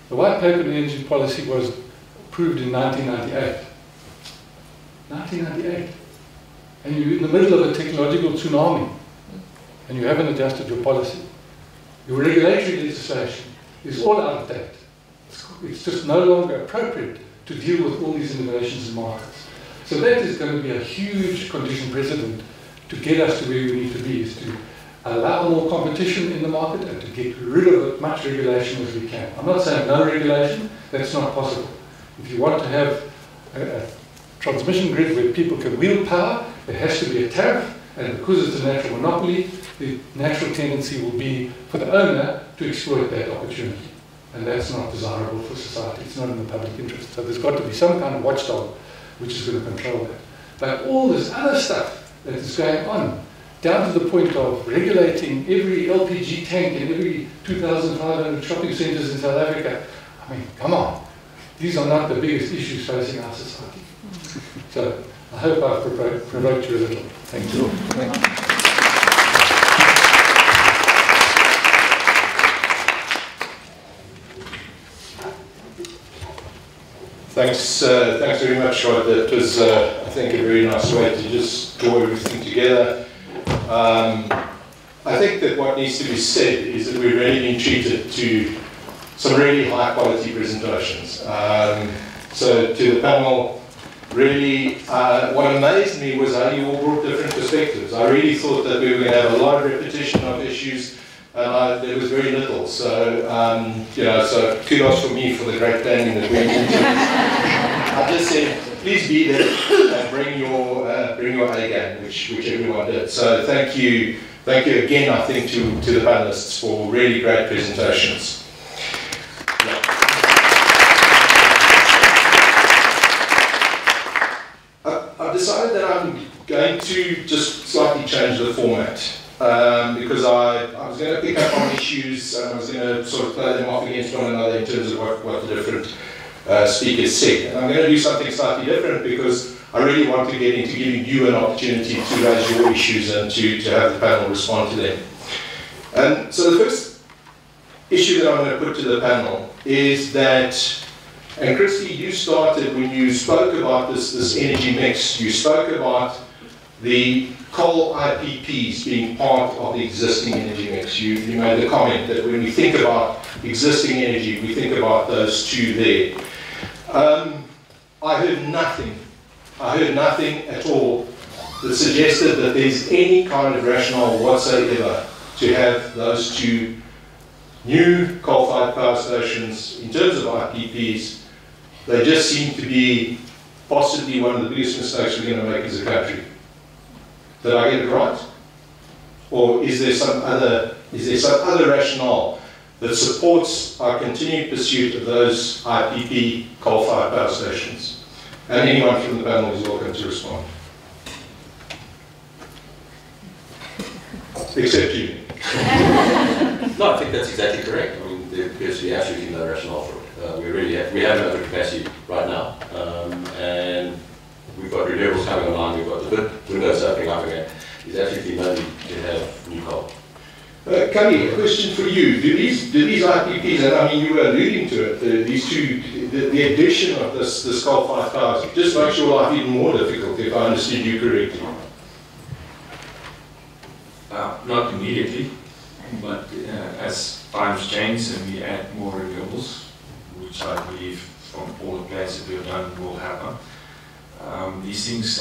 The White Paper on Energy Policy was approved in 1998. 1998. And you're in the middle of a technological tsunami. And you haven't adjusted your policy. Your regulatory legislation is all out of date. It's just no longer appropriate to deal with all these innovations in markets. So that is going to be a huge condition precedent to get us to where we need to be, is to allow more competition in the market and to get rid of as much regulation as we can. I'm not saying no regulation, that's not possible. If you want to have a transmission grid where people can wield power, there has to be a tariff, and because it's a natural monopoly, the natural tendency will be for the owner to exploit that opportunity. And that's not desirable for society, it's not in the public interest. So there's got to be some kind of watchdog which is going to control that. But all this other stuff that is going on, down to the point of regulating every LPG tank in every 2,500 shopping centres in South Africa, I mean, come on. These are not the biggest issues facing our society. So I hope I've provoked you a little. Thank you. Thank you. Thanks very much, Rod. That was, I think, a very nice way to just draw everything together. I think that what needs to be said is that we've really been treated to some really high quality presentations. So to the panel, really, what amazed me was how you all brought different perspectives. I really thought that we were going to have a lot of repetition of issues, and there was very little. So, you know, so kudos for me for the great planning that went into it. I just said, please be there and bring your A game, which everyone did. So thank you again, I think, to the panelists for really great presentations. I've decided that I'm going to just slightly change the format because I was going to pick up on issues and I was going to sort of play them off against one another in terms of what the different speakers said. And I'm going to do something slightly different because I really want to get into giving you an opportunity to raise your issues and to have the panel respond to them. And so the first issue that I'm going to put to the panel is that, and Christy, you started when you spoke about this energy mix, you spoke about the coal IPPs being part of the existing energy mix. You made the comment that when we think about existing energy, we think about those two there. I heard nothing at all that suggested that there's any kind of rationale whatsoever to have those two new coal-fired power stations in terms of IPPs. They just seem to be possibly one of the biggest mistakes we're going to make as a country. Did I get it right? Or is there some other rationale that supports our continued pursuit of those IPP coal-fired power stations? And anyone from the panel is welcome to respond. Except you. No, I think that's exactly correct. I mean, there appears to be absolutely no rationale for it. We have no overcapacity right now, and we've got renewables coming online. We've got the windows opening up again. There's absolutely no need to have new coal. Kali, a question for you. Do these IPPs, and I mean you were alluding to it, these two, the addition of this coal-fired power, just makes your life even more difficult, if I understood you correctly? Not immediately, but as times change and we add more renewables, which I believe from all the plans that we have done will happen, these things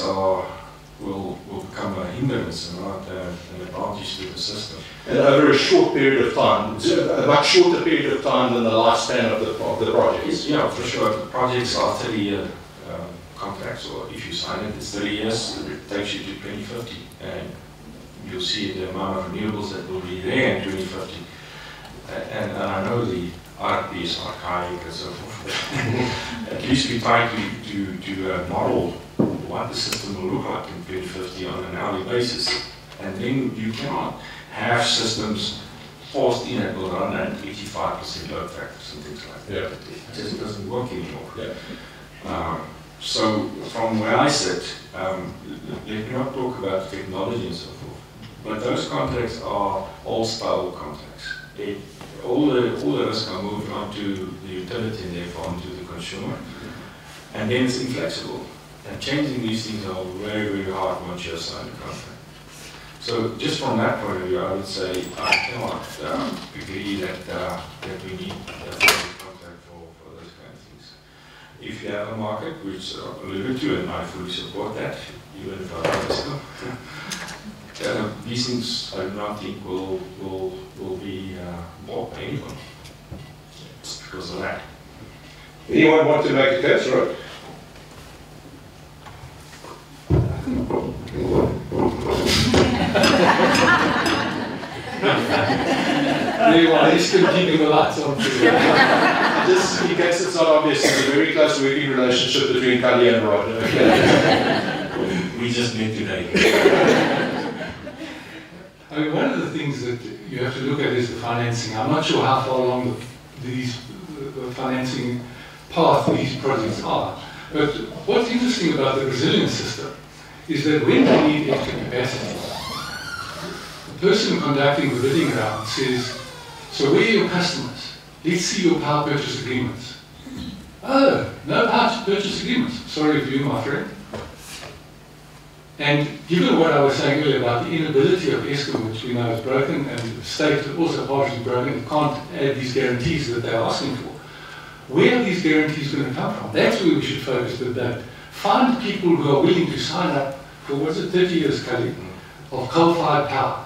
will become a hindrance and not an advantage to the system. And over a short period of time, a much shorter period of time than the lifespan of the projects? Yeah, for sure. The projects are 30-year contracts, or if you sign it, it's 30 years, it takes you to 2050. And you'll see the amount of renewables that will be there in 2050. And I know the RP is archaic and so forth. At least we try to model what the system will look like in 2050 on an hourly basis. And then you cannot have systems forced in that will run at 85% load factors and things like that. Yeah. It just doesn't work anymore. Yeah. So from where I sit, let me not talk about technology and so forth, but those contracts are all-style contracts. All the risk are moved onto the utility and therefore onto the consumer, and then it's inflexible. And changing these things are very, very hard once you sign the contract. So just from that point of view, I would say I cannot agree that we need a contract for those kind of things. if you have a market, which I alluded to, and I fully support that, even if I don't these things I do not think will be bought by anyone. It's because of that. Anyone want to make a case, right? He's still keeping the lights on. Just in case it's not obvious, there's a very close working relationship between Kali and Rod. Okay. We just met today. I mean, one of the things that you have to look at is the financing. I'm not sure how far along the financing path these projects are. But what's interesting about the Brazilian system is that when they need extra capacity, the person conducting the bidding round says, so where are your customers? Let's see your power purchase agreements. Oh, no power purchase agreements. Sorry for you, my friend. And given what I was saying earlier about the inability of Eskom, which we know is broken, and the state is also partially broken, it can't add these guarantees that they're asking for. Where are these guarantees going to come from? That's where we should focus the debate. Find people who are willing to sign up for, what's it, 30 years, Kali, of coal-fired power.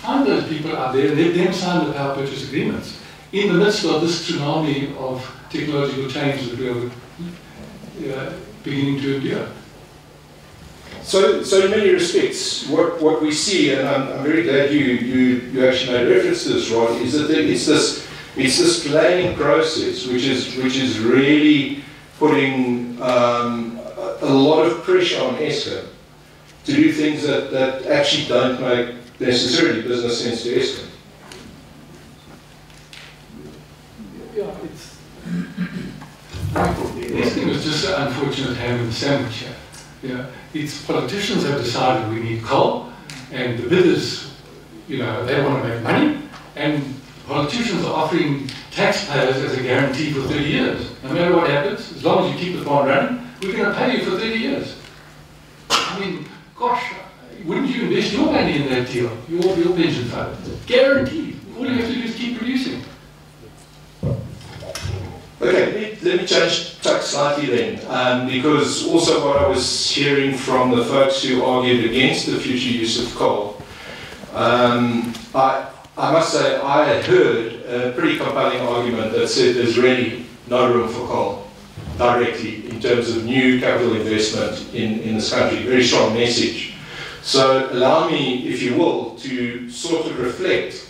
Find those people out there and let them sign the power purchase agreements in the midst of this tsunami of technological change that we are beginning to endure. So in many respects, what we see, and I'm very glad you actually made reference to this, Rod, is that it's this planning process which is really putting a lot of pressure on Eskom to do things that actually don't make necessarily business sense to Eskom. Yeah, Eskom is just an unfortunate ham in the sandwich here. Yeah, its politicians have decided we need coal, and the bidders, they want to make money, and politicians are offering taxpayers as a guarantee for 30 years. No matter what happens, as long as you keep the plant running, we're going to pay you for 30 years. I mean, gosh, wouldn't you invest your money in that deal, your pension fund? Guaranteed. All you have to do is keep producing. Okay, let me change tack slightly then, because also what I was hearing from the folks who argued against the future use of coal, I must say I heard a pretty compelling argument that said there's really no room for coal directly in terms of new capital investment in this country. Very strong message. So allow me, if you will, to sort of reflect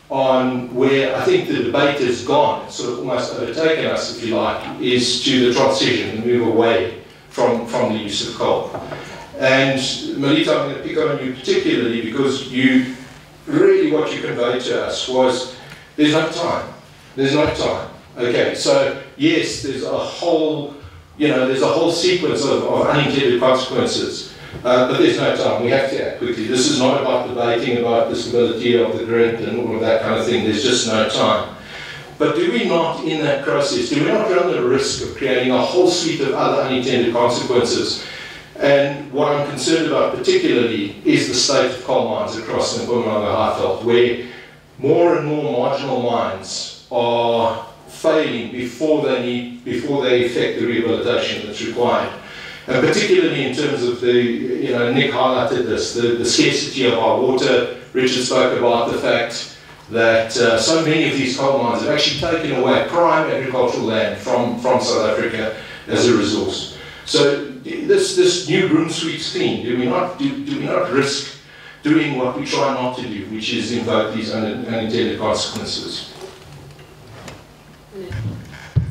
on where I think the debate has gone, it's sort of almost overtaken us, if you like, is to the transition, the move away from the use of coal. And Melita, I'm going to pick on you particularly because you really what you conveyed to us was there's no time. There's no time. Okay, so yes, there's a whole sequence of unintended consequences. But there's no time. We have to act quickly. This is not about debating about the stability of the grid and all of that kind of thing. There's just no time. But do we not, in that process, do we not run the risk of creating a whole suite of other unintended consequences? And what I'm concerned about particularly is the state of coal mines across the Mpumalanga Highveld, where more and more marginal mines are failing before they effect the rehabilitation that's required. And particularly in terms of Nick highlighted this, the scarcity of our water. Richard spoke about the fact that so many of these coal mines have actually taken away prime agricultural land from South Africa as a resource. So this new broom sweeps theme, do we not risk doing what we try not to do, which is invoke these unintended consequences?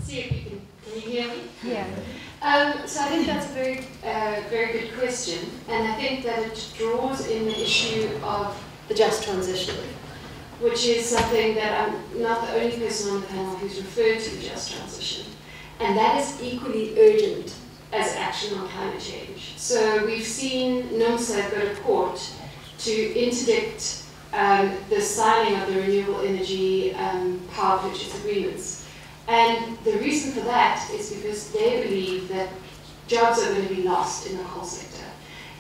See if you can you hear me? Yeah. So I think that's a very good question, and I think that it draws in the issue of the just transition, which is something that I'm not the only person on the panel who's referred to the just transition, and that is equally urgent as action on climate change. So we've seen NUMSA go to court to interdict the signing of the renewable energy power purchase agreements. And the reason for that is because they believe that jobs are going to be lost in the coal sector.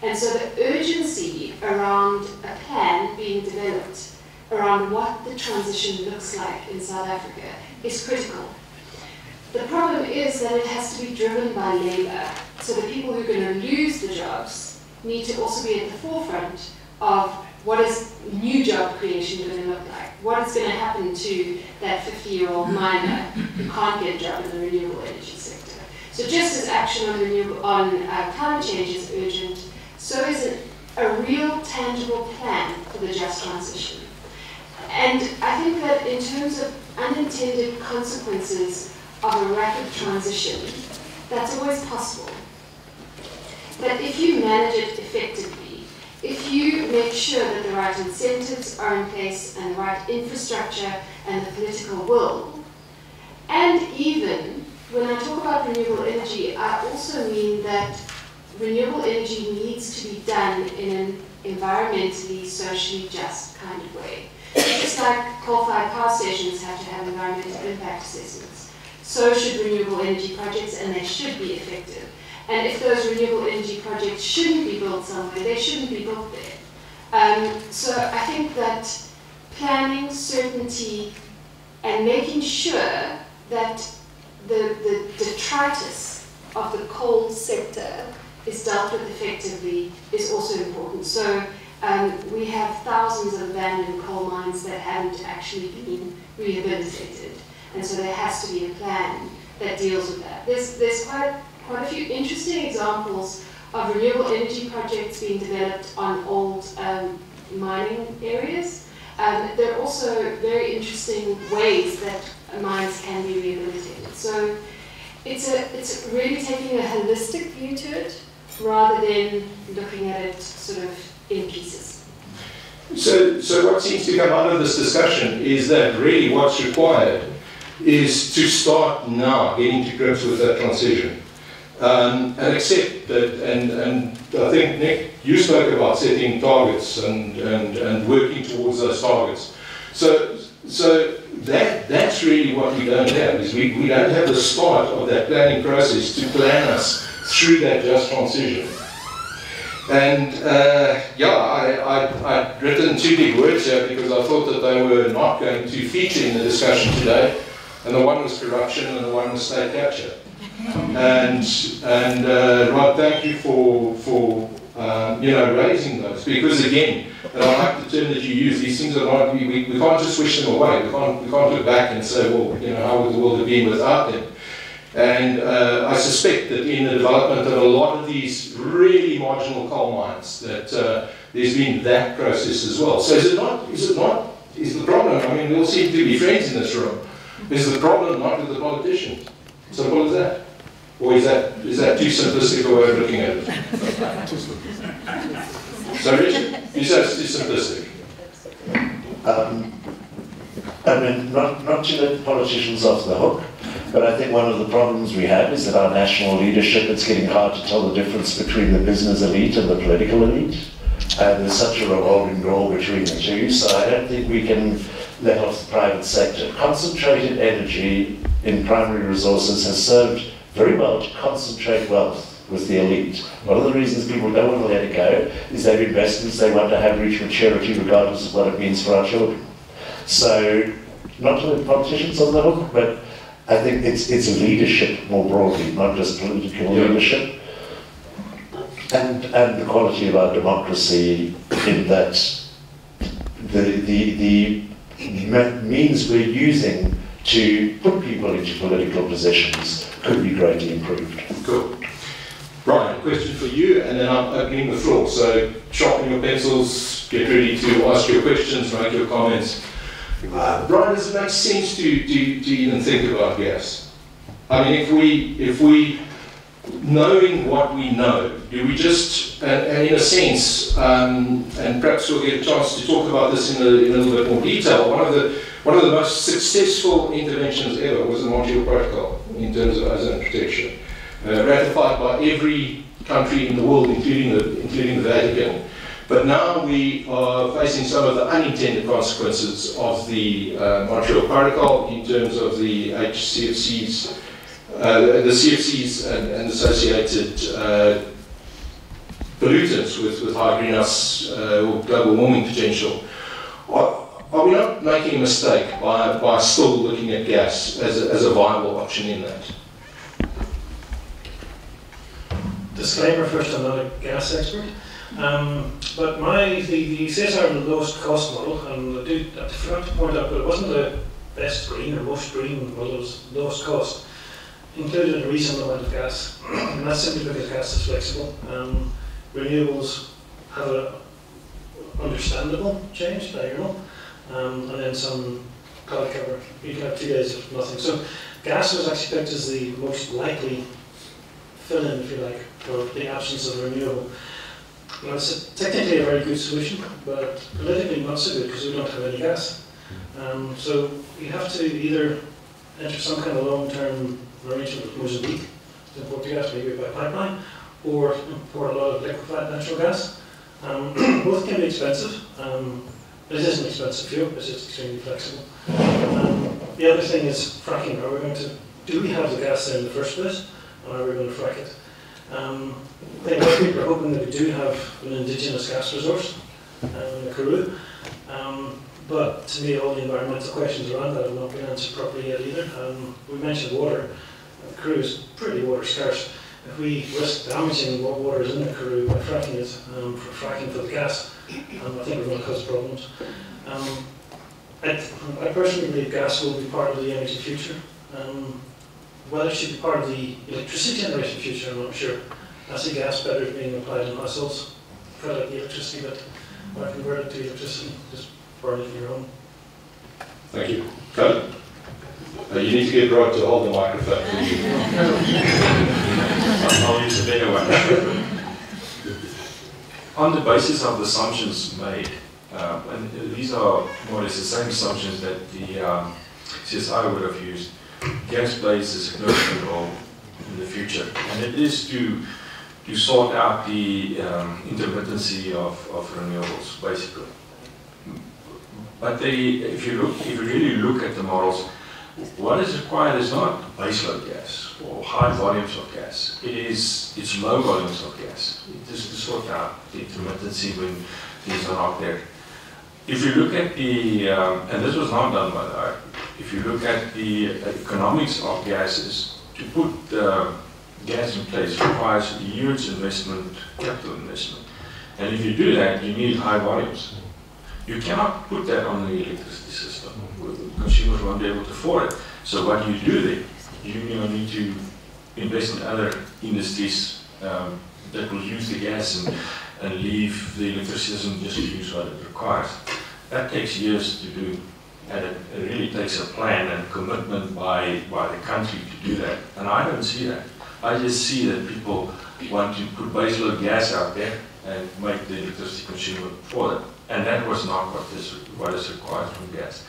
And so the urgency around a plan being developed around what the transition looks like in South Africa is critical. The problem is that it has to be driven by labor. So the people who are going to lose the jobs need to also be at the forefront of what is new job creation going to look like? What is going to happen to that 50-year-old miner who can't get a job in the renewable energy sector? So just as action on climate change is urgent, so is a real tangible plan for the just transition. And I think that in terms of unintended consequences of a rapid transition, that's always possible. But if you manage it effectively, if you make sure that the right incentives are in place and the right infrastructure and the political will, and even when I talk about renewable energy, I also mean that renewable energy needs to be done in an environmentally, socially just kind of way. Just like coal-fired power stations have to have environmental impact assessments, so should renewable energy projects, and they should be effective. And if those renewable energy projects shouldn't be built somewhere, they shouldn't be built there. So I think that planning, certainty, and making sure that the detritus of the coal sector is dealt with effectively is also important. So we have thousands of abandoned coal mines that haven't actually been rehabilitated. And so there has to be a plan that deals with that. There's quite a few interesting examples of renewable energy projects being developed on old mining areas. There are also very interesting ways that mines can be rehabilitated. So it's really taking a holistic view to it rather than looking at it sort of in pieces. So what seems to come out of this discussion is that really what's required is to start now getting to grips with that transition. And accept that, and I think, Nick, you spoke about setting targets and working towards those targets. So that's really what we don't have, is we don't have the start of that planning process to plan us through that just transition. And I'd written two big words here because I thought that they were not going to feature in the discussion today. And the one was corruption and the one was state capture. And Rod, thank you for raising those, because again, and I like the term that you use, these things are not, we can't just wish them away. We can't look back and say, well, how would the world have been without them? And I suspect that in the development of a lot of these really marginal coal mines, that there's been that process as well. So is the problem, I mean, we all seem to be friends in this room, is the problem not with the politicians? Simple as that? Or is that too simplistic a way of looking at it? So Richard, you say it's too simplistic. I mean, not to let politicians off the hook, but I think one of the problems we have is that our national leadership, it's getting hard to tell the difference between the business elite and the political elite. And there's such a revolving door between the two, so I don't think we can let off the private sector. Concentrated energy in primary resources has served very well to concentrate wealth with the elite. One of the reasons people don't want to let it go is they have investments they want to have reach maturity regardless of what it means for our children. So, not to let politicians on the hook, but I think it's leadership more broadly, not just political leadership. And the quality of our democracy in that the means we're using to put people into political positions could be greatly improved. Cool. Brian, a question for you, and then I'm opening the floor. So sharpen your pencils, get ready to ask your questions, make your comments. Brian, does it make sense to even think about gas? I mean, if we knowing what we know, do we just, and in a sense, and perhaps we'll get a chance to talk about this in a little bit more detail, one of the most successful interventions ever was the Montreal Protocol in terms of ozone protection, ratified by every country in the world, including the Vatican. But now we are facing some of the unintended consequences of the Montreal Protocol in terms of the HCFCs, the CFCs and associated pollutants with high greenhouse or global warming potential. Are are we not making a mistake by still looking at gas as a viable option in that? Disclaimer first, I'm not a gas expert. But the CSR lowest cost model, and I forgot to point out, but it wasn't the best green or most green model, it was lowest cost, included a reasonable amount of gas. And that's simply because gas is flexible. Renewables have an understandable change, diurnal, and then some cloud cover. You can have 2 days of nothing. So gas was actually picked as the most likely fill-in, if you like, for the absence of renewable. Well, it's technically a very good solution, but politically not so good because we don't have any gas. So you have to either enter some kind of long-term arrangement with Mozambique to import the gas, maybe by pipeline, or import a lot of liquefied natural gas. Both can be expensive. It is an expensive fuel, it's just extremely flexible. The other thing is fracking. Do we have the gas there in the first place, and are we going to frack it? I think most people are hoping that we do have an indigenous gas resource in the Karoo. But to me, all the environmental questions around that have not been answered properly yet either. We mentioned water. The Karoo is pretty water scarce. If we risk damaging what water is in the Karoo by fracking it, fracking for the gas, I think we're going to cause problems. I personally believe gas will be part of the energy future. Whether it should be part of the electricity generation future, I'm not sure. I see gas better being applied in households, cut out the electricity, but convert it to electricity, just burn it in your home. Thank you. Colin? You need to get Rod to hold the microphone for you. I'll use a better one. On the basis of the assumptions made, and these are more or less the same assumptions that the CSI would have used, gas plays a significant role in the future, and it is to sort out the intermittency of renewables, basically. But if you really look at the models, what is required is not baseload gas or high volumes of gas. It's low volumes of gas. It is to sort out the intermittency when things are not there. If you look at the, and this was not done by the IAIA, if you look at the economics of gases, to put gas in place requires a huge investment, capital investment. And if you do that, you need high volumes. You cannot put that on the electricity system. Consumers won't be able to afford it. So what you do then, you need to invest in other industries that will use the gas and leave the electricity system just to use what it requires. That takes years to do. And it really takes a plan and commitment by the country to do that. And I don't see that. I just see that people want to put baseload gas out there and make the electricity consumer for it. And that was not what is required from gas.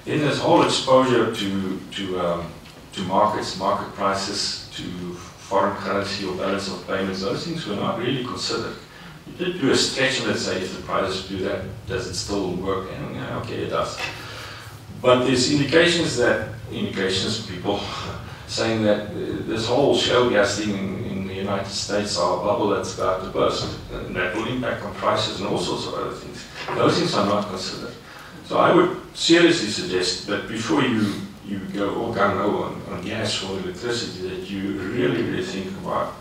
In this whole exposure to markets, market prices, to foreign currency or balance of payments, those things were not really considered. You did do a stretch and say, if the prices do that, does it still work? And okay, it does. But there's indications people saying that this whole shale gas thing in the United States are a bubble that's about to burst, and that will impact on prices and all sorts of other things. Those things are not considered. So I would seriously suggest that before you go all gung-ho on gas or electricity, that you really think about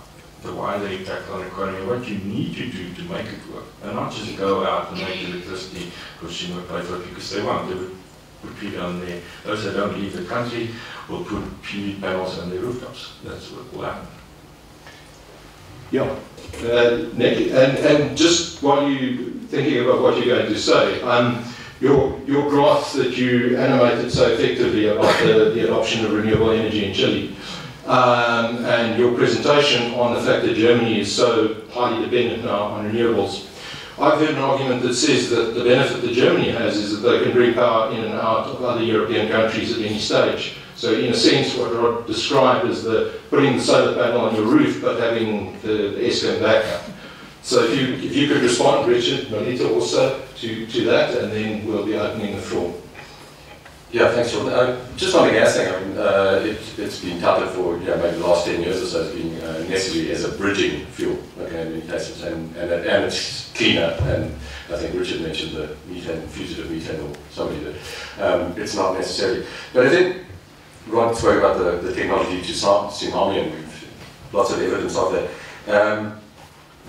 the wider impact on the economy, what you need to do to make it work, and not just go out and make electricity consumer pay for it because they won't. They would put PV on there. Those that don't leave the country will put PV panels on their rooftops. That's what will happen. Yeah. Nick, and just while you're thinking about what you're going to say, your graph that you animated so effectively about the adoption of renewable energy in Chile, and your presentation on the fact that Germany is so highly dependent now on renewables, I've heard an argument that says that the benefit that Germany has is that they can bring power in and out of other European countries at any stage. So in a sense, what Rod described is putting the solar panel on your roof, but having the Eskom backup. So if you could respond, Richard, Melita also, to that, and then we'll be opening the floor. Yeah, thanks, Sean. Just on the gas thing, I mean, it's been touted for maybe the last 10 years or so as being necessary as a bridging fuel. Okay, Africa in many cases, and it's cleaner. And I think Richard mentioned the methane, fugitive methane, or somebody did. It's not necessarily. But I think Rod spoke about the technology to tsunami, and we've lots of evidence of that.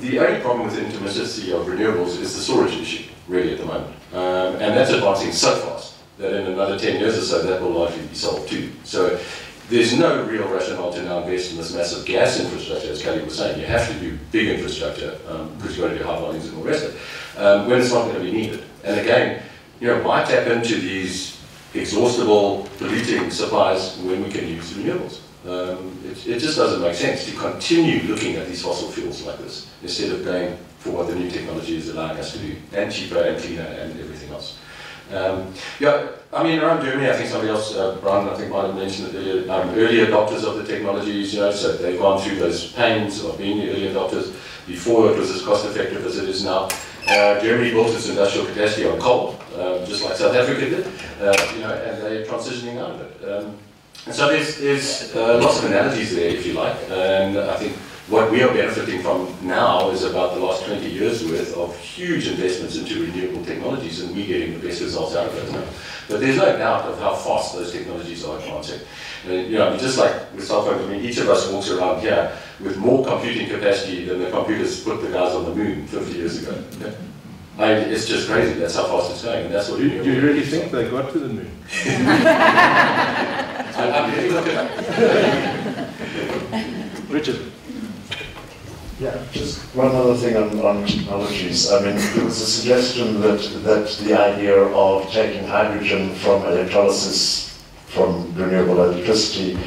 The only problem with the intermittency of renewables is the storage issue, really, at the moment. And that's advancing so fast that in another 10 years or so, that will largely be solved too. So there's no real rationale to now invest in this massive gas infrastructure, as Kelly was saying. You have to do big infrastructure because you've got to do high volumes and all the rest of it, when it's not going to be needed. And again, why tap into these exhaustible, polluting supplies when we can use renewables? It just doesn't make sense to continue looking at these fossil fuels like this instead of going for what the new technology is allowing us to do, and cheaper and cleaner and everything else. Yeah, I mean, around Germany, I think somebody else, Brian, I think might have mentioned it earlier, early adopters of the technologies, so they've gone through those pains of being the early adopters before it was as cost effective as it is now. Germany built its industrial capacity on coal, just like South Africa did, and they're transitioning out of it. And so there's lots of analogies there, if you like, and I think what we are benefiting from now is about the last 20 years worth of huge investments into renewable technologies, and we're getting the best results out of it now. But there's no doubt of how fast those technologies are advancing. And, just like with cell phones, I mean, each of us walks around here with more computing capacity than the computers put the guys on the moon 50 years ago. Yeah. It's just crazy. That's how fast it's going, and that's what do you really think they got to the moon? I'm really looking at Richard. Yeah, just one other thing on technologies. I mean, there was a suggestion that the idea of taking hydrogen from electrolysis from renewable electricity,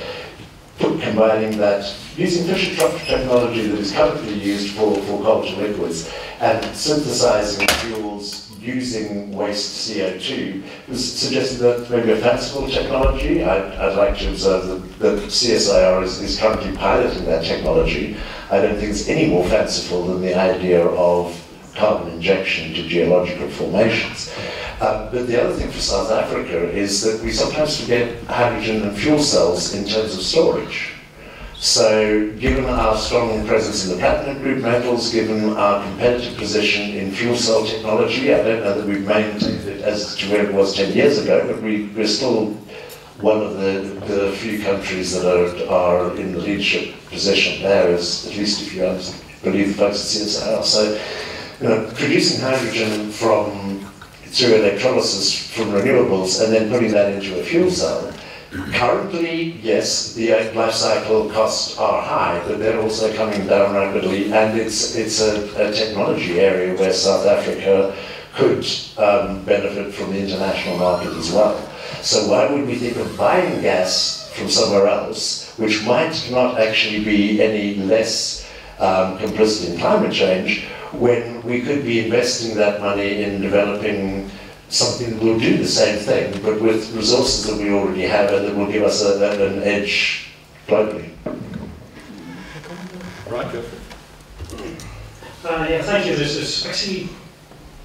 combining that, using fission technology that is currently used for coal to liquids, and synthesizing fuels using waste CO2, was suggested that maybe a fanciful technology. I'd like to observe that CSIR is currently piloting that technology. I don't think it's any more fanciful than the idea of carbon injection into geological formations. But the other thing for South Africa is that we sometimes forget hydrogen and fuel cells in terms of storage. So given our strong presence in the platinum group metals, given our competitive position in fuel cell technology, I don't know that we've maintained it as to where it was 10 years ago, but we're still one of the few countries that are in the leadership position there, is, at least if you believe the folks at CSIR. So, producing hydrogen through electrolysis from renewables and then putting that into a fuel cell. Currently, yes, the life cycle costs are high, but they're also coming down rapidly, and it's a technology area where South Africa could benefit from the international market as well. So why would we think of buying gas from somewhere else, which might not actually be any less complicit in climate change, when we could be investing that money in developing something that will do the same thing, but with resources that we already have and that will give us an edge globally. Right, go yeah, thank you. There's actually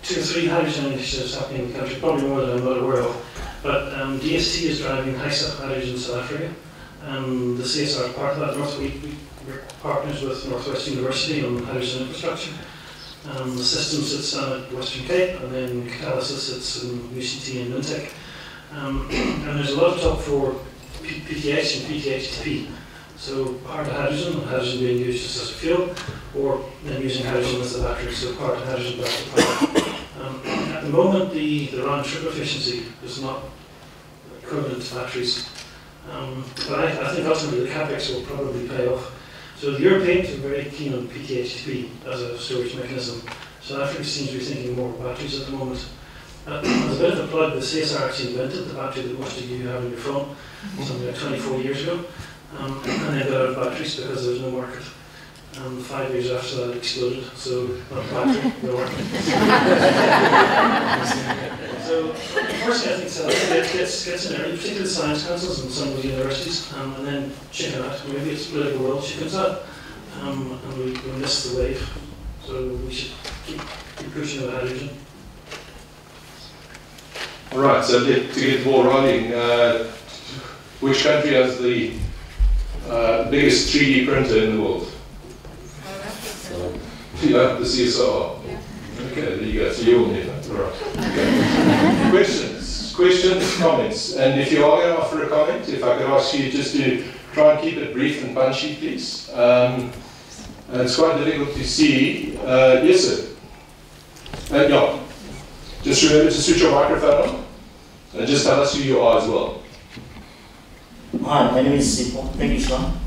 2 or 3 hydrogen initiatives happening in the country, probably more than I'm not aware of. But DST is driving IAIAsa hydrogen in South Africa. The CSR is part of that. We're partners with Northwest University on hydrogen infrastructure. The system sits down at Western Cape, and then Catalysis sits in UCT and Mintec. And there's a lot of talk for PTH and PTH2P. So part of hydrogen being used just as a fuel, or then using hydrogen as a battery, so part of hydrogen battery power. At the moment, the round trip efficiency is not equivalent to batteries. But I think ultimately the capex will probably pay off. So the Europeans are very keen on PTH2P as a storage mechanism. South Africa seems to be thinking more of batteries at the moment. As a bit of a plug, the CSR actually invented the battery that most of you have on your phone, something like 24 years ago. And they got out of batteries because there was no market. 5 years after that it exploded, so not battery, no market. So firstly, I think South Africa gets in early, particularly science councils and some of the universities, and then chicken out. Maybe it's political world chickens out, and we miss the wave. So we should keep pushing the hydrogen. All right, so to get the ball rolling, which country has the biggest 3D printer in the world? You have the CSR? Yeah. Okay, there you go. So you will never. Right. Okay. Questions, comments? And if you are going to offer a comment, if I could ask you just to try and keep it brief and punchy, please. It's quite difficult to see. Yes, sir. Yeah. Just remember to switch your microphone on. And just tell us who you are as well. Hi, my name is Sipo. Thank you, Sean.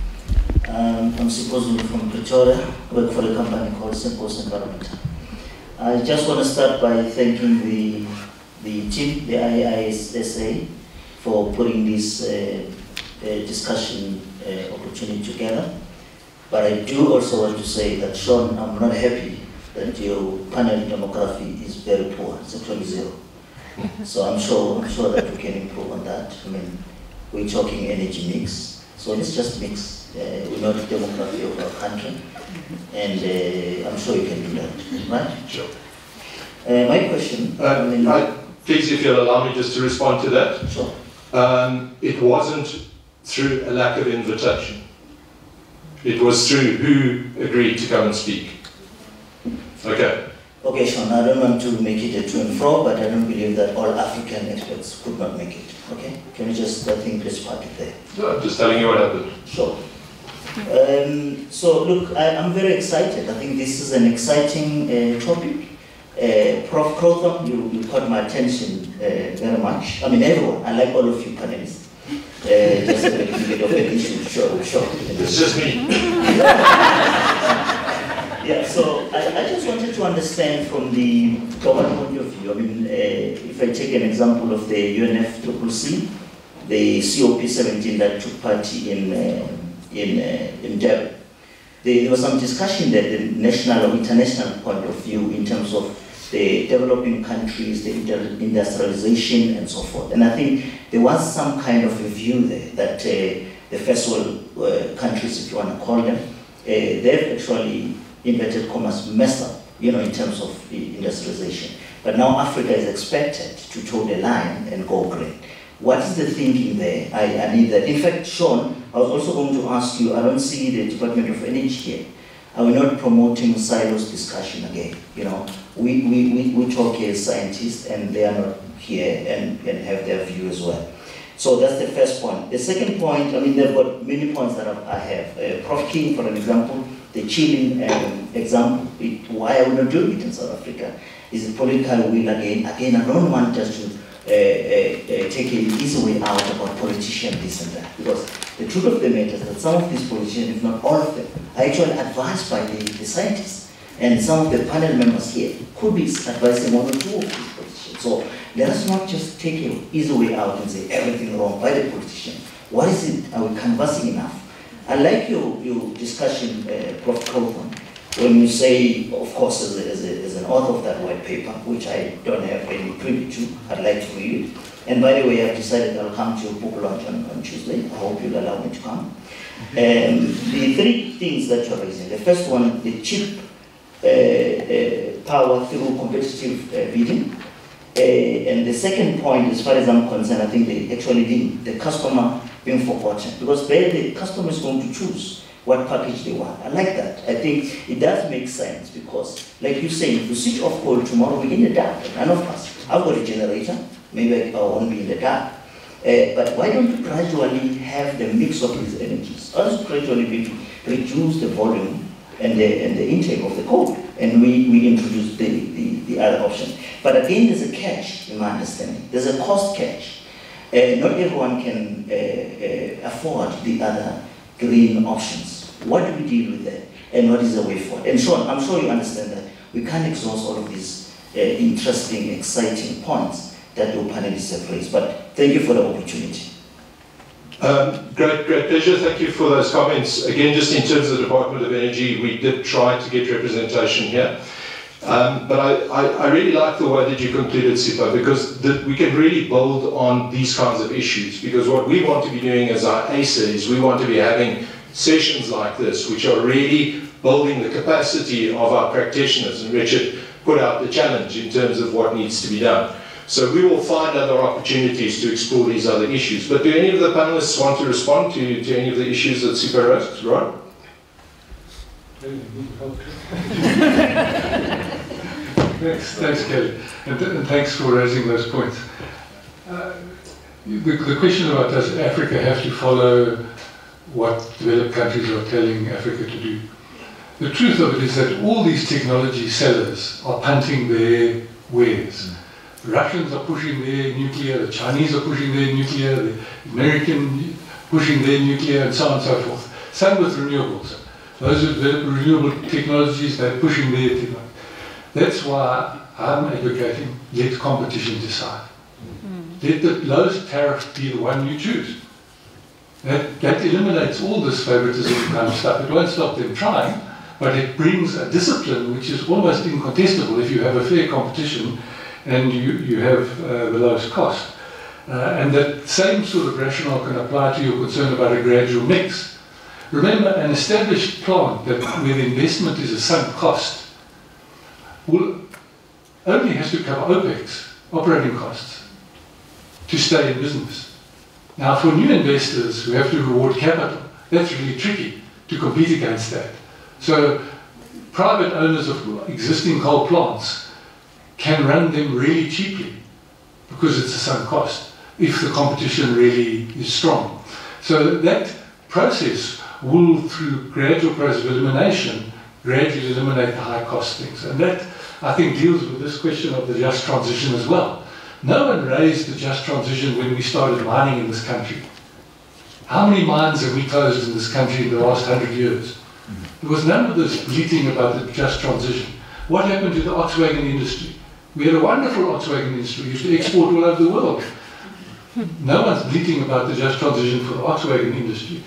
I'm Symposium from Pretoria. I work for a company called Symposium Environment. I just want to start by thanking the team, the IAIAsa, for putting this discussion opportunity together. But I do also want to say that, Sean, I'm not happy that your panel demography is very poor. It's actually 0. So I'm sure that we can improve on that. I mean, we're talking energy mix, so let's just mix. We know the demography of our country, and I'm sure you can do that, right? Sure. My question. Please, if you'll allow me just to respond to that. Sure. It wasn't through a lack of invitation. It was through who agreed to come and speak. Okay. Okay, Sean, I don't want to make it a to and fro, but I don't believe that all African experts could not make it. Okay? Can you just, I think, let's park it there. No, I'm just telling you what happened. Sure. So, look, I'm very excited. I think this is an exciting topic. Prof. Crotham, you caught my attention very much. I mean, everyone. I like all of you panelists. Just a little bit of an issue, sure. It's just me. Yeah, so I just wanted to understand from the global point of view. I mean, if I take an example of the UNFCCC, the COP17 that took part in Durban, there was some discussion that the national or international point of view in terms of the developing countries, the industrialization and so forth. And I think there was some kind of a view there that the first world countries, if you want to call them, they've actually, inverted commas, messed up, in terms of the industrialization. But now Africa is expected to toe the line and go green. What is the thinking there? I need that. In fact, Sean, I was also going to ask you, I don't see the Department of Energy here. Are we not promoting silos discussion again? We talk as scientists and they are not here and have their view as well. So that's the first point. The second point, I mean, they've got many points that I have. Prof. King, for an example, the Chilean example, why are we not doing it in South Africa? Is the political will again? Again, I don't want us to take an easy way out about politicians, this and that. Because the truth of the matter is that some of these politicians, if not all of them, are actually advised by the scientists. And some of the panel members here could be advising one or two of these politicians. So let us not just take an easy way out and say everything wrong by the politician. What is it? Are we canvassing enough? I like your discussion, Prof. Crotham, when you say, of course, as an author of that white paper, which I don't have any privy to, I'd like to read it. And by the way, I've decided I'll come to your book launch on Tuesday. I hope you'll allow me to come. And the 3 things that you're raising. The first one, the cheap power through competitive bidding. And the second point, as far as I'm concerned, I think they actually the customer being forgotten. Because there the customer is going to choose what package they want. I like that. I think it does make sense because, like you say, if you switch off coal tomorrow, we're in the dark. None of us. I've got a generator. Maybe I won't be in the dark. But why don't you gradually have the mix of these energies? Also gradually reduce the volume and the intake of the coal. And we introduce the other option. But again, there's a catch in my understanding. There's a cost catch. Not everyone can afford the other green options. What do we deal with that? And what is the way forward? And Sean, I'm sure you understand that we can't exhaust all of these interesting, exciting points that your panelists have raised. But thank you for the opportunity. Great pleasure. Thank you for those comments. Again, just in terms of the Department of Energy, we did try to get representation here. But I really like the way that you concluded, Sipa, because we can really build on these kinds of issues. Because what we want to be doing as our IAIAsa is we want to be having sessions like this, which are really building the capacity of our practitioners. And Richard put out the challenge in terms of what needs to be done. So we will find other opportunities to explore these other issues. But do any of the panelists want to respond to any of the issues that Sipa raised? Right? Thanks, Kelly, and thanks for raising those points. The question about does Africa have to follow what developed countries are telling Africa to do? The truth of it is that all these technology sellers are punting their wares. The Russians are pushing their nuclear, the Chinese are pushing their nuclear, the American pushing their nuclear, and so on and so forth. Same with renewables. Those who develop renewable technologies, they're pushing their technology. That's why I'm advocating let competition decide. Let the lowest tariff be the one you choose. That eliminates all this favoritism kind of stuff. It won't stop them trying, but it brings a discipline which is almost incontestable if you have a fair competition and you have the lowest cost. And that same sort of rationale can apply to your concern about a gradual mix. Remember, an established plant where the investment is a sunk cost only has to cover OPEX, operating costs, to stay in business. Now, for new investors who have to reward capital, that's really tricky to compete against that. So, private owners of existing coal plants can run them really cheaply because it's a sunk cost if the competition really is strong. So that process will, through gradual process of elimination, gradually eliminate the high cost things. And that, I think, deals with this question of the just transition as well. No one raised the just transition when we started mining in this country. How many mines have we closed in this country in the last 100 years? There was none of this bleating about the just transition. What happened to the Volkswagen industry? We had a wonderful Volkswagen industry. We used to export all over the world. No one's bleating about the just transition for the Volkswagen industry.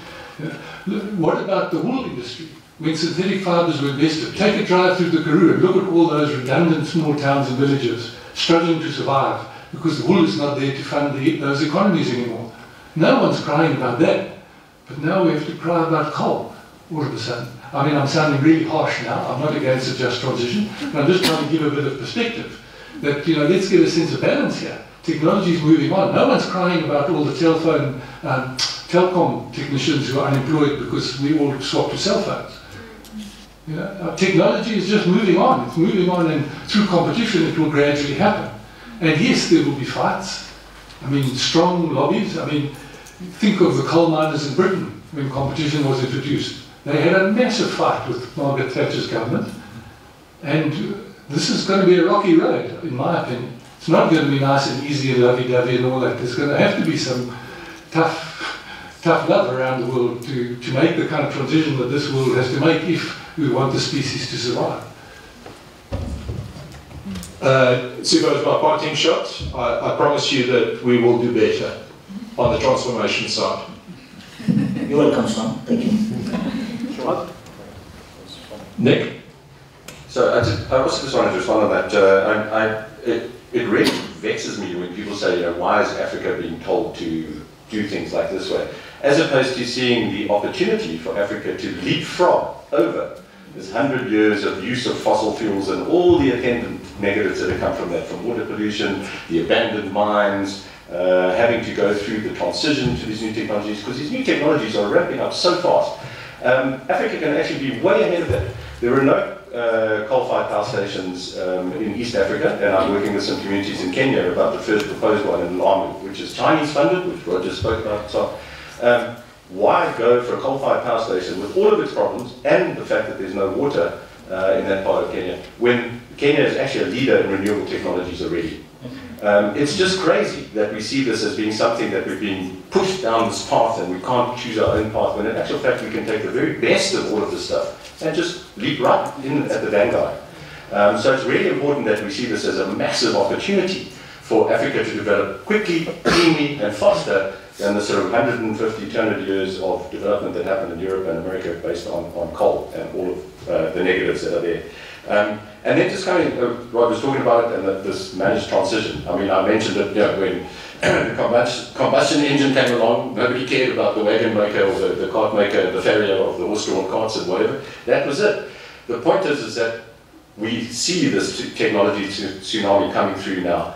What about the wool industry? When synthetic fibers were invested, take a drive through the Karoo and look at all those redundant small towns and villages struggling to survive because the wool is not there to fund those economies anymore. No one's crying about that. But now we have to cry about coal all of a sudden. I mean, I'm sounding really harsh now. I'm not against a just transition, but I'm just trying to give a bit of perspective. That, you know, let's get a sense of balance here. Technology is moving on. No one's crying about all the telecom technicians who are unemployed because we all swap to cell phones. You know, our technology is just moving on. It's moving on, and through competition it will gradually happen. And yes, there will be fights. I mean, strong lobbies. I mean, think of the coal miners in Britain when competition was introduced. They had a massive fight with Margaret Thatcher's government. And this is going to be a rocky road, in my opinion. It's not going to be nice and easy and lovey-dovey and all that. There's going to have to be some tough love around the world to make the kind of transition that this world has to make if we want the species to survive. Sibo, as my parting shot, I promise you that we will do better on the transformation side. You're welcome, Sean. Thank you. Nick? So I also just wanted to respond on that. It really vexes me when people say, you know, why is Africa being told to do things like this way? As opposed to seeing the opportunity for Africa to leapfrog over this 100 years of use of fossil fuels and all the attendant negatives that have come from that, from water pollution, the abandoned mines, having to go through the transition to these new technologies, because these new technologies are ramping up so fast. Africa can actually be way ahead of that. There are no coal-fired power stations in East Africa, and I'm working with some communities in Kenya about the first proposed one in Lamu, which is Chinese funded, which Roger spoke about. So, why go for a coal-fired power station with all of its problems and the fact that there's no water in that part of Kenya, when Kenya is actually a leader in renewable technologies already? It's just crazy that we see this as being something that we're being pushed down this path and we can't choose our own path, when in actual fact we can take the very best of all of this stuff and just leap right in at the vanguard. So it's really important that we see this as a massive opportunity for Africa to develop quickly, cleanly, and faster than the sort of 150, 200 years of development that happened in Europe and America based on coal and all of the negatives that are there. And then just kind of, Rod was talking about it, and this managed transition. I mean, I mentioned it, you know, when the combustion engine came along, nobody cared about the wagon maker or the cart maker, the farrier of the horse-drawn carts and whatever. That was it. The point is that we see this technology tsunami coming through now.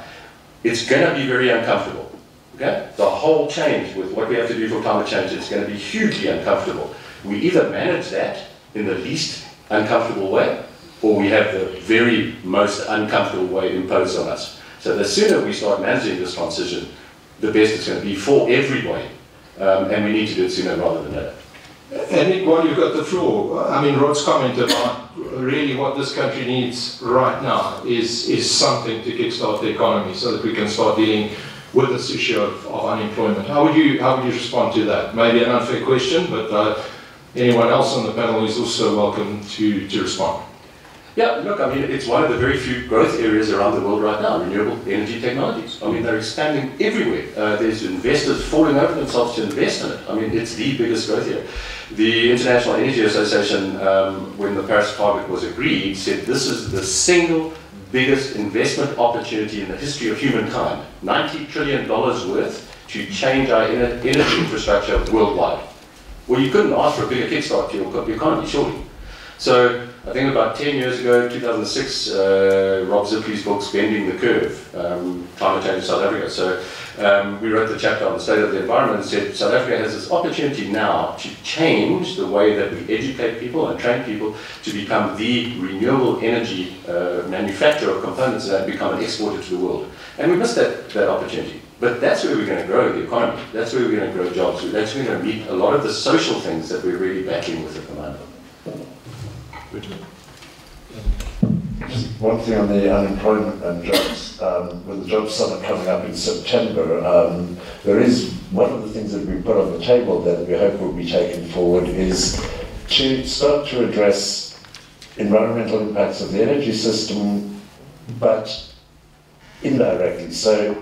It's going to be very uncomfortable. Okay? The whole change with what we have to do for climate change, it's going to be hugely uncomfortable. We either manage that in the least uncomfortable way, or we have the very most uncomfortable way imposed on us. So the sooner we start managing this transition, the best it's going to be for everybody. And we need to do it sooner rather than later. And Nick, while you've got the floor, I mean, Rod's comment about really what this country needs right now is something to kickstart the economy so that we can start dealing with this issue of unemployment. How would you respond to that? Maybe an unfair question, but anyone else on the panel is also welcome to respond. Yeah, look, I mean, it's one of the very few growth areas around the world right now, renewable energy technologies. I mean, they're expanding everywhere. There's investors falling over themselves to invest in it. I mean, it's the biggest growth area. The International Energy Association, when the Paris target was agreed, said this is the single biggest investment opportunity in the history of humankind. $90 trillion worth to change our energy infrastructure worldwide. Well, you couldn't ask for a bigger kickstart to your economy, surely. So I think about 10 years ago, 2006, Rob Zipley's book, Bending the Curve, Climate Change in South Africa. So we wrote the chapter on the state of the environment and said South Africa has this opportunity now to change the way that we educate people and train people to become the renewable energy manufacturer of components and become an exporter to the world. And we missed that opportunity. But that's where we're going to grow the economy. That's where we're going to grow jobs. That's where we're going to meet a lot of the social things that we're really battling with at the moment. Just one thing on the unemployment and jobs. With the Jobs Summit coming up in September, there is one of the things that we put on the table that we hope will be taken forward is to start to address environmental impacts of the energy system, but indirectly. So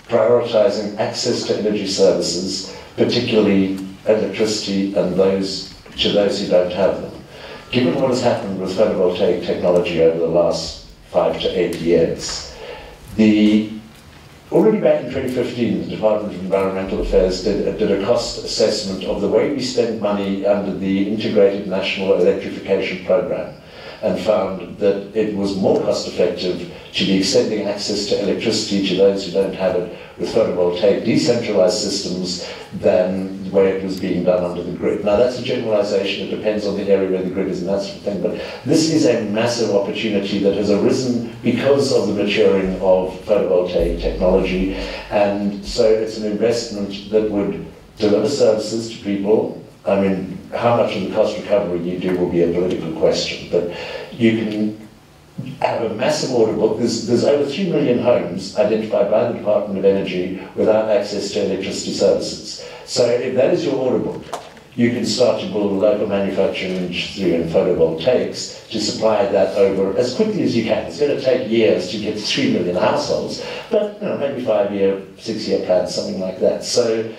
prioritizing access to energy services, particularly electricity and those who don't have them. Given what has happened with photovoltaic technology over the last 5 to 8 years, already back in 2015, the Department of Environmental Affairs did a cost assessment of the way we spend money under the Integrated National Electrification Program, and found that it was more cost effective to be extending access to electricity to those who don't have it with photovoltaic decentralized systems than the way it was being done under the grid. Now that's a generalization, it depends on the area where the grid is and that sort of thing, but this is a massive opportunity that has arisen because of the maturing of photovoltaic technology, and so it's an investment that would deliver services to people. I mean, how much of the cost recovery you do will be a political question, but you can have a massive order book. There's over 3 million homes identified by the Department of Energy without access to electricity services. So if that is your order book, you can start to build local manufacturing industry and photovoltaics to supply that over as quickly as you can. It's going to take years to get 3 million households, but maybe 5-year, 6-year plans, something like that. So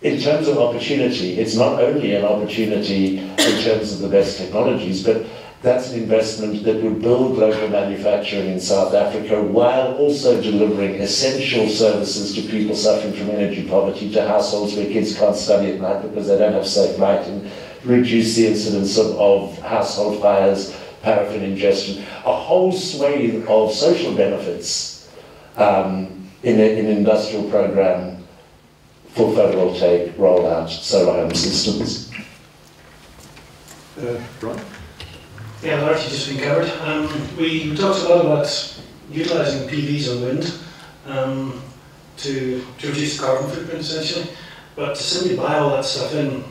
in terms of opportunity, it's not only an opportunity in terms of the best technologies, but that's an investment that would build local manufacturing in South Africa while also delivering essential services to people suffering from energy poverty, to households where kids can't study at night because they don't have safe lighting, reduce the incidence of household fires, paraffin ingestion, a whole swathe of social benefits in an industrial program for photovoltaic rollout solar home systems. Brian? Yeah, largely just been covered. We talked a lot about utilising PVs and wind to reduce the carbon footprint essentially, but to simply buy all that stuff in,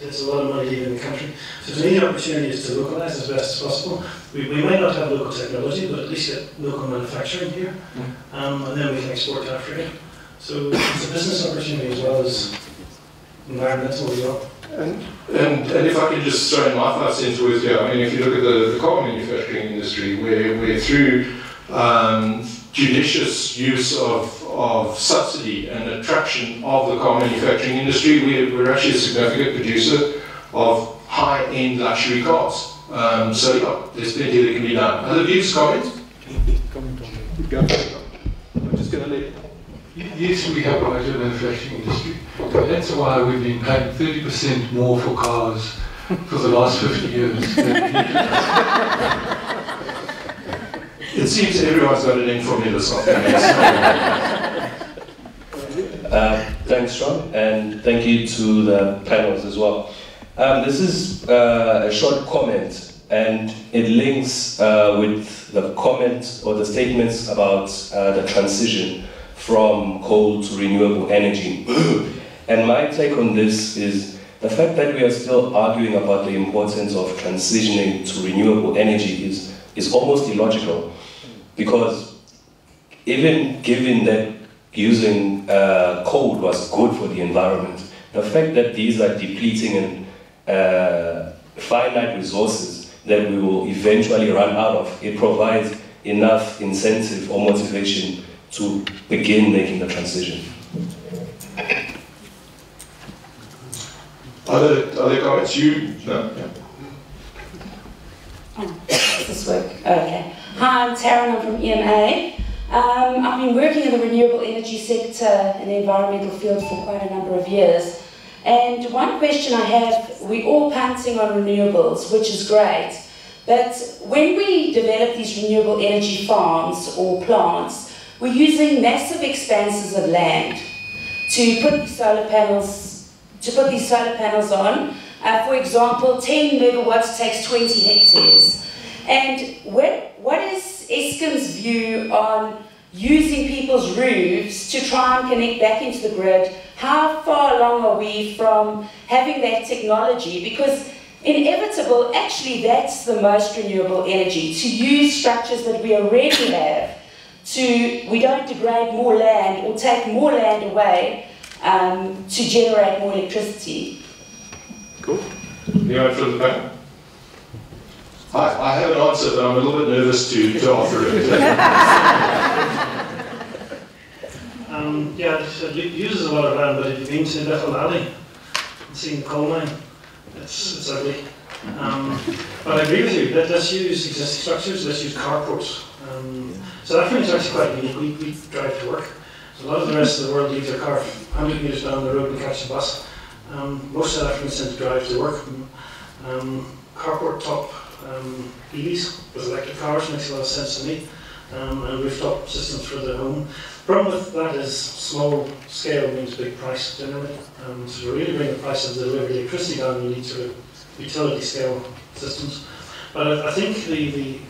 it's a lot of money leaving the country. So to me the opportunity is to localise as best as possible. We might not have local technology, but at least get local manufacturing here, and then we can export to Africa. So it's a business opportunity as well as environmental as well. And if I can just throw in my 5 cents worth here, I mean, if you look at the car manufacturing industry, where through judicious use of subsidy and attraction of the car manufacturing industry, we're actually a significant producer of high-end luxury cars. So yeah, there's plenty that can be done. Other views, comments? Comment on that. I'm just going to let. Yes, we have a motor manufacturing industry. That's why we've been paying 30% more for cars for the last 50 years. It seems everyone's got it in for me this afternoon. Thanks, Ron, and thank you to the panels as well. This is a short comment, and it links with the comment or the statements about the transition from coal to renewable energy. And my take on this is the fact that we are still arguing about the importance of transitioning to renewable energy is almost illogical, because even given that using coal was good for the environment, the fact that these are depleting and finite resources that we will eventually run out of, it provides enough incentive or motivation to begin making the transition. Other comments? You? No? Yeah. Does this work? Okay. Hi, I'm Taryn, I'm from EMA. I've been working in the renewable energy sector in the environmental field for quite a number of years. And one question I have, we're all punting on renewables, which is great. But when we develop these renewable energy farms or plants, we're using massive expanses of land to put these solar panels on. For example, 10 megawatts takes 20 hectares. And what is Eskom's view on using people's roofs to try and connect back into the grid? How far along are we from having that technology? Because inevitable, actually that's the most renewable energy, to use structures that we already have, we don't degrade more land or take more land away to generate more electricity. Cool. Anyone from the panel? I have an answer, but I'm a little bit nervous to offer it. Yeah, it uses a lot of land, but it means in Bethel Valley, seeing the coal mine, it's ugly. But I agree with you, let's use existing structures, let's use carports. South Africa is actually quite unique, we drive to work. So a lot of the rest of the world leaves their car 100 metres down the road and catch the bus. Most South Africans tend to drive to work. Carport top EVs with electric cars makes a lot of sense to me. And rooftop systems for the home. The problem with that is small scale means big price generally. So to really bring the price of the delivered electricity down, you need sort of utility scale systems. But I think to me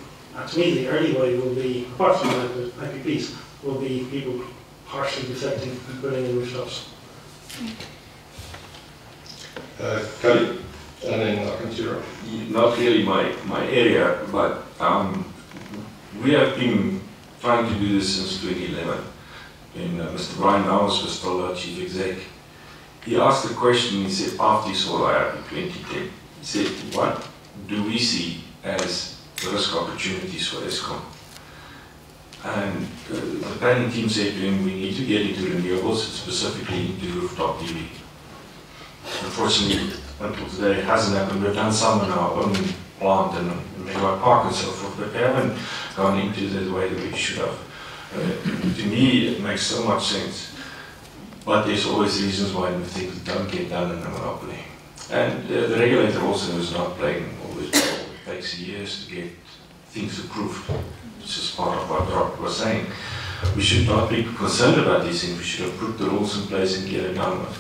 the early way will be, apart from the IPPs, will be people partially defecting and putting in rooftops. Kelly, and then I can zero. Not really my area, but we have been trying to do this since 2011. When Mr. Brian Bowers was still our chief exec, he asked the question, he said, after he saw IAP in 2010, he said, what do we see as the risk opportunities for Eskom? And the planning team said to him, we need to get into renewables, specifically into rooftop PV. Unfortunately, until today, it hasn't happened. We've done some in our own plant and Megawatt Park and so forth, but we haven't gone into it the way that we should have. To me, it makes so much sense. But there's always reasons why things don't get done in a monopoly. And the regulator also is not playing always well. It takes years to get things approved. This is part of what Rob was saying. We should not be concerned about these things. We should have put the rules in place and get it done with.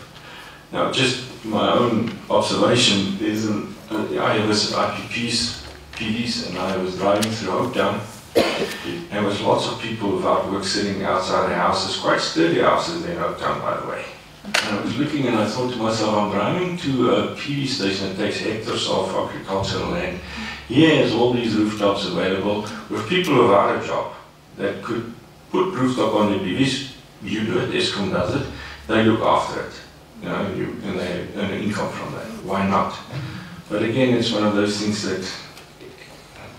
Now, just my own observation is, I was at IPPs, PDs, and I was driving through Hope Town, and there was lots of people without work sitting outside their houses, quite sturdy houses in Hope Town, by the way. And I was looking and I thought to myself, I'm driving to a PV station that takes hectares of agricultural land. Here is all these rooftops available with people without a job that could put rooftop on their PVs. You do it, Eskom does it, they look after it. You know, and they earn an income from that. Why not? But again, it's one of those things that,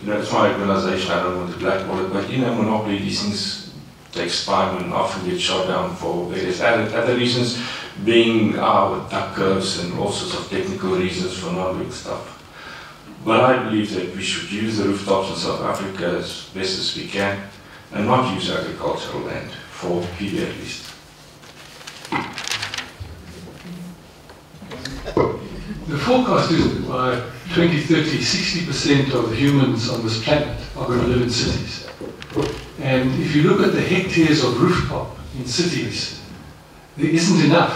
you know, it's my organisation, I don't want to blackball it, but in a monopoly, these things takes time and often get shot down for various other reasons, being with duck curves and all sorts of technical reasons for not doing stuff. But I believe that we should use the rooftops in South Africa as best as we can and not use agricultural land for PV at least. The forecast is that by 2030, 60% of the humans on this planet are going to live in cities. And if you look at the hectares of rooftop in cities, there isn't enough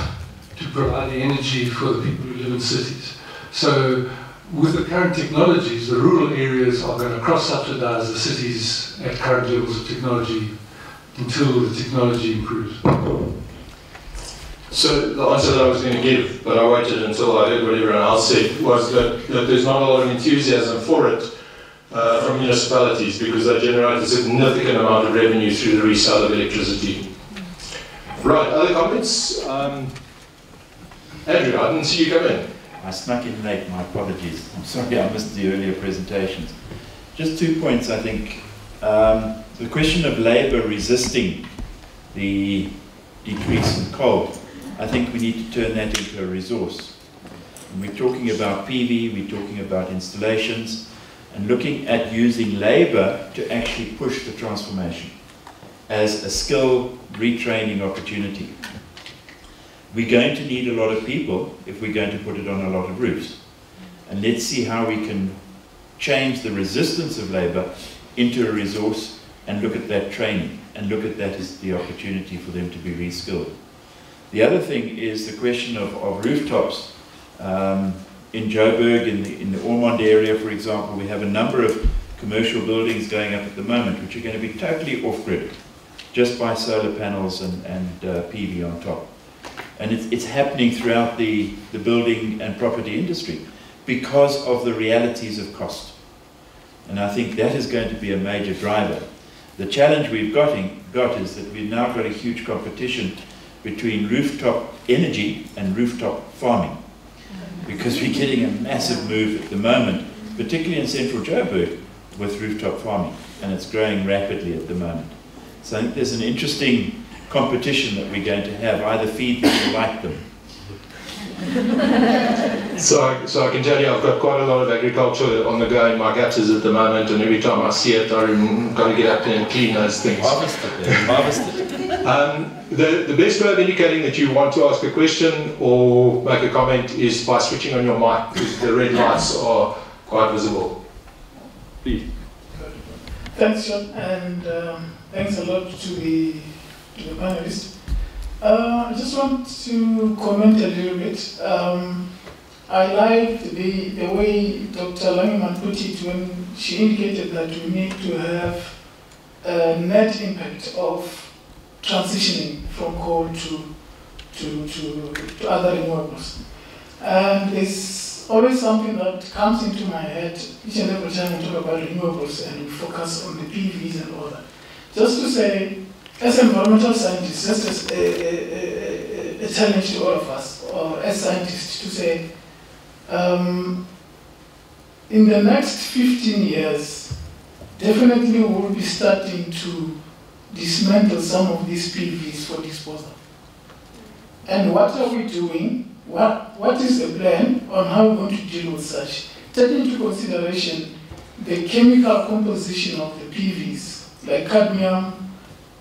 to provide the energy for the people who live in cities. So with the current technologies, the rural areas are going to cross-subsidize the cities at current levels of technology until the technology improves. So the answer that I was going to give, but I waited until I heard what everyone else said, was that there's not a lot of enthusiasm for it from municipalities because they generate a significant amount of revenue through the resale of electricity. Right, other comments? Andrew, I didn't see you come in. I snuck in late, my apologies. I'm sorry I missed the earlier presentations. Just 2 points, I think. The question of labour resisting the decrease in coal, I think we need to turn that into a resource. And we're talking about PV, we're talking about installations, and looking at using labour to actually push the transformation as a skill retraining opportunity. We're going to need a lot of people if we're going to put it on a lot of roofs. And let's see how we can change the resistance of labour into a resource and look at that training and look at that as the opportunity for them to be reskilled. The other thing is the question of rooftops. In Joburg, in the Ormond area, for example, we have a number of commercial buildings going up at the moment which are going to be totally off-grid, just by solar panels and PV on top. And it's happening throughout the building and property industry because of the realities of cost. And I think that is going to be a major driver. The challenge we've got is that we've now got a huge competition between rooftop energy and rooftop farming, because we're getting a massive move at the moment, particularly in central Joburg, with rooftop farming, and it's growing rapidly at the moment. So I think there's an interesting competition that we're going to have, either feed them or like them. So I can tell you I've got quite a lot of agriculture on the go in my gutters at the moment, and every time I see it I'm going to get up there and clean those things. Harvest it. The best way of indicating that you want to ask a question or make a comment is by switching on your mic, because the red lights are quite visible. Please. Thanks, John, and thanks a lot to the panelists. I just want to comment a little bit. I liked the way Dr. Langeman put it when she indicated that we need to have a net impact of transitioning from coal to other renewables. And there's always something that comes into my head each and every time we talk about renewables and we focus on the PVs and all that. Just to say, as environmental scientists, just as a challenge to all of us, or as scientists, to say, in the next 15 years, definitely we will be starting to dismantle some of these PVs for disposal. And what are we doing? What is the plan on how we're going to deal with such? Take into consideration the chemical composition of the PVs, like cadmium,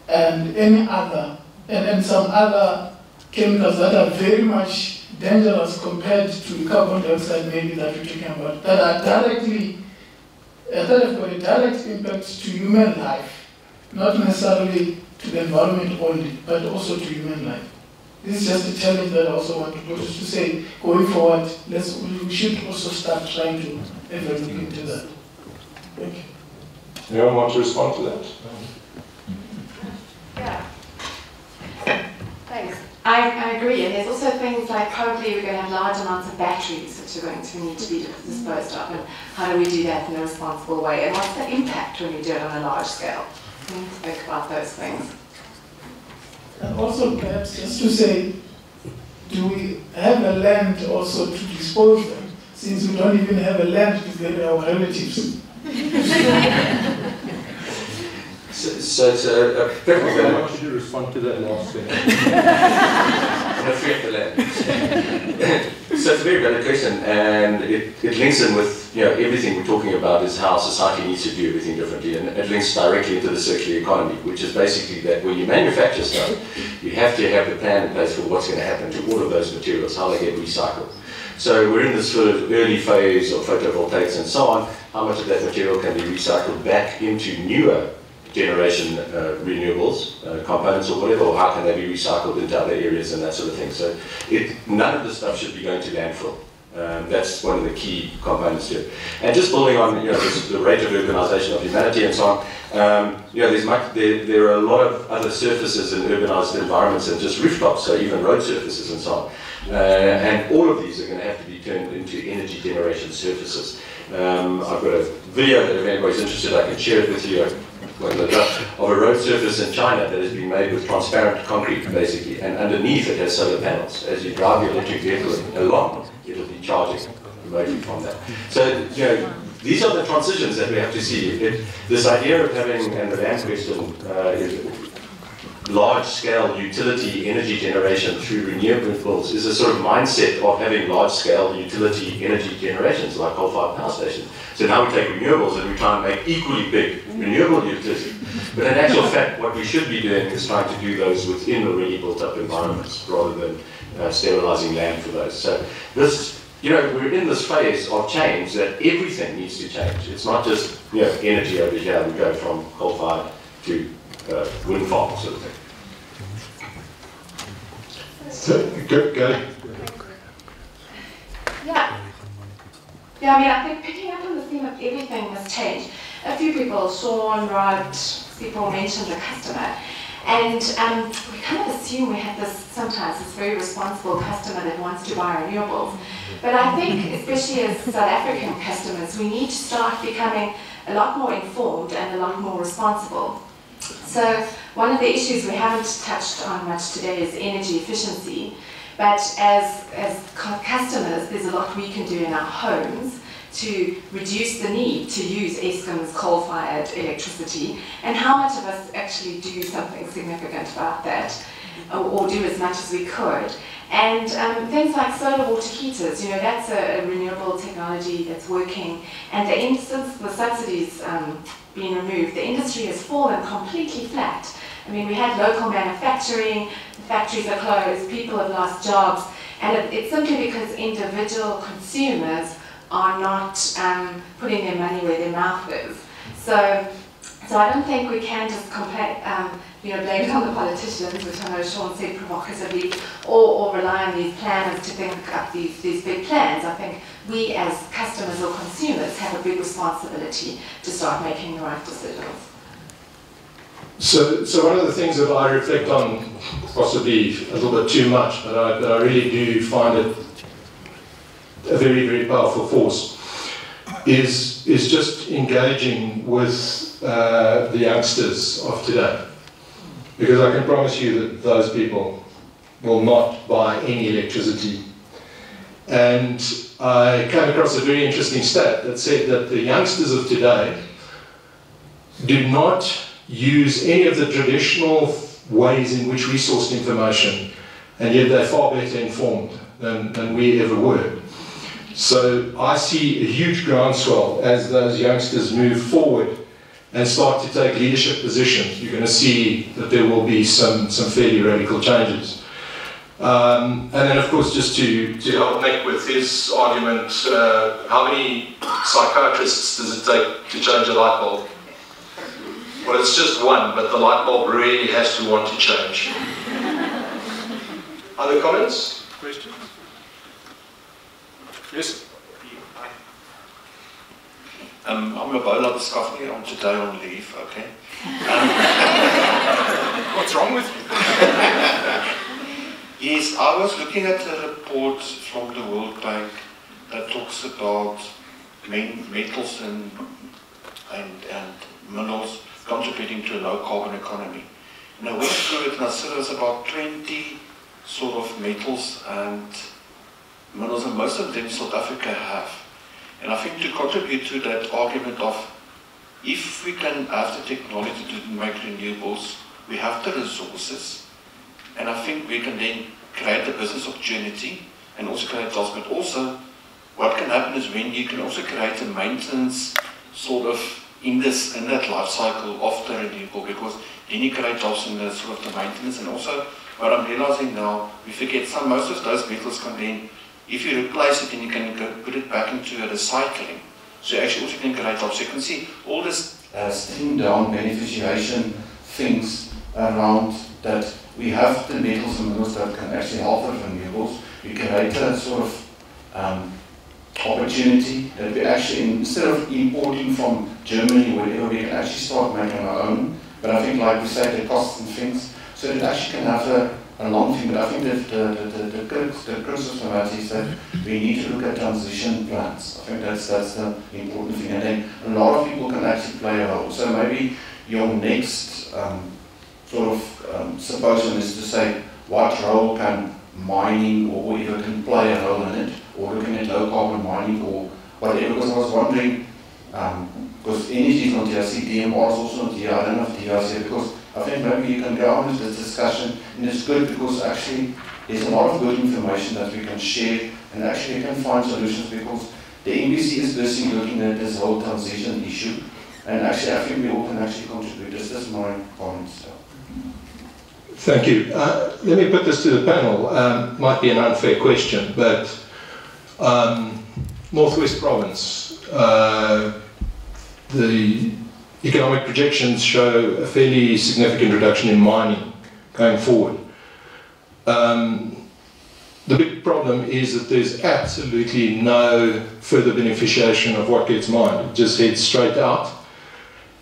and any other, and some other chemicals that are very much dangerous compared to carbon dioxide maybe that we're talking about, that are directly, that have got a direct impact to human life, not necessarily to the environment only, but also to human life. This is just a challenge that I also want to put, is to say, going forward, we should also start trying to ever look into that. Thank you. Anyone want to respond to that? Yeah. Thanks. I agree, and there's also things like probably we're going to have large amounts of batteries which are going to need to be disposed of, and how do we do that in a responsible way, and what's the impact when we do it on a large scale? We need to think about those things. And also perhaps just to say, do we have a land also to dispose them, since we don't even have a land to bury our relatives? So it's a very I want you to respond to that last thing. I'm afraid of the land. So it's a very valid question, and it links in with everything we're talking about is how society needs to do everything differently, and it links directly into the circular economy, which is basically that when you manufacture stuff, you have to have the plan in place for what's going to happen to all of those materials, how they get recycled. So we're in this sort of early phase of photovoltaics and so on. How much of that material can be recycled back into newer generation renewables, components or whatever, or how can they be recycled into other areas and that sort of thing. So none of the stuff should be going to landfill. That's one of the key components here. And just building on the rate of urbanization of humanity and so on, there are a lot of other surfaces in urbanized environments than just rooftops, so even road surfaces and so on. And all of these are going to have to be turned into energy generation surfaces. I've got a video that if anybody's interested, I can share it with you, of a road surface in China that has been made with transparent concrete, basically, and underneath it has solar panels. As you drive your electric vehicle along, it'll be charging remotely from that. So, these are the transitions that we have to see. This idea of having, and the land question, large-scale utility energy generation through renewables is a sort of mindset of having large-scale utility energy generations like coal-fired power stations. So now we take renewables and we try and make equally big renewable utility. But in actual fact, what we should be doing is trying to do those within already built-up environments rather than sterilizing land for those. So this, we're in this phase of change that everything needs to change. It's not just energy over here. We go from coal-fired to wind farm sort of thing. Go. Yeah, I mean, I think picking up on the theme of everything must change. A few people, Sean, Rod, people mentioned a customer. And we kind of assume we have this, sometimes, this very responsible customer that wants to buy renewables. But I think, especially as South African customers, we need to start becoming a lot more informed and a lot more responsible. So one of the issues we haven't touched on much today is energy efficiency. But as customers, there's a lot we can do in our homes to reduce the need to use Eskom's coal-fired electricity, and how much of us actually do something significant about that, or do as much as we could. And things like solar water heaters, that's a renewable technology that's working, and the instance the subsidies being removed, the industry has fallen completely flat. I mean, we had local manufacturing, the factories are closed, people have lost jobs, and it's simply because individual consumers are not putting their money where their mouth is. So I don't think we can just blame it on the politicians, which I know Sean said provocatively, or rely on these planners to think up these big plans. I think we as customers or consumers have a big responsibility to start making the right decisions. So one of the things that I reflect on, possibly a little bit too much, but I really do find it a very, very powerful force, is just engaging with the youngsters of today. Because I can promise you that those people will not buy any electricity. And I came across a very interesting stat that said that the youngsters of today do not use any of the traditional ways in which we sourced information, and yet they're far better informed than we ever were. So I see a huge groundswell as those youngsters move forward and start to take leadership positions. You're going to see that there will be some fairly radical changes. And then, of course, just to help Nick with his argument, how many psychiatrists does it take to change a light bulb? Well, it's just one, but the light bulb really has to want to change. Other comments? Questions? Yes? I'm a Bola Discovery. I'm today on leave, okay? What's wrong with you? Yes, I was looking at a report from the World Bank that talks about metals and minerals contributing to a low carbon economy. And I went through it and I said there was about 20 sort of metals and minerals, and most of them South Africa have. And I think to contribute to that argument of if we can have the technology to make renewables, we have the resources, and I think we can then create a business opportunity and also create jobs. But also what can happen is when you can also create a maintenance sort of in that life cycle of the renewable, because then you create jobs in the sort of the maintenance. And also what I'm realizing now, we forget most of those metals can then, if you replace it, then you can put it back into a recycling. So you actually also can create jobs. So you can see all this slim down beneficiation things around that we have the metals and minerals that can actually help with renewables. We create a sort of opportunity that we actually, instead of importing from Germany or whatever, we can actually start making our own. But I think, like we say, the costs and things, so it actually can have a long thing. But I think that the criticism about is that we need to look at transition plans. I think that's the important thing. And then a lot of people can actually play a role. So maybe your next sort of symposium is to say, what role can mining or whatever can play a role in it, or looking at low carbon mining or whatever, because I was wondering, because energy is not here, DMR is also not here, I don't know if DR is here, because I think maybe you can go on with this discussion, and it's good because actually there's a lot of good information that we can share, and actually we can find solutions, because the NBC is busy looking at this whole transition issue, and actually I think we all can actually contribute. This is my comments. Thank you. Let me put this to the panel. Might be an unfair question, but Northwest Province, the economic projections show a fairly significant reduction in mining going forward. The big problem is that there's absolutely no further beneficiation of what gets mined. It just heads straight out.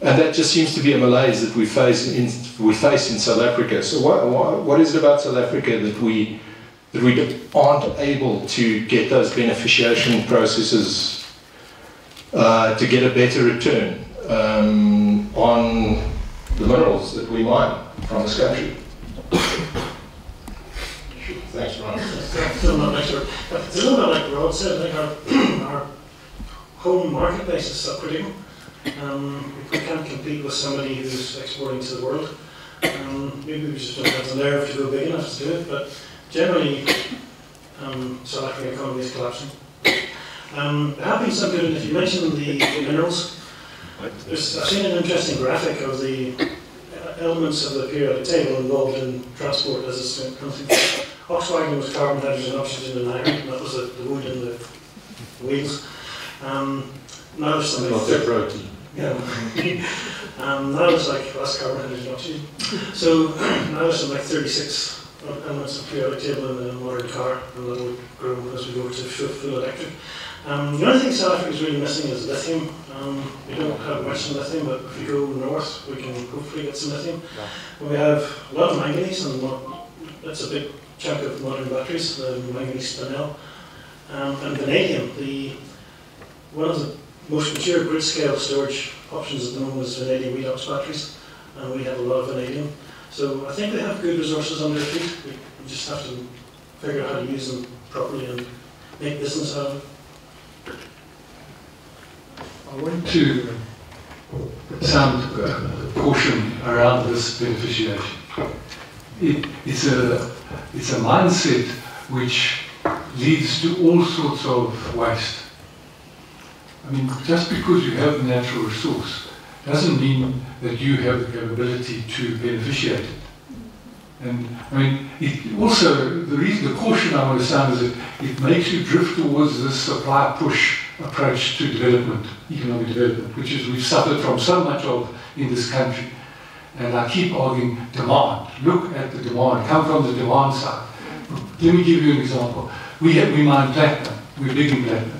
And that just seems to be a malaise that we face in South Africa. So what is it about South Africa that we aren't able to get those beneficiation processes to get a better return on the minerals that we mine from this country? Thanks, Ron. It's a little bit like Rod said. I think our home marketplace is subcritical. If we can't compete with somebody who's exporting to the world, maybe we just don't have the nerve to go big enough to do it, but generally South African economy is collapsing. There have been some good, if you mentioned the minerals, I've seen an interesting graphic of the elements of the periodic table involved in transport as it's something. Volkswagen was carbon, hydrogen, oxygen and iron, that was the wood and the wheels. Now there's something not their protein. Yeah. Now there's like less carbon, hydrogen, oxygen. So now there's some like 36 elements of periodic table in a modern car, and that will grow as we go to full electric. The only thing South Africa is really missing is lithium. We don't have much in lithium, but if we go north, we can hopefully get some lithium. We have a lot of manganese, and that's a big chunk of modern batteries, the manganese spinel. And vanadium, one of the most mature grid-scale storage options at the moment is vanadium redox batteries, and we have a lot of vanadium. So I think they have good resources on their feet. We just have to figure out how to use them properly and make business out of it. I want to sound caution around this beneficiation. It's a mindset which leads to all sorts of waste. I mean, just because you have the natural resource doesn't mean that you have the capability to beneficiate it. And I mean, the caution I want to sound is that it makes you drift towards this supply push approach to development, economic development, which is we've suffered from so much of in this country. And I keep arguing demand. Look at the demand, come from the demand side. Let me give you an example. We mine platinum, we're digging platinum.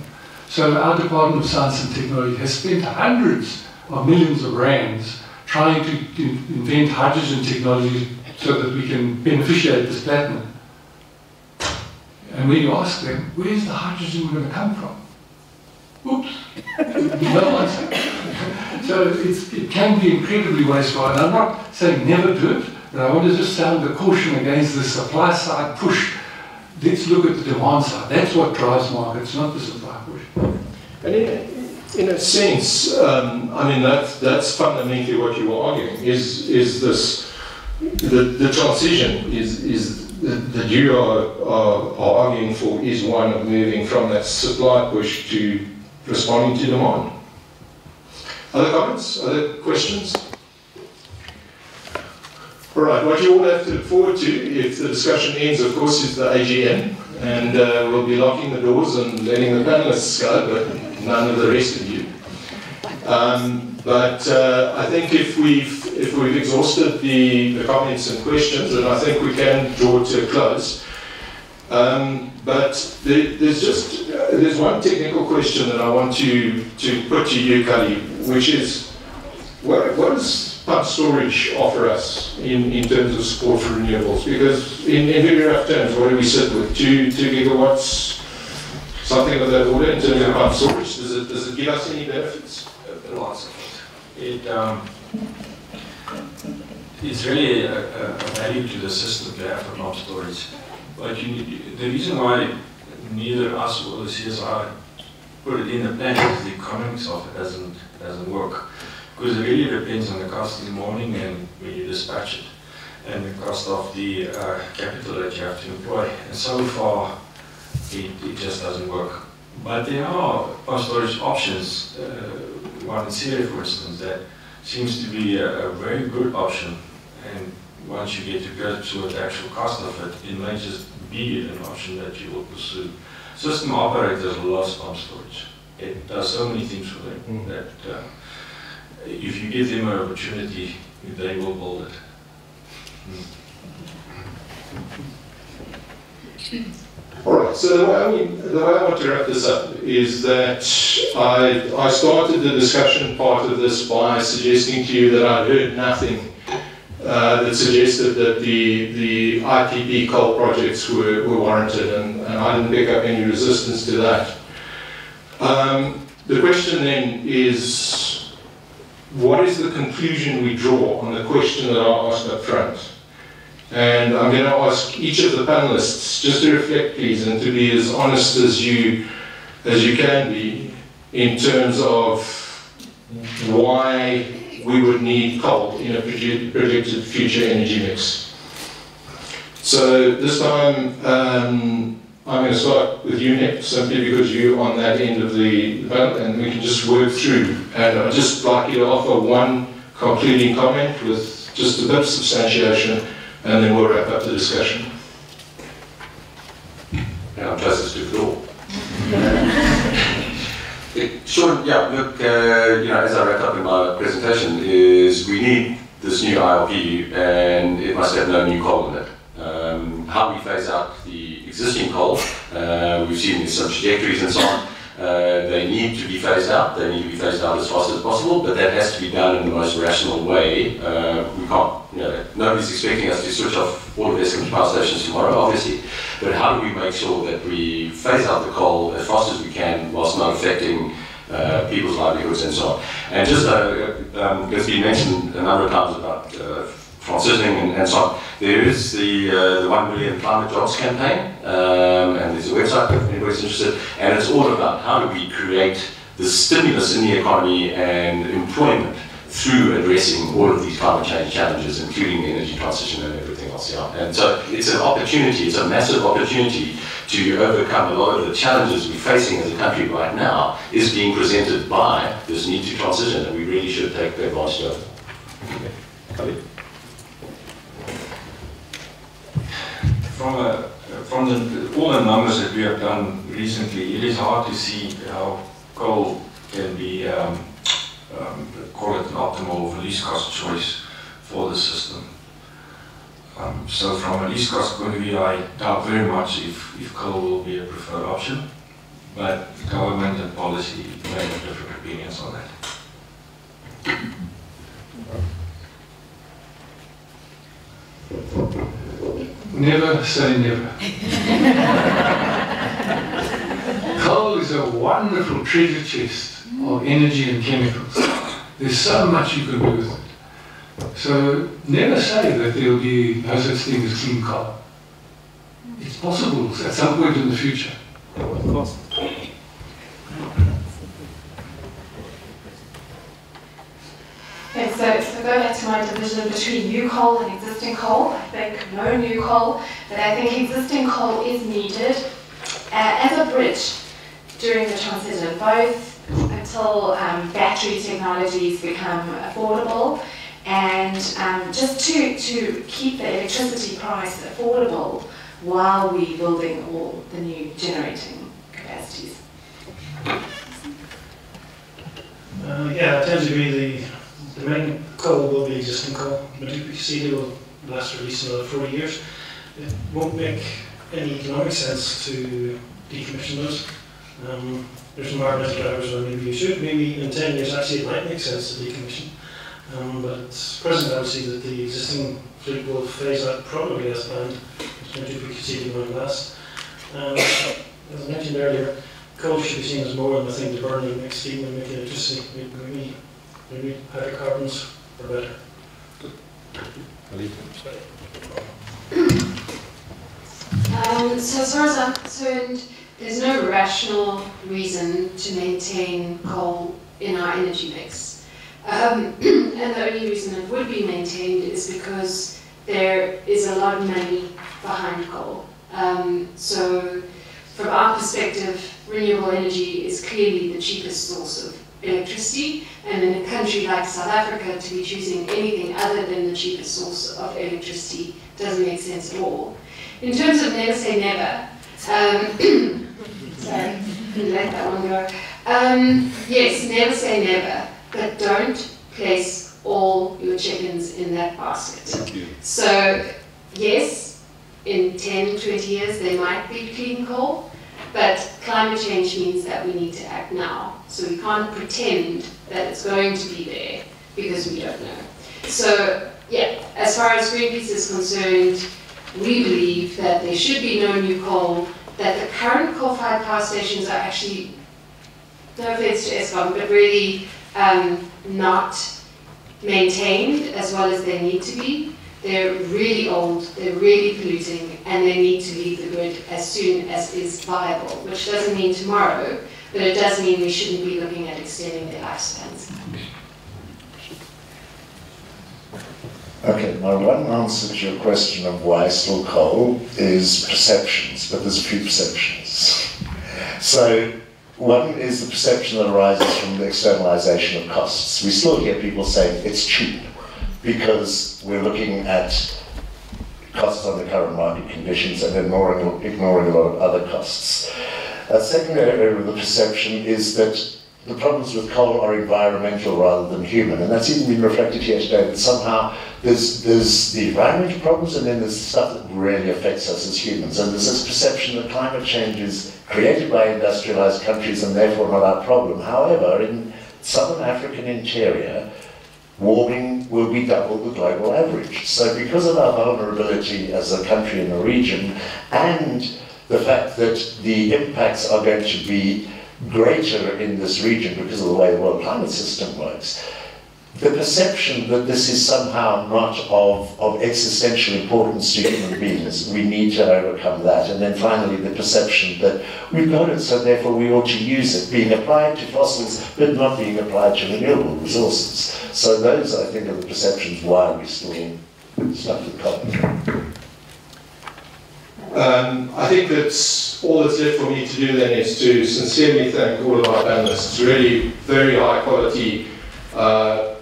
So our Department of Science and Technology has spent hundreds of millions of rands trying to invent hydrogen technology so that we can beneficiate this platinum. And when you ask them, where's the hydrogen going to come from? Oops, no answer. So it can be incredibly wasteful, and I'm not saying never do it, but I want to just sound the caution against the supply side push. Let's look at the demand side. That's what drives markets, not the supply push. And in a sense, I mean, that's fundamentally what you were arguing, is this, the transition is that you are arguing for is one of moving from that supply push to responding to demand. Other comments? Other questions? All right, what you all have to look forward to, if the discussion ends, of course, is the AGM, and we'll be locking the doors and letting the panelists go, but none of the rest of you. But I think if we've exhausted the comments and questions, then I think we can draw to a close. But there's just there's one technical question that I want to put to you, Kali, which is, what does pump storage offer us in terms of support for renewables? Because in very rough terms, what do we sit with? 2 gigawatts, something of that order in terms of pump storage? Does it give us any benefits? Lots of it. It's really a value to the system to have the pump storage. But the reason why neither us or the CSR put it in the plan is the economics of it doesn't work. Because it really depends on the cost in the morning and when you dispatch it, and the cost of the capital that you have to employ. And so far, it just doesn't work. But there are pump storage options. One in Syria, for instance, that seems to be a very good option. And once you get to grips with the actual cost of it, it may just be an option that you will pursue. System operators love pump storage. It does so many things for them that if you give them an opportunity, they will build it. All right, so the way I want to wrap this up is that I started the discussion part of this by suggesting to you that I'd heard nothing that suggested that the IPP coal projects were warranted, and I didn't pick up any resistance to that. The question then is, what is the conclusion we draw on the question that I asked up front? And I'm going to ask each of the panelists just to reflect, please, and to be as honest as you can be in terms of why we would need coal in a projected future energy mix. So this time, I'm going to start with you, Nick, simply because you're on that end of the panel, and we can just work through. And I'd just like you to offer one concluding comment with just a bit of substantiation, and then we'll wrap up the discussion. Yeah, I'm closest to the door. Sure, yeah, look, as I wrapped up in my presentation, is we need this new ILP, and it must have no new coal in it. How we phase out the existing coal, we've seen there's some trajectories and so on. They need to be phased out. They need to be phased out as fast as possible, but that has to be done in the most rational way. We can't, nobody's expecting us to switch off all of Eskom's power stations tomorrow, obviously. But how do we make sure that we phase out the coal as fast as we can whilst not affecting people's livelihoods and so on? And just, it's been mentioned a number of times about transitioning and so on. There is the 1 million climate jobs campaign, and there's a website if anybody's interested, and it's all about how do we create the stimulus in the economy and employment through addressing all of these climate change challenges, including the energy transition and everything else. Yeah. And so it's an opportunity, it's a massive opportunity to overcome a lot of the challenges we're facing as a country right now is being presented by this need to transition, and we really should take advantage of it. Okay. From all the numbers that we have done recently, it is hard to see how coal can be, call it an optimal or least cost choice for the system. So from a least cost point of view, I doubt very much if coal will be a preferred option, but government and policy may have different opinions on that. Never say never. Coal is a wonderful treasure chest of energy and chemicals. There's so much you can do with it. So never say that there will be no such thing as clean coal. It's possible at some point in the future. Of course. Okay, so go back to my division between new coal and existing coal. I think no new coal, but I think existing coal is needed as a bridge during the transition, both until battery technologies become affordable and just to keep the electricity price affordable while we're building all the new generating capacities. Yeah, I tend to agree. The main coal will be existing coal. Medupi will last for at least another 40 years. It won't make any economic sense to decommission those. There's environmental drivers where maybe you should. Maybe in 10 years actually it might make sense to decommission. But at present I would see that the existing fleet will phase out probably as planned. It's going to be conceived in last. As I mentioned earlier, coal should be seen as more than a thing to burn and make steam and make electricity. We need hydrocarbons for better. So as far as I'm concerned, there's no rational reason to maintain coal in our energy mix. And the only reason it would be maintained is because there is a lot of money behind coal. So from our perspective, renewable energy is clearly the cheapest source of electricity, and in a country like South Africa to be choosing anything other than the cheapest source of electricity doesn't make sense at all. In terms of never say never, sorry, didn't let that one go. Yes, never say never, but don't place all your chickens in that basket. Thank you. So, yes, in 10, 20 years there might be clean coal, but climate change means that we need to act now. So we can't pretend that it's going to be there because we don't know. So, yeah, as far as Greenpeace is concerned, we believe that there should be no new coal, that the current coal-fired power stations are actually, no offense to Eskom, but really not maintained as well as they need to be. They're really old, they're really polluting, and they need to leave the grid as soon as is viable, which doesn't mean tomorrow, but it does mean we shouldn't be looking at extending their lifespans. Okay, my one answer to your question of why still coal is perceptions, but there's a few perceptions. So, one is the perception that arises from the externalization of costs. We still hear people saying it's cheap because we're looking at costs under current market conditions and ignoring a lot of other costs. A second area of the perception is that the problems with coal are environmental rather than human, and that's even been reflected here today, that somehow there's the environmental problems and then there's the stuff that really affects us as humans, and there's this perception that climate change is created by industrialized countries and therefore not our problem. However, in southern African interior, warming will be double the global average. So because of our vulnerability as a country in the region and the fact that the impacts are going to be greater in this region because of the way the world climate system works, the perception that this is somehow not of existential importance to human beings, we need to overcome that. And then finally the perception that we've got it, so therefore we ought to use it, being applied to fossils but not being applied to renewable resources. So those, I think, are the perceptions why we're still stuck with coal. I think that's all that's left for me to do then is to sincerely thank all of our panelists. It's really very high quality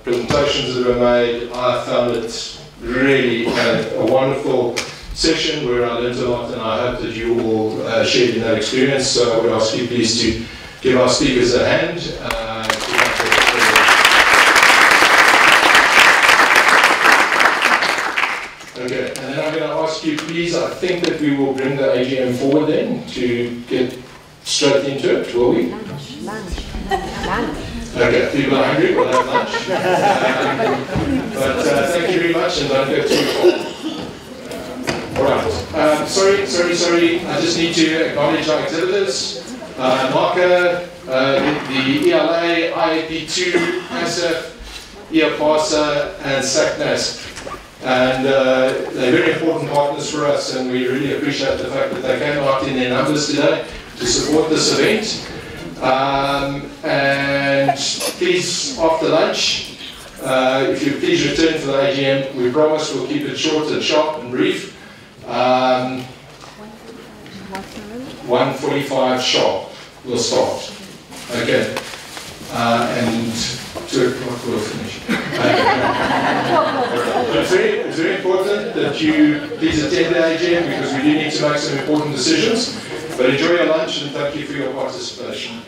presentations that were made. I found it really a wonderful session where I learned a lot, and I hope that you all shared in that experience. So I would ask you please to give our speakers a hand. Okay, and then I'm going to ask you please, I think that we will bring the AGM forward then to get straight into it, will we? Lunch. Okay, people are hungry, we'll have lunch. But thank you very much, and don't go too far. Alright, sorry, I just need to acknowledge our exhibitors. NACA, the ELA, IAP2, ASAF, IAIAsa, and SACNASP. And they're very important partners for us, and we really appreciate the fact that they came out in their numbers today to support this event. And please, after lunch, if you please return for the AGM, we promise we'll keep it short and sharp and brief. 1:45 sharp, we'll start. Okay. And 2 o'clock we'll finish. It's very important that you please attend the AGM because we do need to make some important decisions. But enjoy your lunch and thank you for your participation.